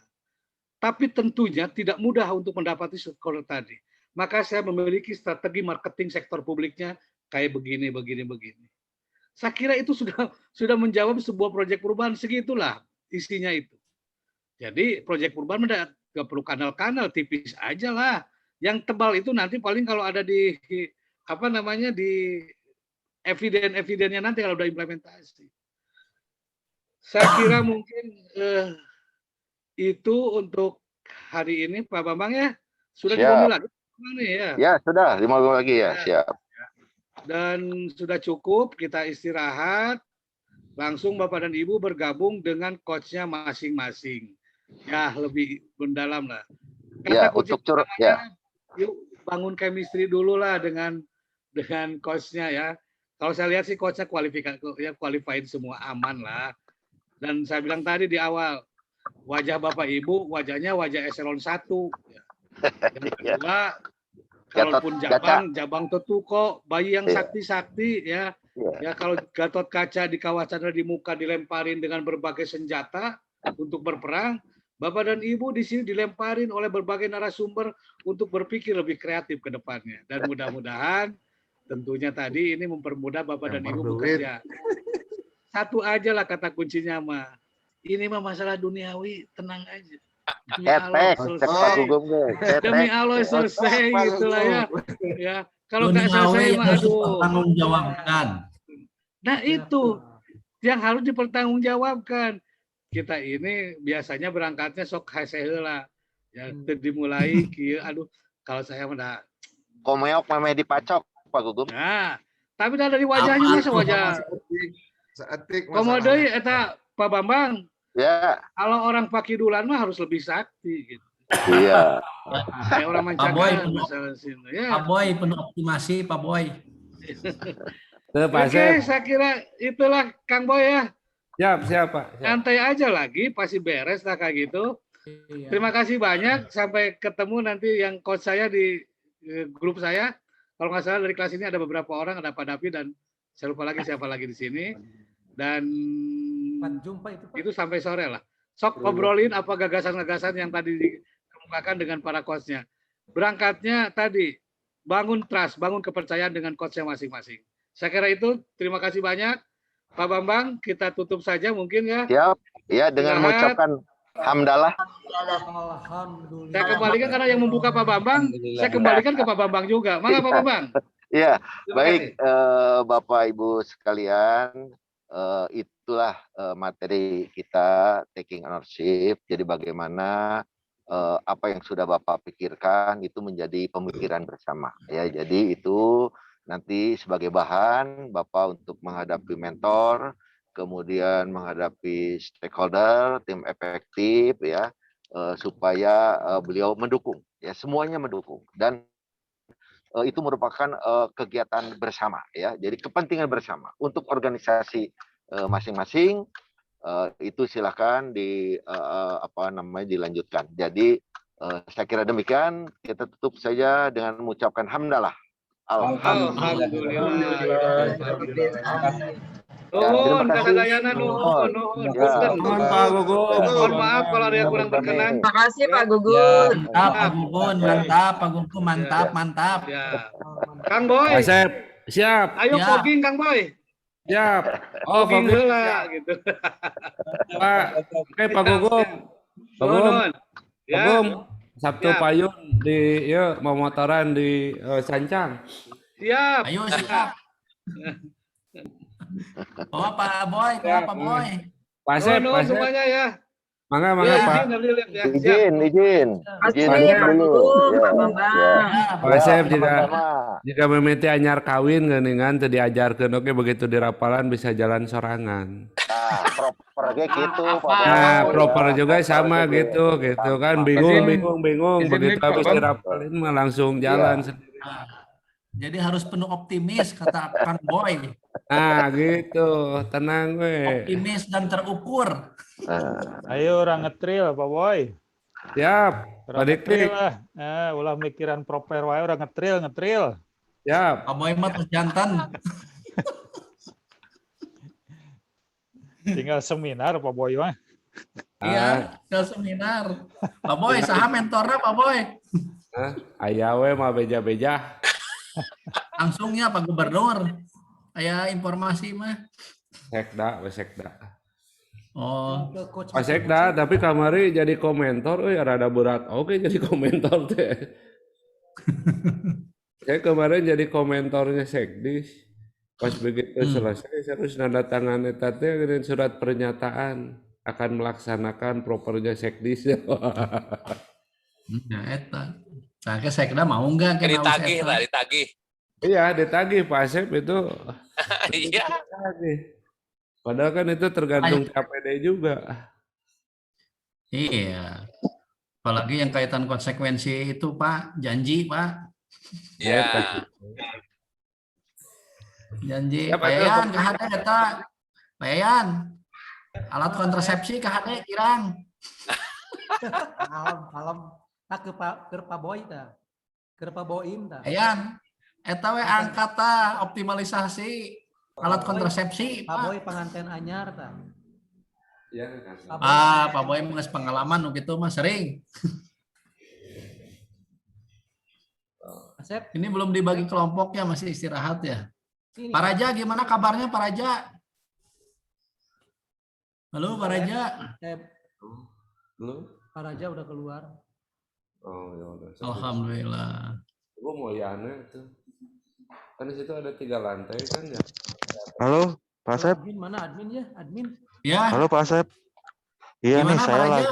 Tapi tentunya tidak mudah untuk mendapati stakeholder tadi. Maka saya memiliki strategi marketing sektor publiknya kayak begini. Saya kira itu sudah menjawab sebuah proyek perubahan, segitulah isinya itu. Jadi proyek perubahan nggak perlu kanal-kanal, tipis aja lah. Yang tebal itu nanti paling kalau ada di di eviden-evidennya nanti kalau udah implementasi. Saya kira mungkin itu untuk hari ini Pak Bambang ya. Sudah 5 menit lagi. Ya, sudah 5 menit lagi ya, siap. Dan sudah cukup, kita istirahat. Langsung Bapak dan Ibu bergabung dengan coachnya masing-masing. Ya, lebih mendalam lah. Ya, untuk ya. Yuk bangun chemistry dulu lah dengan coachnya ya. Kalau saya lihat sih coachnya qualified semua, aman lah. Dan saya bilang tadi di awal, wajah Bapak Ibu, wajahnya wajah eselon 1. Yang kedua, kalaupun Jabang tentu kok bayi yang sakti-sakti ya. Ya kalau Gatot Kaca di kawasan di muka dilemparin dengan berbagai senjata untuk berperang, Bapak dan Ibu di sini dilemparin oleh berbagai narasumber untuk berpikir lebih kreatif ke depannya. Dan mudah-mudahan tentunya tadi ini mempermudah Bapak dan Ibu bekerja. Satu aja lah kata kuncinya mah. Ini mah masalah duniawi, tenang aja. Demi Allah selesai. Demi Allah selesai gitulah ya. Ya, kalau nggak selesai mah aduh. Dipertanggungjawabkan. Nah itu yang harus dipertanggungjawabkan. Kita ini biasanya berangkatnya sok haseheula. Ya, dimulai aduh kalau saya mah komeok memeh dipacok Pak Gugum. Nah, tapi dari wajahnya masa wajah komodoi eta Pak Bambang. Ya. Kalau orang pakidulan mah harus lebih sakti gitu. Iya. Kayak orang mancanegara masalah sini. Ya. Pak Boy penuh optimasi, Pak Boy. Oke, saya kira itulah Kang Boy ya. Siap Pak. Santai aja lagi, pasti beres lah kayak gitu. Iya. Terima kasih banyak. Sampai ketemu nanti yang coach saya di grup saya. Kalau nggak salah dari kelas ini ada beberapa orang, ada Pak Davi dan saya lupa lagi siapa lagi di sini. Dan itu sampai sore lah. Sok ngobrolin apa gagasan-gagasan yang tadi dikemukakan dengan para coachnya. Berangkatnya tadi bangun trust, bangun kepercayaan dengan coachnya masing-masing. Saya kira itu. Terima kasih banyak. Pak Bambang, kita tutup saja mungkin ya. Siap. Ya, dengan mengucapkan hamdalah. Alhamdulillah. Saya kembalikan karena yang membuka Pak Bambang, saya kembalikan ke Pak Bambang juga. Mangga Pak Bambang. Ya, baik Bapak Ibu sekalian, itulah materi kita taking ownership. Jadi bagaimana apa yang sudah Bapak pikirkan itu menjadi pemikiran bersama. Ya, jadi itu nanti sebagai bahan Bapak untuk menghadapi mentor, kemudian menghadapi stakeholder, tim efektif ya, supaya beliau mendukung ya, semuanya mendukung. Dan itu merupakan kegiatan bersama ya. Jadi kepentingan bersama untuk organisasi masing-masing itu silakan dilanjutkan. Jadi saya kira demikian, kita tutup saja dengan mengucapkan hamdalah. Nuhun, kasadayana nuhun. Nuhun Pak Gugum. Mohon maaf kalau ada yang kurang berkenan. Terima kasih Pak Gugun. Mantap Pak Gugun, mantap Pak Gugun, mantap. Ya. Kang Boy. Asep, siap. Ayo Ya. fogging Kang Boy. Siap. Oh, Fogging fogging. heula gitu. Pak, oke Pak Gugum. Pak Gugum. Nuhun. Ya. Gugum, Sabtu Siap. payung di mau motoran di Sancang. Siap. Ayo siap. Oh Pak Boy, Pak Boy. Pak Asep, Nuhun Pak Asep. semuanya ya. Mangga Ya, Pak. Izin dulu. Pak Asep jika memeti anyar kawin geuningan teu diajarkeun oke begitu di rapalan bisa jalan sorangan. Nah, proper kayak gitu. Nah, proper juga sama gitu kan bingung begitu habis dirapalin mah langsung jalan sendiri. Jadi harus penuh optimis kata Kang Boy. Nah, gitu. Tenang we. Optimis dan terukur. Ayo orang ngetril Pak Boy. Siap. Orang Pak ngetril Dikti. lah. Ulah mikiran proper wae orang ngetril. Siap. Pak Boy mah terus jantan. Tinggal seminar Pak Boy mah. Iya, ke seminar. Pak Boy, saha mentornya Pak Boy? Aya we mah beja-beja. Langsungnya Pak Gubernur. Aya informasi mah. Sekda. Oh, Pak Sekda, tapi kamari jadi komentor, rada berat. Oke, jadi komentor teh. Saya kemarin jadi komentornya Sekdis. Pas begitu selesai, saya harus nanda tangan eta teh dengan surat pernyataan akan melaksanakan propernya Sekdis. nah eta. Nah, ke Sekda mau enggak kena Ditagih lah, ditagih. Iya, ditagih Pak Asep itu. Iya. Padahal kan itu tergantung KPD juga. Iya. Apalagi yang kaitan konsekuensi itu Pak, janji Pak. Iya. Janji. Ya, Pak, Pak Yayan kahade eta. Pak Yayan. Alat kontrasepsi kahade kirang. Kalem. Tak ke Pak Boy ta. Ke Pak Boim ta. Yayan. Eta we angkat ta optimalisasi alat kontrasepsi. Pak Boy pengantin anyar ta. Ya, Pak Boy geus pengalaman nu kitu mah sering. Asep, ini belum dibagi kelompoknya, masih istirahat ya. Sini. Pak Raja gimana kabarnya Pak Raja? Halo Pak Raja. Belum? Pak Raja udah keluar. Oh, ya udah. Alhamdulillah. Gua mau Yana itu. Kan di situ ada 3 lantai kan ya. Halo, Pak Asep. Admin mana admin ya? Admin. Ya. Halo Pak Asep. Iya Gimana, nih Pak saya Raja?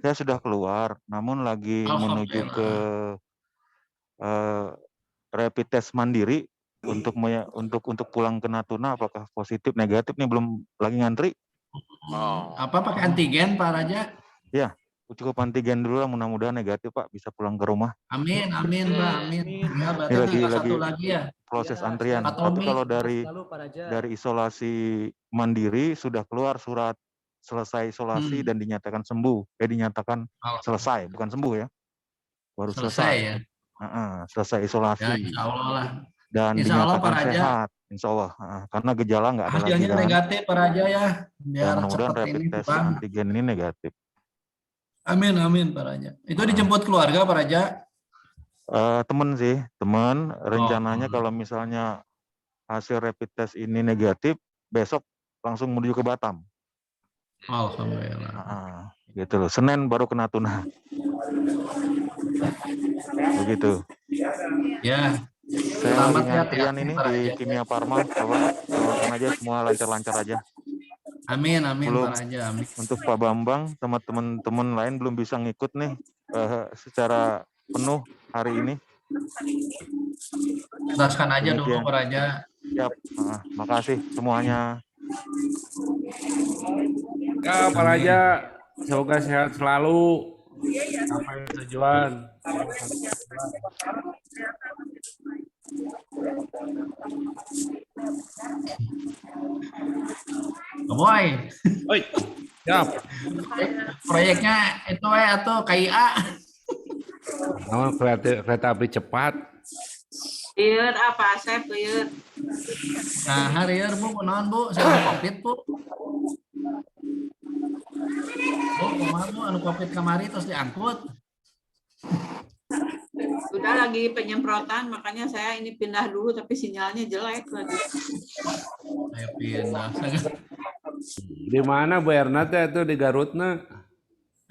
saya sudah keluar, namun lagi menuju ke rapid test mandiri untuk pulang ke Natuna. Apakah positif negatif nih, belum lagi ngantri. Apa pakai antigen Pak Raja? Ya, cukup antigen dulu lah, mudah-mudahan negatif Pak, bisa pulang ke rumah. Amin Pak, amin. Ya, berarti Ini tinggal satu lagi ya. proses antrian. Pak Tapi Tommy. kalau dari Lalu Pak Raja. isolasi mandiri sudah keluar surat selesai isolasi dan dinyatakan sembuh. Dinyatakan selesai, bukan sembuh ya. Baru Selesai ya. Selesai isolasi. Ya, insya Allah lah. Dan Insya Allah, dinyatakan Pak Raja. sehat, insya Allah. Karena gejala nggak ada lagi Hasilnya kan. negatif Pak Raja ya. Biar Mudah-mudahan cepat rapid ini test pulang. antigen ini negatif. Amin Pak Raja. Itu dijemput keluarga Pak Raja? Temen rencananya kalau misalnya hasil rapid test ini negatif, besok langsung menuju ke Batam. Alhamdulillah. Gitu loh. Senin baru ke Natuna. Begitu. Ya. Saya Selamat lagi ya, antrian ini Pak di Raja. Kimia Farma. Doakan aja semua lancar-lancar aja. Amin Belum Pak Raja. Amin. untuk Pak Bambang sama teman-teman lain belum bisa ngikut nih secara penuh hari ini. Jelaskan aja dulu Demikian. Pak Raja. Siap. Makasih semuanya. Ya, Pak Raja, semoga sehat selalu. Apa yang tujuan? Boy. Oi, siap. Proyeknya itu atau KIA. Oh, kereta api cepat. Ieu apa Asep ieu? Nah, hari ini Bu, kunaon Bu? Saya Covid Bu. Bu, kumaha Bu anu Covid kamari terus diangkut. Sudah lagi penyemprotan, makanya saya ini pindah dulu tapi sinyalnya jelek lagi. Ayo pindah. Di mana Bu Erna teh itu di Garutna?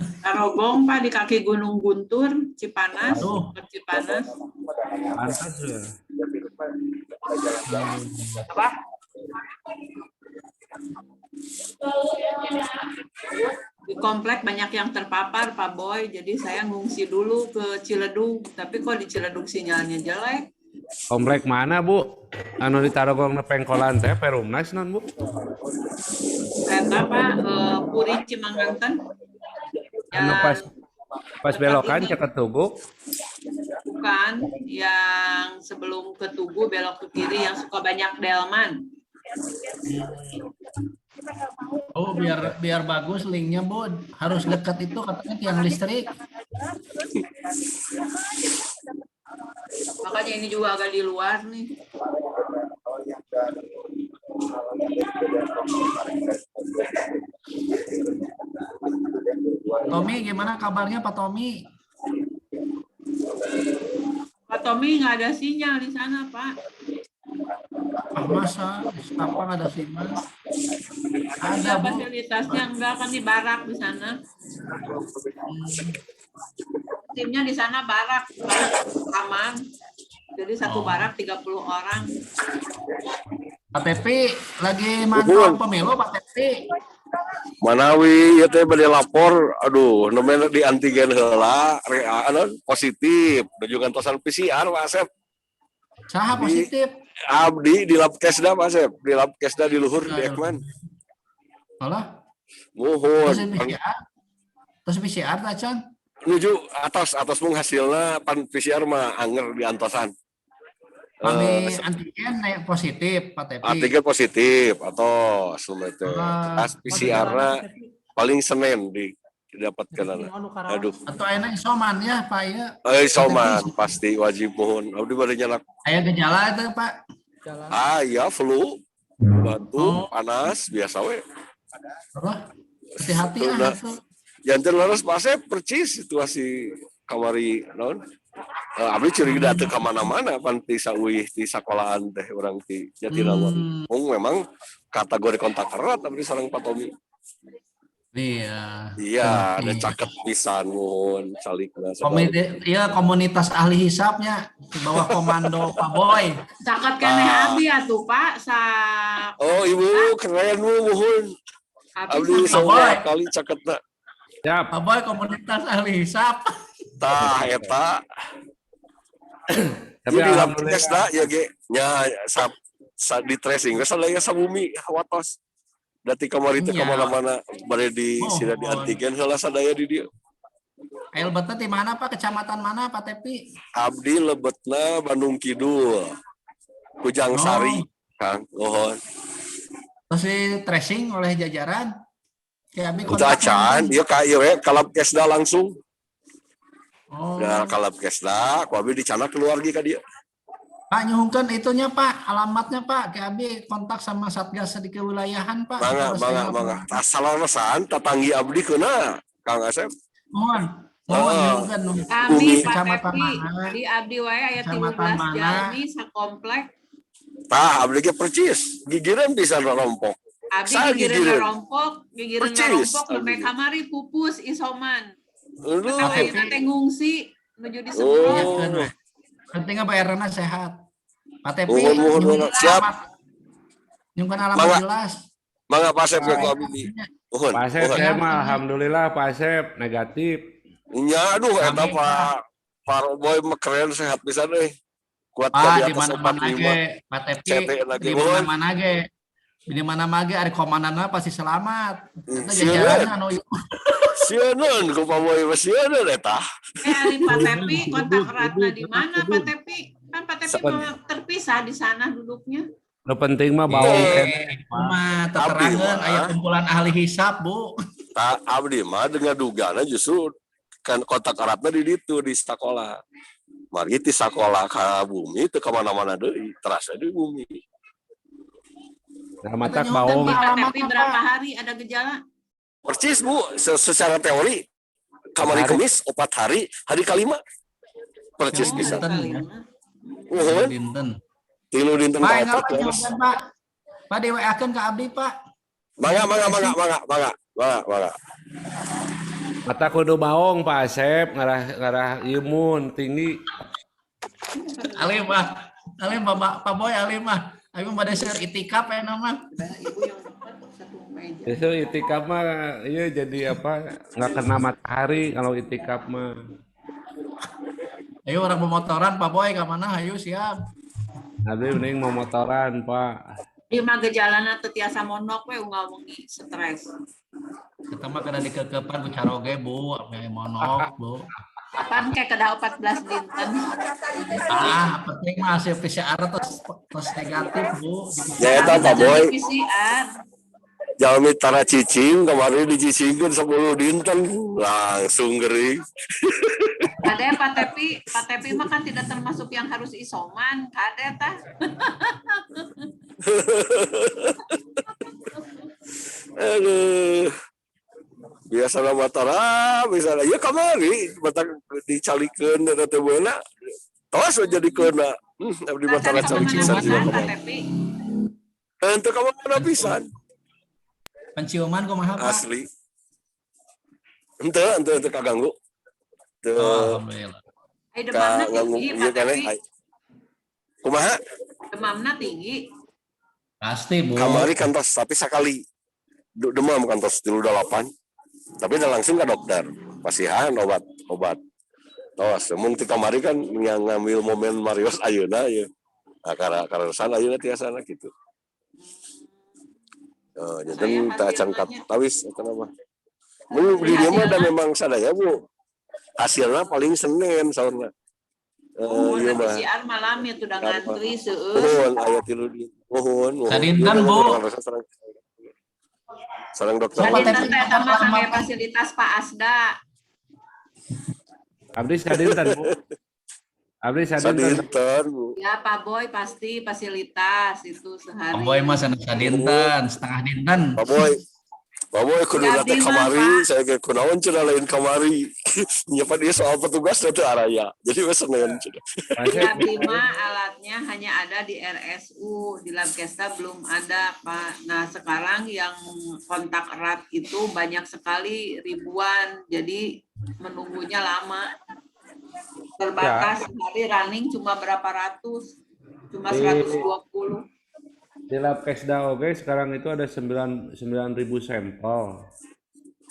Tarogong Pak di kaki Gunung Guntur, Cipanas, Cipanas. Pantas ya. Apa? Di komplek banyak yang terpapar Pak Boy, jadi saya ngungsi dulu ke Ciledug, tapi kok di Ciledug sinyalnya jelek. Komplek mana Bu? Anu di Tarogong pengkolan teh Perumnas non Bu? Kereta Pak, Puri Cimanganten. Anu pas belokan ke Tugu. Bukan, yang sebelum ke Tugu belok ke kiri yang suka banyak delman. Oh, biar bagus linknya Bu, harus dekat itu katanya tiang listrik. Makanya ini juga agak di luar nih. Tommy, gimana kabarnya Pak Tommy? Pak Tommy nggak ada sinyal di sana Pak. Ah, masa apa nggak ada sinyal? Ada Bu. Fasilitasnya enggak kan di barak di sana. Timnya di sana barak aman. Jadi satu barak 30 orang. Pak Tepi lagi mantau pemilu Pak Tepi. Manawi ya teh bade lapor, aduh nomor di antigen heula positif, juga tosan PCR Pak Asep. Saha positif? Abdi di Labkesda Pak Asep, di Labkesda di luhur di Ekman. Alah. Muhun. Terus PCR ta Can? Nuju atas mung hasilna pan PCR mah anger di antosan. Antigen positif Pak Tepi. Antigen positif atau sebelum itu. PCR-na paling Senin didapatkan. Aduh. Atau enak isoman ya Pak ya. Isoman pasti wajib mohon. Abdi bade nyanak. Aya gejala itu Pak. Ya flu, batuk, panas biasa we. Hati-hati lah. Jantan laras Pak Asep percis situasi kamari naon. Abdi curiga teu ka mana-mana pan ti saueuh ti sakolahan teh urang ti Jatinangor. Memang kategori kontak erat abdi sareng Pak Tommy. Iya. Iya, ada caket pisan muhun salikna. Komunitas ahli hisapnya di bawah komando Pak Boy. Caket keneh Abi atuh Pak Oh, Ibu keren muhun. Abdi semua kali caketna. Ya, Pak Boy komunitas ahli hisap. Tah eta. Tapi di Labkesda ya ge nya di tracing geus sadaya sabumi watos. Dati kamari teh ka mana-mana bade di sida di antigen heula sadaya di dieu. Ail betna di mana Pak? Kecamatan mana Pak Tepi? Abdi lebetna Bandung Kidul. Kujang Sari, Kang. Mohon. Terus di tracing oleh jajaran. Itu acan, ieu ka ieu we ka Labkesda langsung. Udah kalap kesda, ku abdi dicana keluarga ka dia. Pak nyuhungkeun itunya Pak, alamatnya Pak, ke abdi kontak sama Satgas di kewilayahan Pak. Mangga. Asal-asalan tatanggi abdi keuna, Kang Asep. Mohon nyuhungkeun. Kami Pak Tepi di abdi wae aya 13 jalmi sakomplek. Tah abdi ge percis, gigireun pisan rompok. Abdi gigireun rompok sampai kamari pupus isoman. Kita teh ngungsi menuju disemprot. Pentingnya Pak Erna sehat. Pak Tepi siap. Nyungkan alamat jelas. Mangga Pak Asep ku abdi. Pak Asep saya mah alhamdulillah Pak Asep negatif. Nya aduh eta Pak Boy mah keren sehat pisan euy. Kuat di mana-mana ge Pak Tepi. Di mana-mana ge. Di mana-mana ge ari komandanna pasti selamat. Eta jajaran anu Pasieun ku pamoy pasieun eta. Ari Pak Tepi, kontak eratnya di mana Pak Tepi? Kan Pak Tepi mau terpisah di sana duduknya. Nu penting mah baung kene. Mah teterangan aya kumpulan ahli hisab, Bu. Abdi mah dengan dugana justru kan kontak eratna di ditu di sekolah. Mari ti sekolah ka bumi teu ka mana-mana deui, terasa di bumi. Nah, matak baung. Tapi berapa hari ada gejala? Percis Bu, secara teori kamari kemis 4 hari, hari kelima percis bisa. Dinten. Tilu dinten Pak, ka opat ngapain Pak? Pak diwa-akeun ka abdi, Pak. Mangga. Mata kudu baung Pak Asep, ngarah imun tinggi. Alim Pak Boy alim mah. Ayo pada share itikaf ya nama. Itu itikaf mah iya jadi apa? Nggak kena matahari kalau itikaf mah. Ayo orang pemotoran Pak Boy ke mana? Ayo siap. Abi mending mau motoran Pak. Ieu mah gejalana teu tiasa monok we ngomongin stres. Kita mah kena dikekepan ku caroge Bu, ame monok Bu. Kapan kayak kedah 14 dinten. Penting mah hasil PCR tos negatif Bu. Ya eta Pak Boy. PCR. Jalmi tara cicing kemarin dicicingkeun 10 dinten langsung gering. Kade Pak Tepi mah kan tidak termasuk yang harus isoman, kade tah. Aduh. Biasana matara, misalnya ya kamari batak dicalikeun eta teh beuna. Tos jadi keuna. Abdi matara calik pisan juga kamari. Henteu ka mana pisan. Penciuman kumaha Pak? Asli. Henteu kaganggu. Teu. Alhamdulillah. Ai demamna tinggi Pak Tepi. Kumaha? Demamna tinggi. Pasti Bu. Kamari kantos tapi sakali. Demam kantos 38. Tapi udah langsung ke dokter. Pasihan obat. Tos, mun ti kamari kan yang ngambil momen Marios ayeuna ya. Nah, karasan ayeuna tiasana gitu. Jadi tak cangkat tawis eta mah. Mun di dia mah ada memang sadaya Bu. Hasilnya paling Senin saurna. Iya mah. PCR malam ya udah ngantri seueur. Nuhun aya tilu di. Nuhun. Sadinten Bu. Sareng dokter. Sadinten teh tambah kangge fasilitas Pak Asda. Abdi sadinten Bu. Sadinten Bu. Ya Pak Boy pasti fasilitas itu sehari. Pak Boy mah sadinten, setengah dinten. Pak Boy kudu datang kamari, saya ke kunaon cenah lain kamari. Nyapa dia soal petugas itu araya. Jadi wes Senin cenah. Abdi mah alatnya hanya ada di RSU, di Labkesda belum ada Pak. Nah sekarang yang kontak erat itu banyak sekali ribuan, jadi menunggunya lama. Terbatas sehari running cuma berapa ratus, cuma 120. Di Labkesda oke sekarang itu ada 9.000 sampel.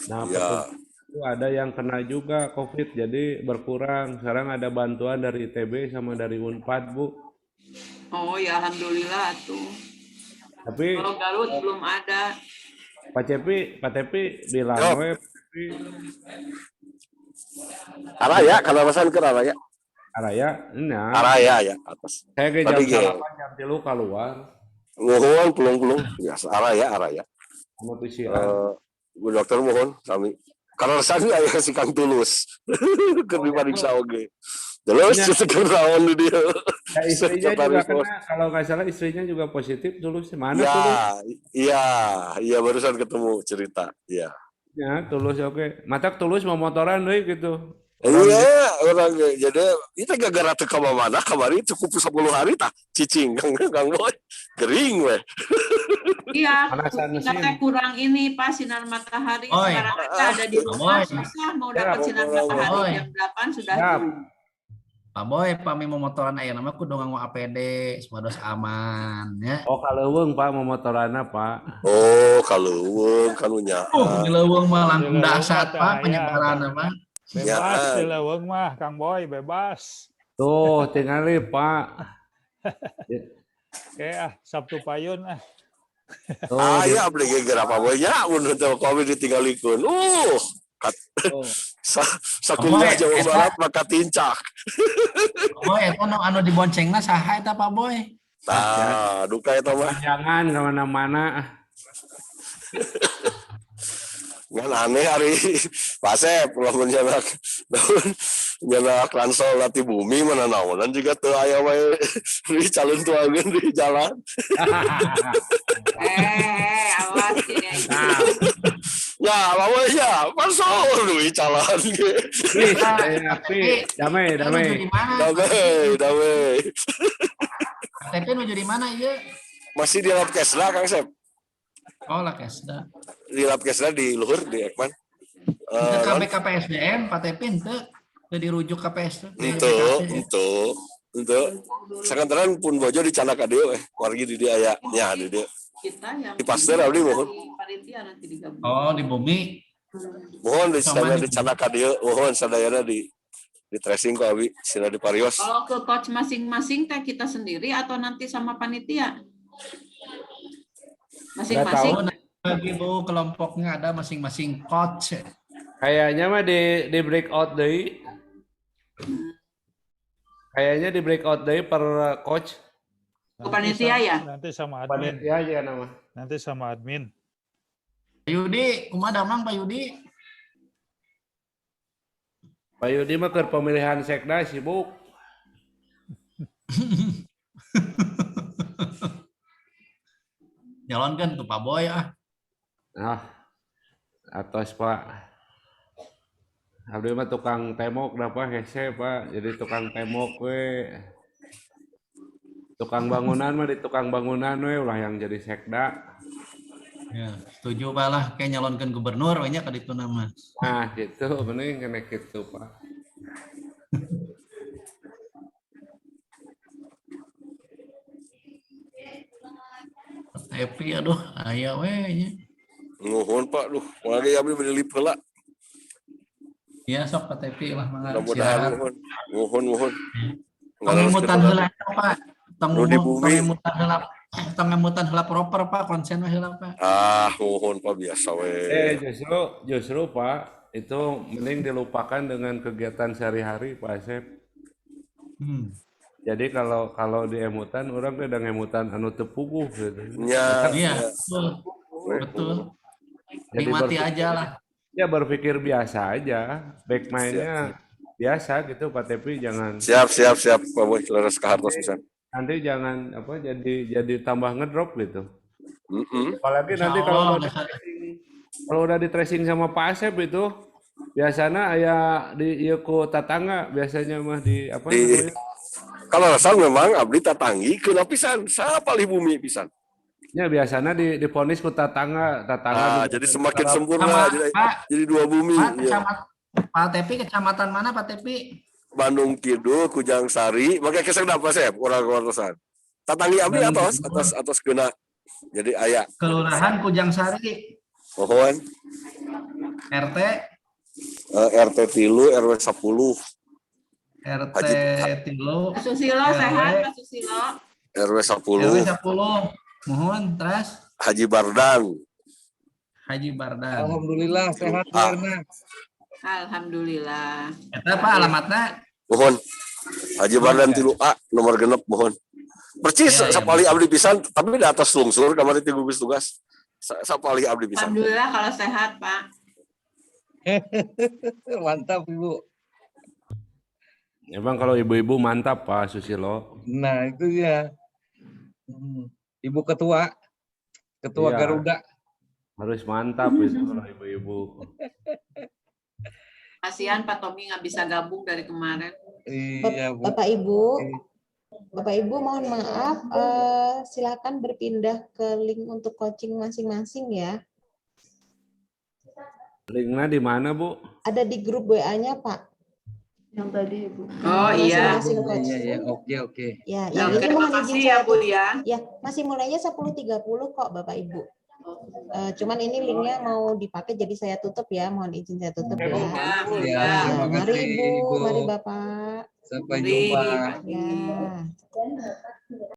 Nah, itu ada yang kena juga COVID, jadi berkurang. Sekarang ada bantuan dari ITB sama dari Unpad, Bu. Oh ya, alhamdulillah tuh. Tapi kalau Garut belum ada. Pak Tepi bilang Araya, kalau pesan ke Araya. Araya ya atas. Saya ke jam 8 jam 3 keluar. Mohon pelung biasa araya. Mau PCR. Bu dokter mohon kami. Karena saya aya si Kang Tulus. Keur dipariksa oge. Terus sekedar naon di dia. Ya, istrinya juga kena, kalau nggak salah istrinya juga positif Tulus. Mana ya, Tulus? Iya barusan ketemu cerita. Iya. Ya, Tulus oke. Matak Tulus mau motoran deh gitu. Iya, orang jadi kita gara-gara teu ka mana kamari cukup 10 hari tah cicing Kang Boy. Gering we. Iya, kita kurang ini Pak sinar matahari. Sekarang kita ada di rumah susah mau dapat sinar matahari jam 8 sudah. Pak Boy, pami mau motoran aya nama kudu nganggo APD supados aman ya. Oh, kaleuweung Pak mau motorana Pak. Oh, kaleuweung kanu nya. Kaleuweung mah langkung dahsyat Pak penyebaranna mah. Bebas Cileweng mah Kang Boy bebas. Tuh tinggali Pak. Oke Sabtu Payun ah. Iya beli geger apa boynya mun teu kopi ditinggalikeun. Sakuliah Jawa Barat maka tincak. Boy, eta anu diboncengna saha eta Pak Boy? Nah, duka eta mah. Jangan kemana-mana. Ngan aneh hari Pasep ulah menjanak nyanak ransol lati bumi mana naonan juga teu aya wae di calon tuangeun di jalan. Awas ini. Ya, bawa ya, masuk di jalan ge. Tapi damai. KTP menuju di mana ieu? Masih di Labkesda Kang Sep. Oh, Labkesda. Di Labkesda di luhur di Ekman. Ke KPSDM, KTP henteu dirujuk KPS. Untuk sekarang pun bojo di Canaka dieu wargi di dia aya nya di dia. Kita yang di Pasteur abdi mohon. Panitia nanti digabung. Oh, di Bumi. Mohon di sana di Canaka dieu, mohon sadayana di tracing ku abi sina di Parios. Kalau ke coach masing-masing teh kita sendiri atau nanti sama panitia? Masing-masing. Lagi Bu, kelompoknya ada masing-masing coach. Kayaknya mah di breakout deui. Kayaknya di breakout deui per coach. Ke panitia ya? Nanti sama admin. Panitia aja nama. Nanti sama admin. Pak Yudi, kumaha damang Pak Yudi? Pak Yudi mah keur pemilihan sekda sibuk. Nyalonkan tuh Pak Boy Nah, atos Pak. Abdi mah tukang temok dah Pak, hese Pak. Jadi tukang temok we. Tukang bangunan mah di tukang bangunan we ulah yang jadi sekda. Ya, setuju Pak lah, kayak nyalonkan gubernur banyak ka ditu nama. Nah, gitu, mending kena gitu Pak. Happy aduh, aya we nya. Nuhun Pak, duh, lagi abdi beli lip heula. Ya sok KTP lah mangga. Mudah-mudahan nuhun. Pengemutan heula Pak. Tong pengemutan heula proper Pak, konsen heula Pak. Nuhun Pak biasa we. Justru Pak, itu mending dilupakan dengan kegiatan sehari-hari Pak Asep. Jadi kalau di emutan orang udah ngemutan anu teu puguh gitu. Iya, betul. Nikmati aja lah. Ya berpikir biasa aja, back mainnya biasa gitu Pak Tepi, jangan. Siap Pak Boy, leres ka hartos pisan. Nanti jangan apa jadi tambah ngedrop gitu. Apalagi Insya nanti kalau udah di tracing sama Pak Asep itu biasanya aya di ieu ku tatangga biasanya mah di apa namanya? Kalau rasal memang abdi tatanggi keuna pisan, sapalih bumi pisan. Ya biasanya diponis ku tatangga. Jadi semakin sempurna jadi dua bumi. Pak Tepi kecamatan mana Pak Tepi? Bandung Kidul, Kujang Sari, makanya kesek apa sih orang wartosan. Tatanggi abdi atas keuna. Jadi aya. Kelurahan Kujang Sari. Mohon. RT. RT 3 RW 10. RT 3. Susilo sehat Pak Susilo. RW 10. RW 10. Mohon terus. Haji Bardan. Alhamdulillah sehat Warna. Alhamdulillah. Eta Pak alamatna? Mohon. Haji Bardan 3A nomor genep mohon. Percis sapali abdi pisan tapi di atas lungsur kamari ti gugus tugas. Sapali abdi pisan. Alhamdulillah kalau sehat Pak. Mantap Ibu. Emang kalau ibu-ibu mantap Pak Susilo. Nah itu dia. Ibu ketua Iya. Garuda. Harus mantap itu kalau ibu-ibu. Kasihan Pak Tommy nggak bisa gabung dari kemarin. Iya, Bu. Bapak Ibu mohon maaf, silakan berpindah ke link untuk coaching masing-masing ya. Linknya di mana Bu? Ada di grup WA-nya Pak. Yang tadi Bu. Oh iya. Iya, oke. Ya, Ya, yang ini mohon makasih izin ya saya Bu ya. Ya, masih mulainya 10.30 kok Bapak Ibu. Cuman ini linknya mau dipakai jadi saya tutup ya, mohon izin saya tutup ya. Terima Mari kasih, Ibu, Ibu. mari Bapak. Sampai jumpa. Ya.